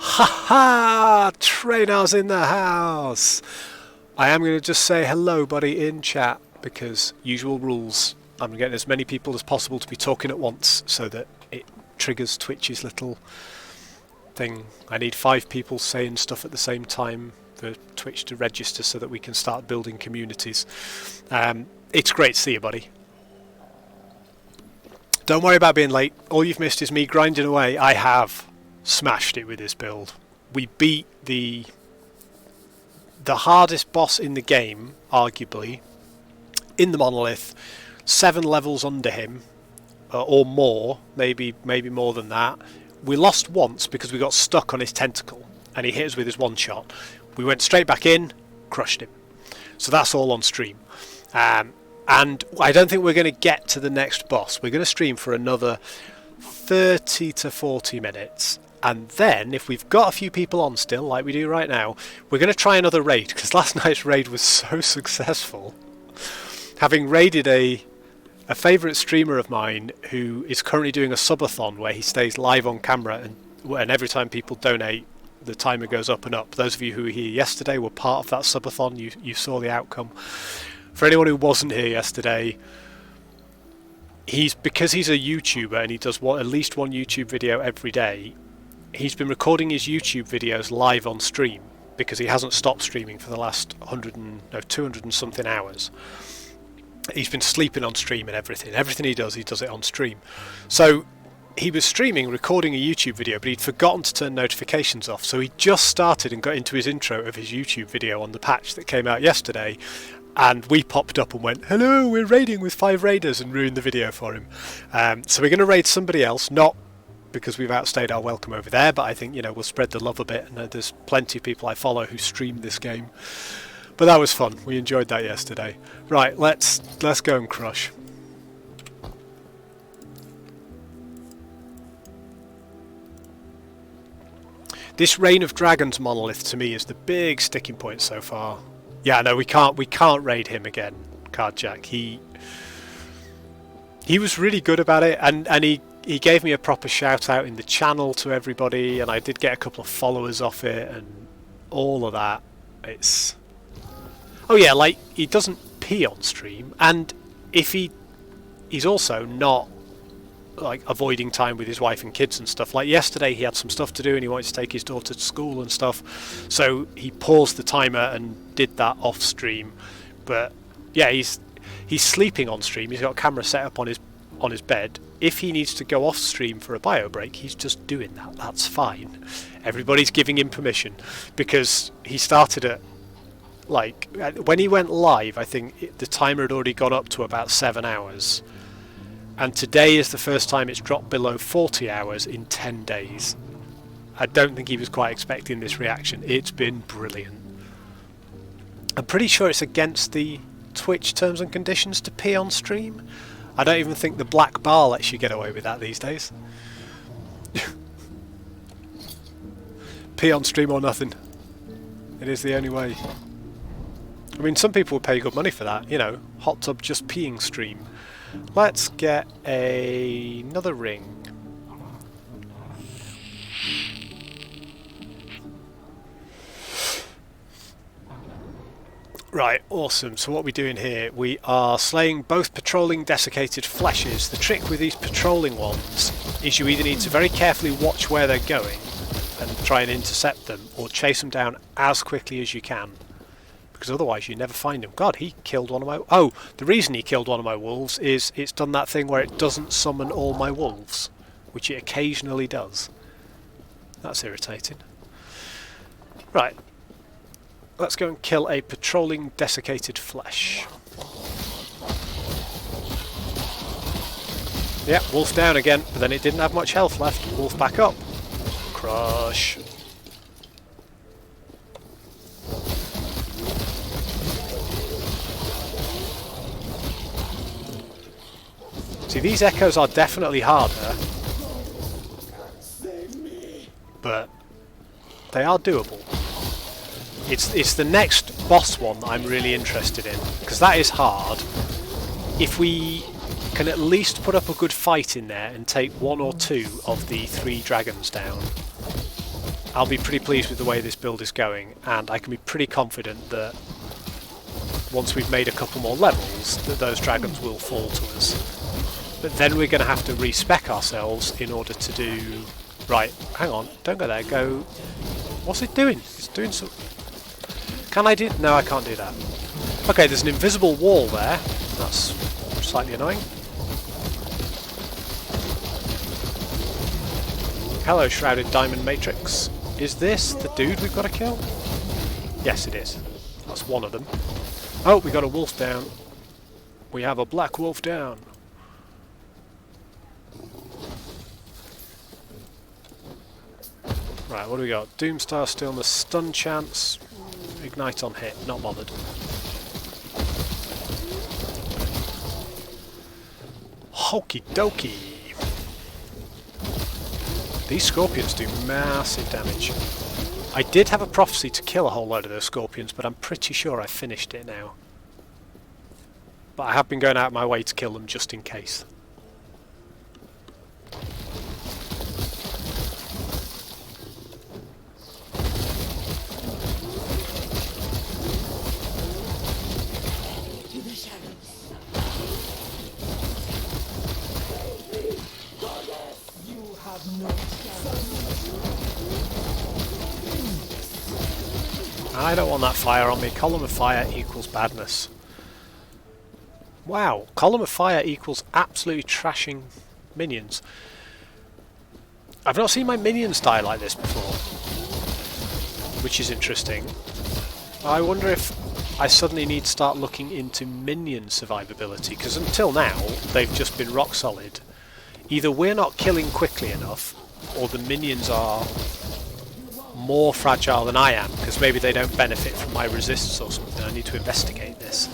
Ha ha! Trainar's in the house! I am going to just say hello, buddy, in chat, because usual rules. I'm getting as many people as possible to be talking at once so that it triggers Twitch's little thing. I need 5 people saying stuff at the same time for Twitch to register so that we can start building communities. It's great to see you, buddy. Don't worry about being late. All you've missed is me grinding away. I have smashed it with this build. We beat the hardest boss in the game, arguably, in the Monolith, 7 levels under him, or more, maybe more than that. We lost once because we got stuck on his tentacle, and he hit us with his one shot. We went straight back in, crushed him. So that's all on stream. And I don't think we're going to get to the next boss. We're going to stream for another 30 to 40 minutes. And then, if we've got a few people on still, like we do right now, we're going to try another raid, because last night's raid was so successful. Having raided a favourite streamer of mine who is currently doing a subathon where he stays live on camera, and every time people donate, the timer goes up and up. Those of you who were here yesterday were part of that subathon. You saw the outcome. For anyone who wasn't here yesterday, because he's a YouTuber and he does at least one YouTube video every day, he's been recording his YouTube videos live on stream, because he hasn't stopped streaming for the last 200 and something hours. He's been sleeping on stream and everything. Everything he does it on stream. So he was streaming, recording a YouTube video, but he'd forgotten to turn notifications off. So he just started and got into his intro of his YouTube video on the patch that came out yesterday. And we popped up and went, hello, we're raiding with 5 raiders, and ruined the video for him. So we're going to raid somebody else, not because we've outstayed our welcome over there, but I think, you know, we'll spread the love a bit, and there's plenty of people I follow who stream this game. But that was fun. We enjoyed that yesterday. Right, let's go and crush. This Reign of Dragons monolith to me is the big sticking point so far. Yeah, no, we can't raid him again, Cardjack. He was really good about it, and he gave me a proper shout out in the channel to everybody, and I did get a couple of followers off it and all of that. It's... Oh yeah, like, he doesn't pee on stream, and if he's also not like avoiding time with his wife and kids and stuff. Like yesterday he had some stuff to do and he wanted to take his daughter to school and stuff, so he paused the timer and did that off stream. But yeah, he's sleeping on stream. He's got a camera set up on his bed. If he needs to go off stream for a bio break, he's just doing that. That's fine. Everybody's giving him permission, because he started at, like, when he went live, I think the timer had already gone up to about 7 hours. And today is the first time it's dropped below 40 hours in 10 days. I don't think he was quite expecting this reaction. It's been brilliant. I'm pretty sure it's against the Twitch terms and conditions to pee on stream. I don't even think the black bar lets you get away with that these days. Pee on stream or nothing. It is the only way. I mean, some people would pay good money for that, you know, hot tub just peeing stream. Let's get another ring. Right, awesome. So what are we doing here? We are slaying both patrolling desiccated fleshes. The trick with these patrolling ones is you either need to very carefully watch where they're going and try and intercept them, or chase them down as quickly as you can, because otherwise you never find him. God, he killed one of my... Oh, the reason he killed one of my wolves is it's done that thing where it doesn't summon all my wolves, which it occasionally does. That's irritating. Right. Let's go and kill a patrolling desiccated flesh. Yeah, wolf down again, but then it didn't have much health left. Wolf back up. Crush. See, these echoes are definitely harder, but they are doable. It's the next boss one that I'm really interested in, because that is hard. If we can at least put up a good fight in there and take 1 or 2 of the 3 dragons down, I'll be pretty pleased with the way this build is going, and I can be pretty confident that once we've made a couple more levels, that those dragons will fall to us. But then we're going to have to respec ourselves in order to do... Right, hang on, don't go there, go... What's it doing? It's doing some... Can I do... No, I can't do that. Okay, there's an invisible wall there. That's slightly annoying. Hello, Shrouded Diamond Matrix. Is this the dude we've got to kill? Yes, it is. That's one of them. Oh, we got a wolf down. We have a black wolf down. Right, what do we got? Doomstar Stillness, stun chance, ignite on hit, not bothered. Okie dokie. These scorpions do massive damage. I did have a prophecy to kill a whole load of those scorpions, but I'm pretty sure I finished it now. But I have been going out of my way to kill them just in case. I don't want that fire on me. Column of fire equals badness. Wow, column of fire equals absolutely trashing minions. I've not seen my minions die like this before, which is interesting. I wonder if I suddenly need to start looking into minion survivability, because until now they've just been rock solid. Either we're not killing quickly enough, or the minions are more fragile than I am, because maybe they don't benefit from my resists or something. I need to investigate this.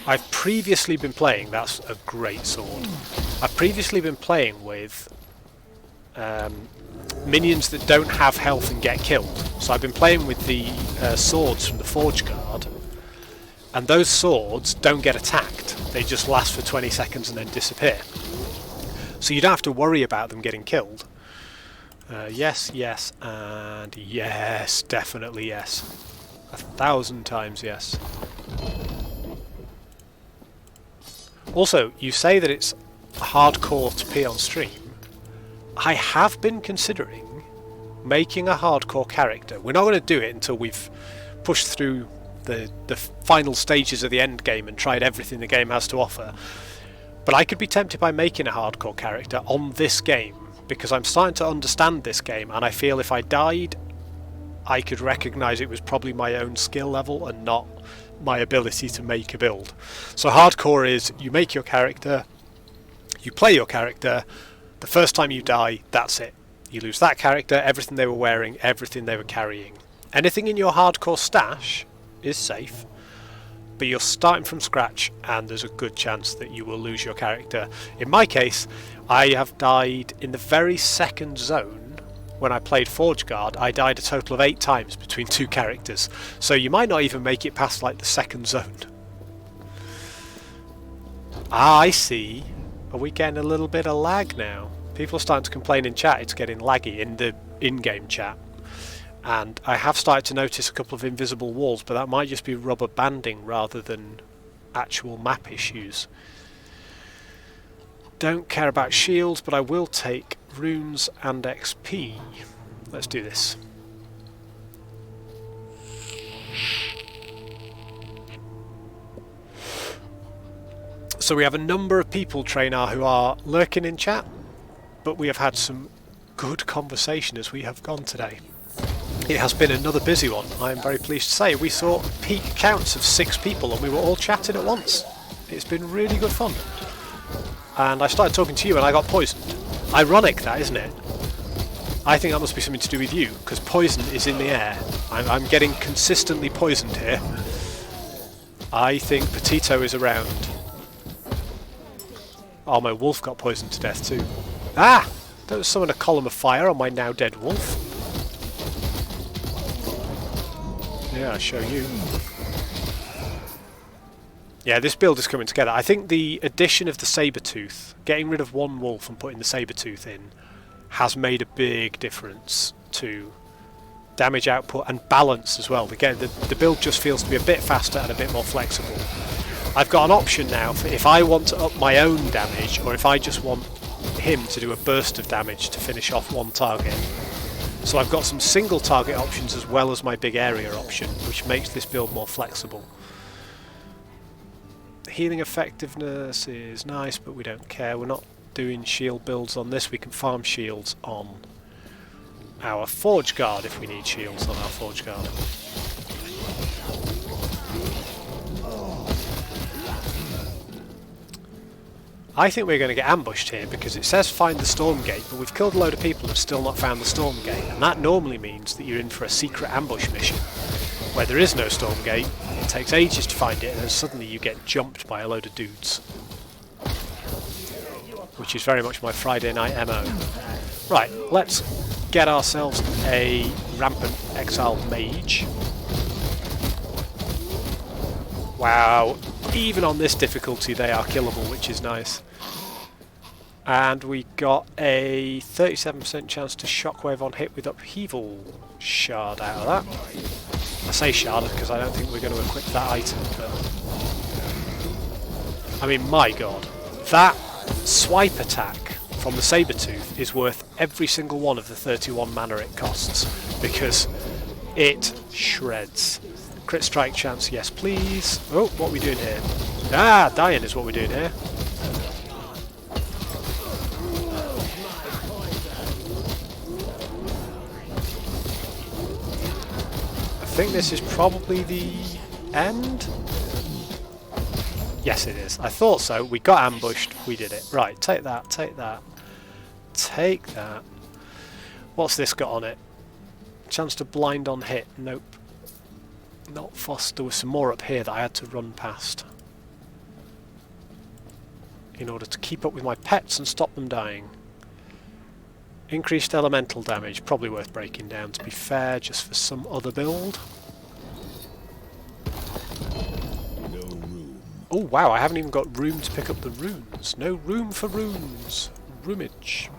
I've previously been playing, that's a great sword. I've previously been playing with minions that don't have health and get killed. So I've been playing with the swords from the Forge Guard, and those swords don't get attacked. They just last for 20 seconds and then disappear. So you don't have to worry about them getting killed. Yes, yes, and yes, definitely yes. 1,000 times yes. Also, you say that it's hardcore to pee on stream. I have been considering making a hardcore character. We're not going to do it until we've pushed through the final stages of the end game and tried everything the game has to offer. But I could be tempted by making a hardcore character on this game, because I'm starting to understand this game, and I feel if I died, I could recognise it was probably my own skill level and not my ability to make a build. So hardcore is, you make your character, you play your character, the first time you die, that's it. You lose that character, everything they were wearing, everything they were carrying. Anything in your hardcore stash is safe, but you're starting from scratch and there's a good chance that you will lose your character. In my case, I have died in the very second zone. When I played Forge Guard, I died a total of 8 times between 2 characters, so you might not even make it past like the second zone. Ah, I see. Are we getting a little bit of lag now? People are starting to complain in chat it's getting laggy in the in-game chat. And I have started to notice a couple of invisible walls, but that might just be rubber banding rather than actual map issues. Don't care about shields, but I will take runes and XP. Let's do this. So we have a number of people, Trainer, who are lurking in chat, but we have had some good conversation as we have gone today. It has been another busy one, I am very pleased to say. We saw peak counts of 6 people and we were all chatting at once. It's been really good fun. And I started talking to you and I got poisoned. Ironic that, isn't it? I think that must be something to do with you, because poison is in the air. I'm getting consistently poisoned here. I think Petito is around. Oh, my wolf got poisoned to death too. Ah! Don't summon a column of fire on my now dead wolf. Yeah, I'll show you. Yeah, this build is coming together. I think the addition of the Sabertooth, getting rid of one wolf and putting the Sabertooth in, has made a big difference to damage output and balance as well. Again, the build just feels to be a bit faster and a bit more flexible. I've got an option now for if I want to up my own damage, or if I just want him to do a burst of damage to finish off one target. So I've got some single target options as well as my big area option, which makes this build more flexible. Healing effectiveness is nice, but we don't care. We're not doing shield builds on this. We can farm shields on our Forge Guard if we need shields on our Forge Guard. I think we're going to get ambushed here because it says find the storm gate, but we've killed a load of people and have still not found the storm gate, and that normally means that you're in for a secret ambush mission where there is no storm gate, it takes ages to find it, and then suddenly you get jumped by a load of dudes. Which is very much my Friday night MO. Right, let's get ourselves a rampant exiled mage. Wow, even on this difficulty they are killable, which is nice. And we got a 37% chance to shockwave on hit with upheaval shard out of that. I say shard because I don't think we're going to equip that item, but I mean, my god, that swipe attack from the Sabertooth is worth every single one of the 31 mana it costs, because it shreds. Crit strike chance, yes please. Oh, what are we doing here? Ah, dying is what we're doing here. I think this is probably the end. Yes it is. I thought so. We got ambushed. We did it. Right, take that, take that. take that. What's this got on it? Chance to blind on hit. Nope. Not fussed. There was some more up here that I had to run past in order to keep up with my pets and stop them dying. Increased elemental damage. Probably worth breaking down, to be fair, just for some other build. No room. Oh wow, I haven't even got room to pick up the runes. No room for runes. Roomage.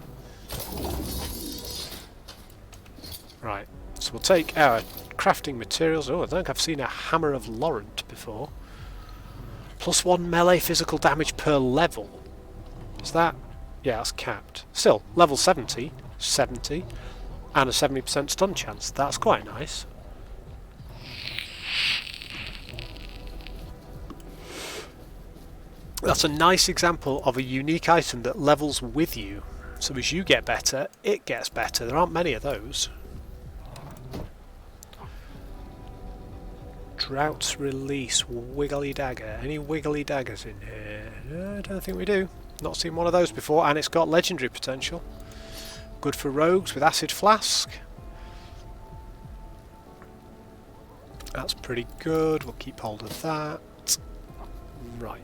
Right, so we'll take our crafting materials. Oh, I think I've seen a Hammer of Laurent before. +1 melee physical damage per level. Is that... yeah, that's capped. Still, level 70, and a 70% stun chance. That's quite nice. That's a nice example of a unique item that levels with you. So as you get better, it gets better. There aren't many of those. Drought's Release, Wiggly Dagger. Any Wiggly Daggers in here? I don't think we do. Not seen one of those before, and it's got legendary potential. Good for rogues with Acid Flask. That's pretty good. We'll keep hold of that. Right.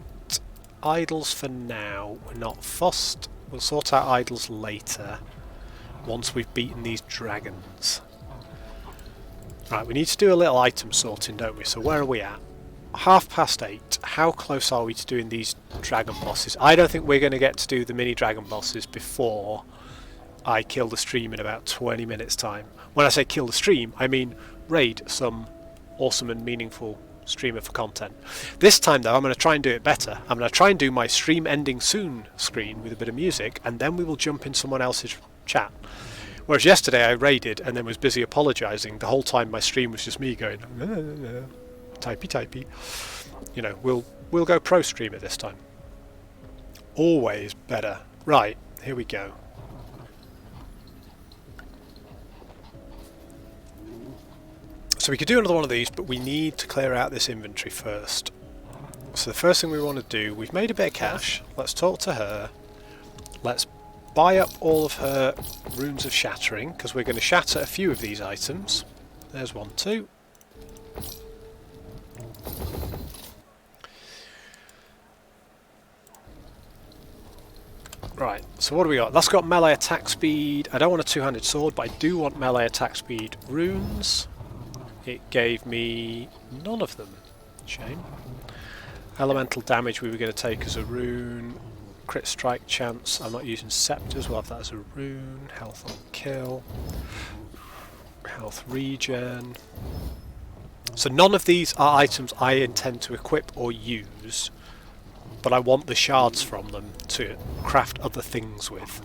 Idols for now. We're not fussed. We'll sort out idols later, once we've beaten these dragons. Right, we need to do a little item sorting, don't we? So where are we at? 8:30. How close are we to doing these dragon bosses? I don't think we're going to get to do the mini dragon bosses before I kill the stream in about 20 minutes time. When I say kill the stream, I mean raid some awesome and meaningful streamer for content. This time though, I'm going to try and do it better. I'm going to try and do my stream ending soon screen with a bit of music, and then we will jump in someone else's chat. Whereas yesterday I raided and then was busy apologising the whole time my stream was just me going typey typey. You know, we'll go pro streamer this time. Always better. Right, here we go. So we could do another one of these, but we need to clear out this inventory first. So the first thing we want to do, we've made a bit of cash. Let's talk to her. Let's buy up all of her runes of shattering, because we're going to shatter a few of these items. There's one too. Right, so what do we got? That's got melee attack speed. I don't want a two-handed sword, but I do want melee attack speed runes. It gave me none of them. Shame. Elemental damage we were going to take as a rune. Crit strike chance. I'm not using scepters. We'll have that as a rune. Health on kill. Health regen. So none of these are items I intend to equip or use, but I want the shards from them to craft other things with.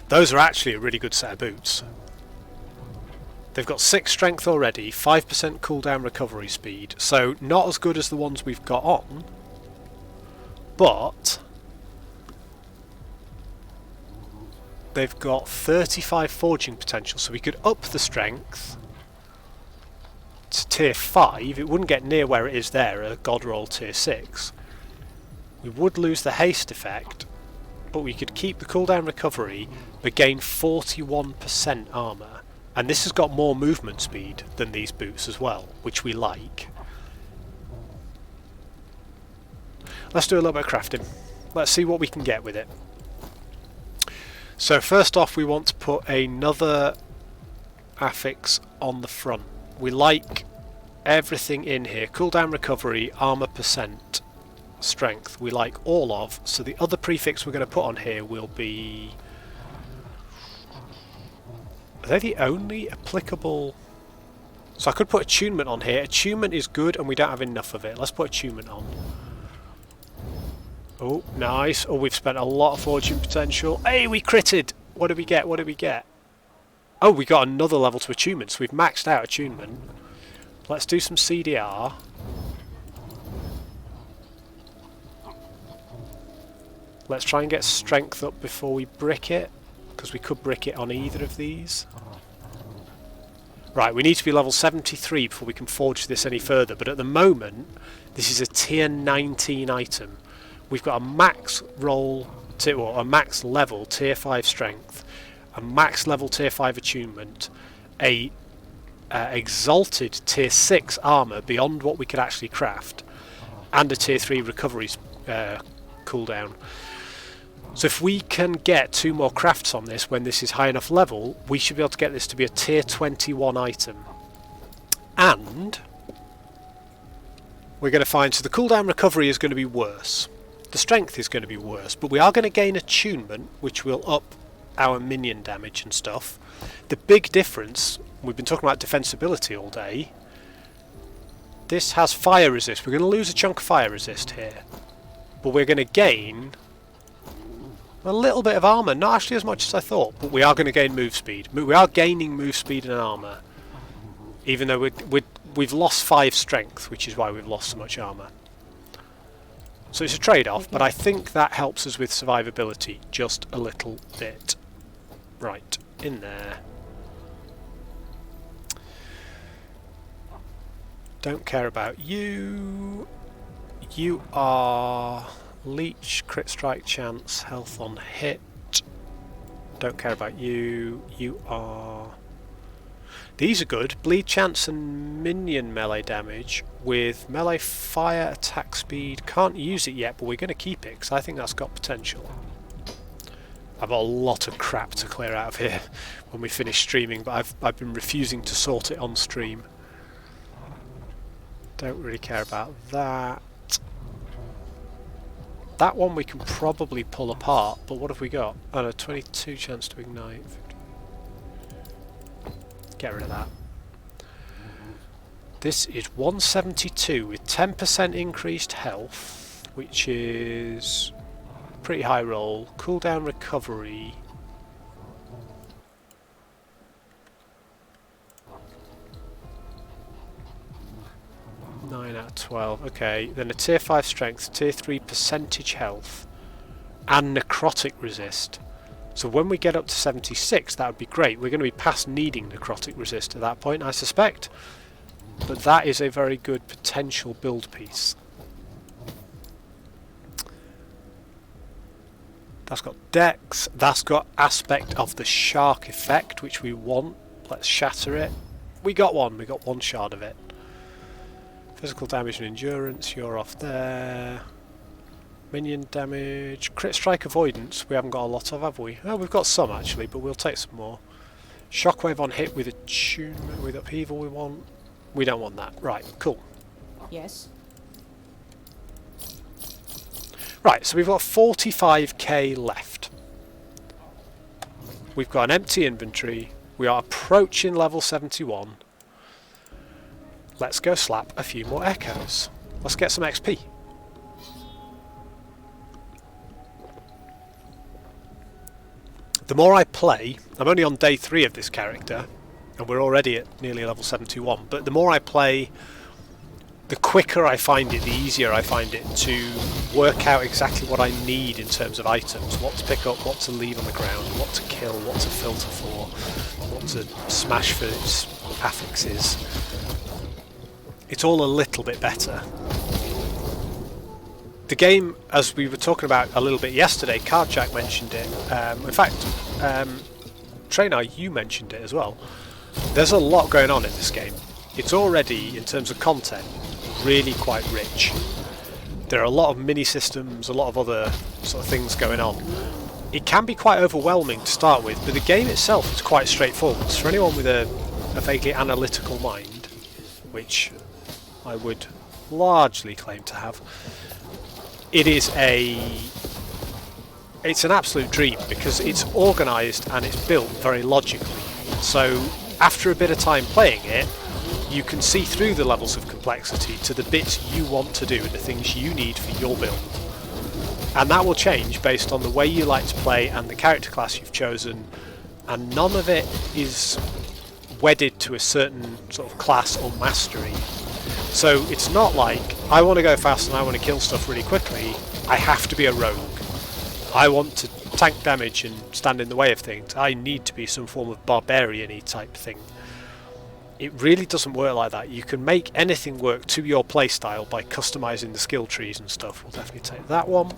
Those are actually a really good set of boots. They've got 6 strength already, 5% cooldown recovery speed, so not as good as the ones we've got on, but they've got 35 forging potential, so we could up the strength to tier 5. It wouldn't get near where it is there, a god roll tier 6. We would lose the haste effect, but we could keep the cooldown recovery but gain 41% armour. And this has got more movement speed than these boots as well, which we like. Let's do a little bit of crafting. Let's see what we can get with it. So first off, we want to put another affix on the front. We like everything in here. Cooldown recovery, armour percent, strength. We like all of. So the other prefix we're going to put on here will be... Are they the only applicable... So I could put attunement on here. Attunement is good and we don't have enough of it. Let's put attunement on. Oh, nice. Oh, we've spent a lot of fortune potential. Hey, we critted! What did we get? What did we get? Oh, we got another level to attunement, so we've maxed out attunement. Let's do some CDR. Let's try and get strength up before we brick it, because we could brick it on either of these. Right, we need to be level 73 before we can forge this any further, but at the moment, this is a tier 19 item. We've got a max roll a max level tier 5 strength, a max level tier 5 attunement, a exalted tier 6 armour beyond what we could actually craft, and a tier 3 recovery cooldown. So if we can get 2 more crafts on this when this is high enough level, we should be able to get this to be a tier 21 item. And we're going to find, so the cooldown recovery is going to be worse. The strength is going to be worse, but we are going to gain attunement, which will up our minion damage and stuff. The big difference, we've been talking about defensibility all day, this has fire resist. We're going to lose a chunk of fire resist here, but we're going to gain a little bit of armour, not actually as much as I thought, but we are going to gain move speed. We are gaining move speed and armour, even though we've lost 5 strength, which is why we've lost so much armour. So it's a trade-off, but I think that helps us with survivability just a little bit. Right, in there. Don't care about you. You are leech, crit strike chance, health on hit. Don't care about you. You are... These are good. Bleed chance and minion melee damage with melee fire attack speed. Can't use it yet, but we're going to keep it because I think that's got potential. I've got a lot of crap to clear out of here when we finish streaming, but I've been refusing to sort it on stream. Don't really care about that. That one we can probably pull apart, but what have we got? Oh no, 22 chance to ignite. Get rid of that. This is 172 with 10% increased health, which is pretty high roll. Cooldown recovery. Nine out of 12. Okay, then a tier 5 strength, tier 3 percentage health, and necrotic resist. So when we get up to 76, that would be great. We're going to be past needing necrotic resist at that point, I suspect. But that is a very good potential build piece. That's got dex. That's got aspect of the shark effect, which we want. Let's shatter it. We got one. We got one shard of it. Physical damage and endurance. You're off there. Minion damage, crit strike avoidance, we haven't got a lot of, have we? Oh, we've got some actually, but we'll take some more. Shockwave on hit with attunement, with upheaval we want. We don't want that. Right, cool. Yes. Right, so we've got 45k left. We've got an empty inventory. We are approaching level 71. Let's go slap a few more echoes. Let's get some XP. The more I play, I'm only on day 3 of this character, and we're already at nearly level 71, but the more I play, the quicker I find it, the easier I find it to work out exactly what I need in terms of items, what to pick up, what to leave on the ground, what to kill, what to filter for, what to smash for its affixes. It's all a little bit better. The game, as we were talking about a little bit yesterday, Cardjack mentioned it. In fact, Trainer, you mentioned it as well. There's a lot going on in this game. It's already, in terms of content, really quite rich. There are a lot of mini-systems, a lot of other sort of things going on. It can be quite overwhelming to start with, but the game itself is quite straightforward. So for anyone with a vaguely analytical mind, which I would largely claim to have, it's an absolute dream because it's organised and it's built very logically. So after a bit of time playing it, you can see through the levels of complexity to the bits you want to do and the things you need for your build. And that will change based on the way you like to play and the character class you've chosen, and none of it is wedded to a certain sort of class or mastery. So it's not like, I want to go fast and I want to kill stuff really quickly, I have to be a rogue. I want to tank damage and stand in the way of things. I need to be some form of barbarian-y type thing. It really doesn't work like that. You can make anything work to your playstyle by customising the skill trees and stuff. We'll definitely take that one.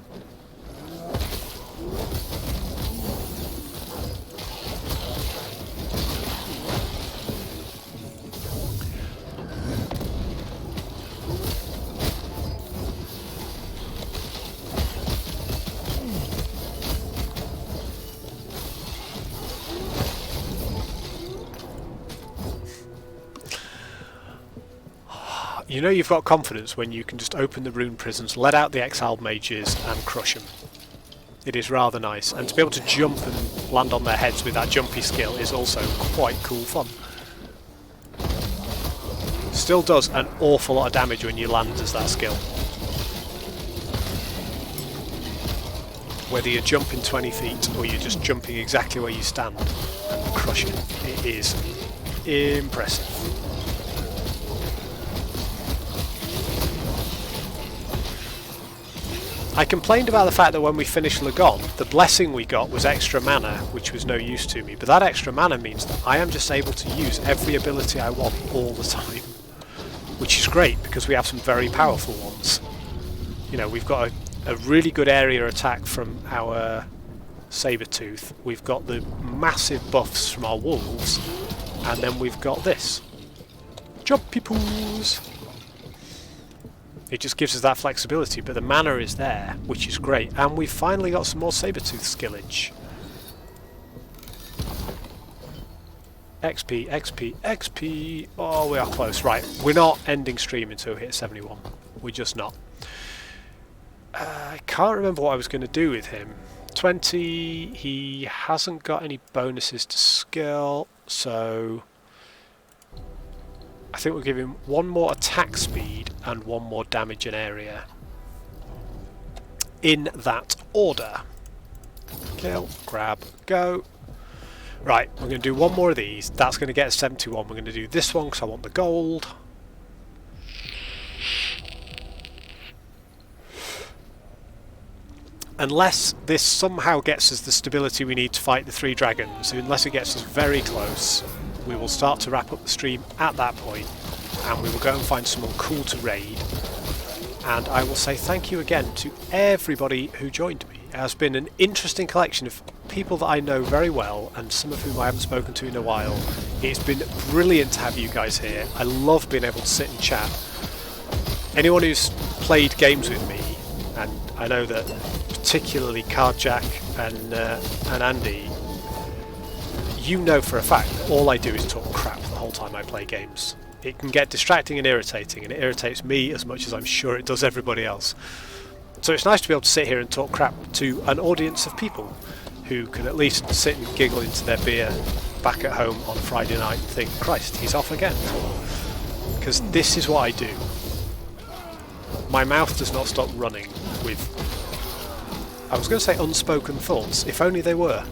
You know you've got confidence when you can just open the rune prisons, let out the exiled mages and crush them. It is rather nice, and to be able to jump and land on their heads with that jumpy skill is also quite cool fun. Still does an awful lot of damage when you land as that skill. Whether you're jumping 20 feet or you're just jumping exactly where you stand and crushing, it is impressive. I complained about the fact that when we finished Lagon, the blessing we got was extra mana, which was no use to me, but that extra mana means that I am just able to use every ability I want all the time, which is great because we have some very powerful ones. You know, we've got a really good area attack from our Sabertooth, we've got the massive buffs from our wolves, and then we've got this. Jumpy poos! It just gives us that flexibility, but the mana is there, which is great. And we've finally got some more Sabertooth skillage. XP, XP, XP. Oh, we are close. Right, we're not ending stream until we hit 71. We're just not. I can't remember what I was going to do with him. 20, he hasn't got any bonuses to skill, so I think we'll give him one more attack speed and one more damage in area. In that order. Kill, grab, go. Right, we're going to do one more of these. That's going to get us 71. We're going to do this one because I want the gold. Unless this somehow gets us the stability we need to fight the 3 dragons, unless it gets us very close, we will start to wrap up the stream at that point, and we will go and find someone cool to raid. And I will say thank you again to everybody who joined me. It has been an interesting collection of people that I know very well, and some of whom I haven't spoken to in a while. It's been brilliant to have you guys here. I love being able to sit and chat. Anyone who's played games with me, and I know that particularly Cardjack and Andy, you know for a fact that all I do is talk crap the whole time I play games. It can get distracting and irritating, and it irritates me as much as I'm sure it does everybody else. So it's nice to be able to sit here and talk crap to an audience of people who can at least sit and giggle into their beer back at home on a Friday night and think, Christ, he's off again. Because this is what I do. My mouth does not stop running with, I was going to say unspoken thoughts, if only they were,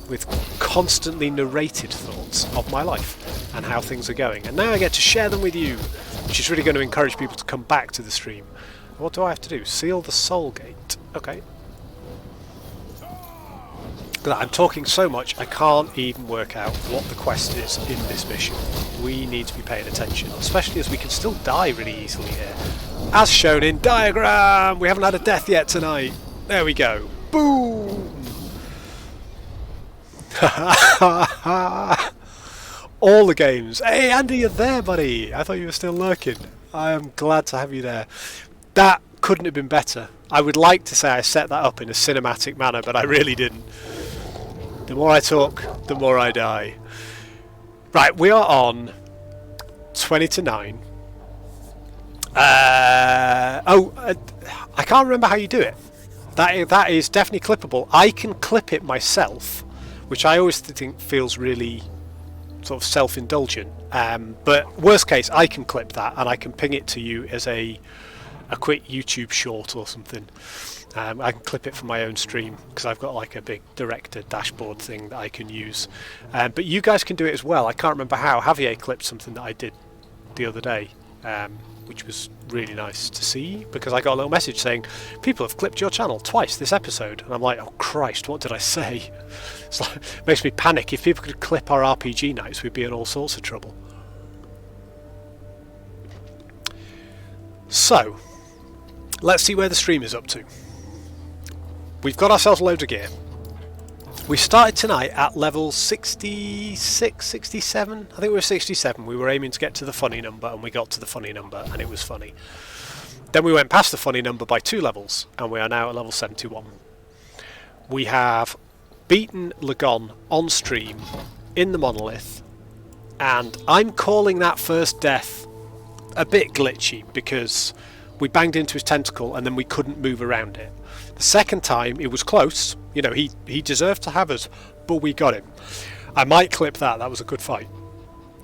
with constantly narrated thoughts of my life and how things are going. And now I get to share them with you, which is really going to encourage people to come back to the stream. What do I have to do? Seal the soul gate. Okay. I'm talking so much I can't even work out what the quest is in this mission. We need to be paying attention, especially as we can still die really easily here. As shown in diagram! We haven't had a death yet tonight. There we go. Boom! All the games. Hey Andy, you're there, buddy. I thought you were still lurking. I am glad to have you there. That couldn't have been better. I would like to say I set that up in a cinematic manner, but I really didn't. The more I talk, the more I die. Right, we are on 20 to 9. I can't remember how you do it. That is definitely clippable. I can clip it myself, which I always think feels really sort of self-indulgent. But worst case, I can clip that and I can ping it to you as a quick YouTube short or something. I can clip it from my own stream because I've got like a big director dashboard thing that I can use. But you guys can do it as well. I can't remember how. Javier clipped something that I did the other day, which was really nice to see because I got a little message saying, people have clipped your channel twice this episode. And I'm like, oh Christ, what did I say? It's like, it makes me panic. If people could clip our RPG nights, we'd be in all sorts of trouble. So, let's see where the stream is up to. we've got ourselves loads of gear. We started tonight at level 66, 67. I think we were 67. We were aiming to get to the funny number, and we got to the funny number, and it was funny. Then we went past the funny number by 2 levels, and we are now at level 71. We have beaten Lagon on stream in the monolith, and I'm calling that first death a bit glitchy because we banged into his tentacle and then we couldn't move around it. The second time it was close, you know, he deserved to have us, but we got him. I might clip that, that was a good fight.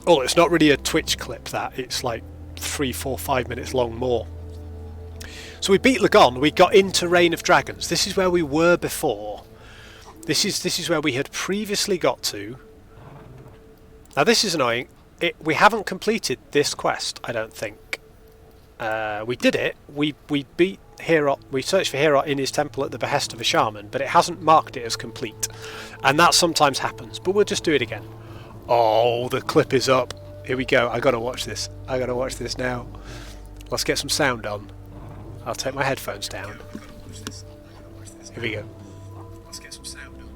Oh, it's not really a Twitch clip, that, it's like 3, 4, 5 minutes long more. So we beat Lagon, we got into Reign of Dragons. This is where we were before. This is where we had previously got to. Now this is annoying. We haven't completed this quest, I don't think. We did it. We beat Herot. We searched for Herot in his temple at the behest of a shaman, but it hasn't marked it as complete. And that sometimes happens, but we'll just do it again. Oh, the clip is up. Here we go. I gotta watch this. I gotta watch this now. Let's get some sound on. I'll take my headphones down. Here we go. Let's get some sound on.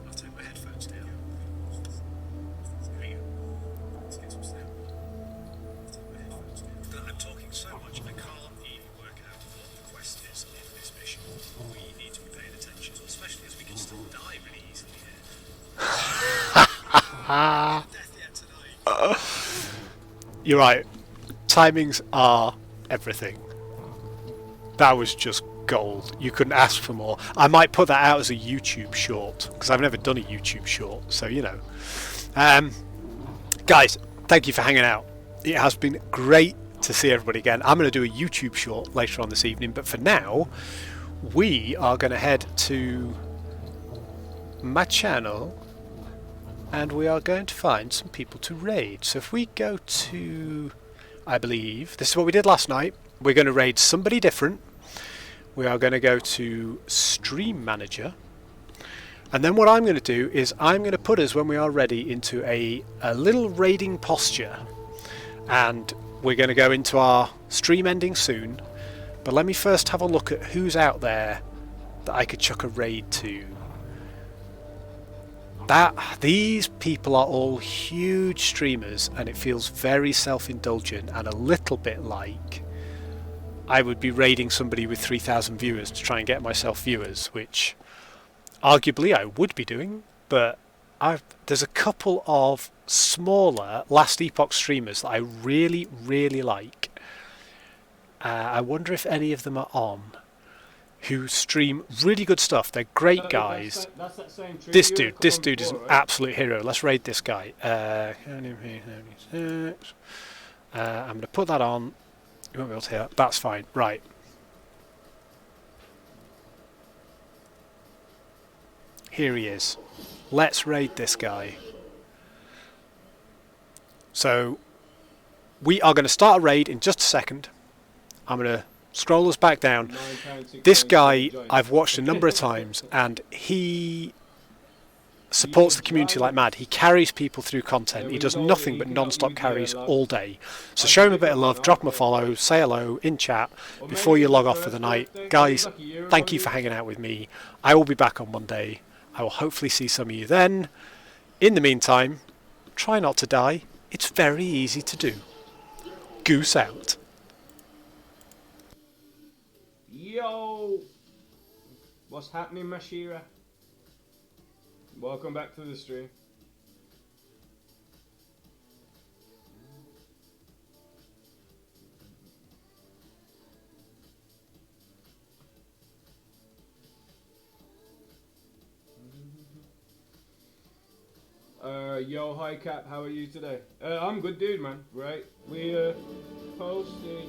I'll take my headphones down. Here we go. Let's get some sound on. I'll take my headphones down. I'm talking so much I can't even work out what the quest is in this mission. We need to be paying attention, especially as we can still die really easily here. Death yet tonight. You're right. Timings are everything. That was just gold. You couldn't ask for more. I might put that out as a YouTube short because I've never done a YouTube short, so you know. Guys, thank you for hanging out. It has been great to see everybody again. I'm going to do a YouTube short later on this evening, but for now we are going to head to my channel and we are going to find some people to raid. So if we go to, I believe this is what we did last night. We're going to raid somebody different. We are going to go to Stream Manager. And then what I'm going to do is I'm going to put us, when we are ready, into a little raiding posture. And we're going to go into our stream ending soon. But let me first have a look at who's out there that I could chuck a raid to. These people are all huge streamers, and it feels very self-indulgent and a little bit like I would be raiding somebody with 3,000 viewers to try and get myself viewers, which arguably I would be doing, but there's a couple of smaller Last Epoch streamers that I really, really like. I wonder if any of them are on, who stream really good stuff. They're great guys. That's that same tree This you dude come is an before, right? absolute hero. Let's raid this guy. I'm going to put that on. You won't be able to hear. That's fine. Right. Here he is. Let's raid this guy. So we are going to start a raid in just a second. I'm going to scroll us back down. This guy I've watched a number of times, and he supports the community like mad. He carries people through content. He does nothing but non-stop carries all day. So show him a bit of love, drop him a follow, say hello in chat before you log off for the night. Guys, thank you for hanging out with me. I will be back on Monday. I will hopefully see some of you then. In the meantime, try not to die. It's very easy to do. Goose out. Yo! What's happening, Mashira? Welcome back to the stream. Yo, hi Cap, how are you today? I'm good, dude, man. Right, we posted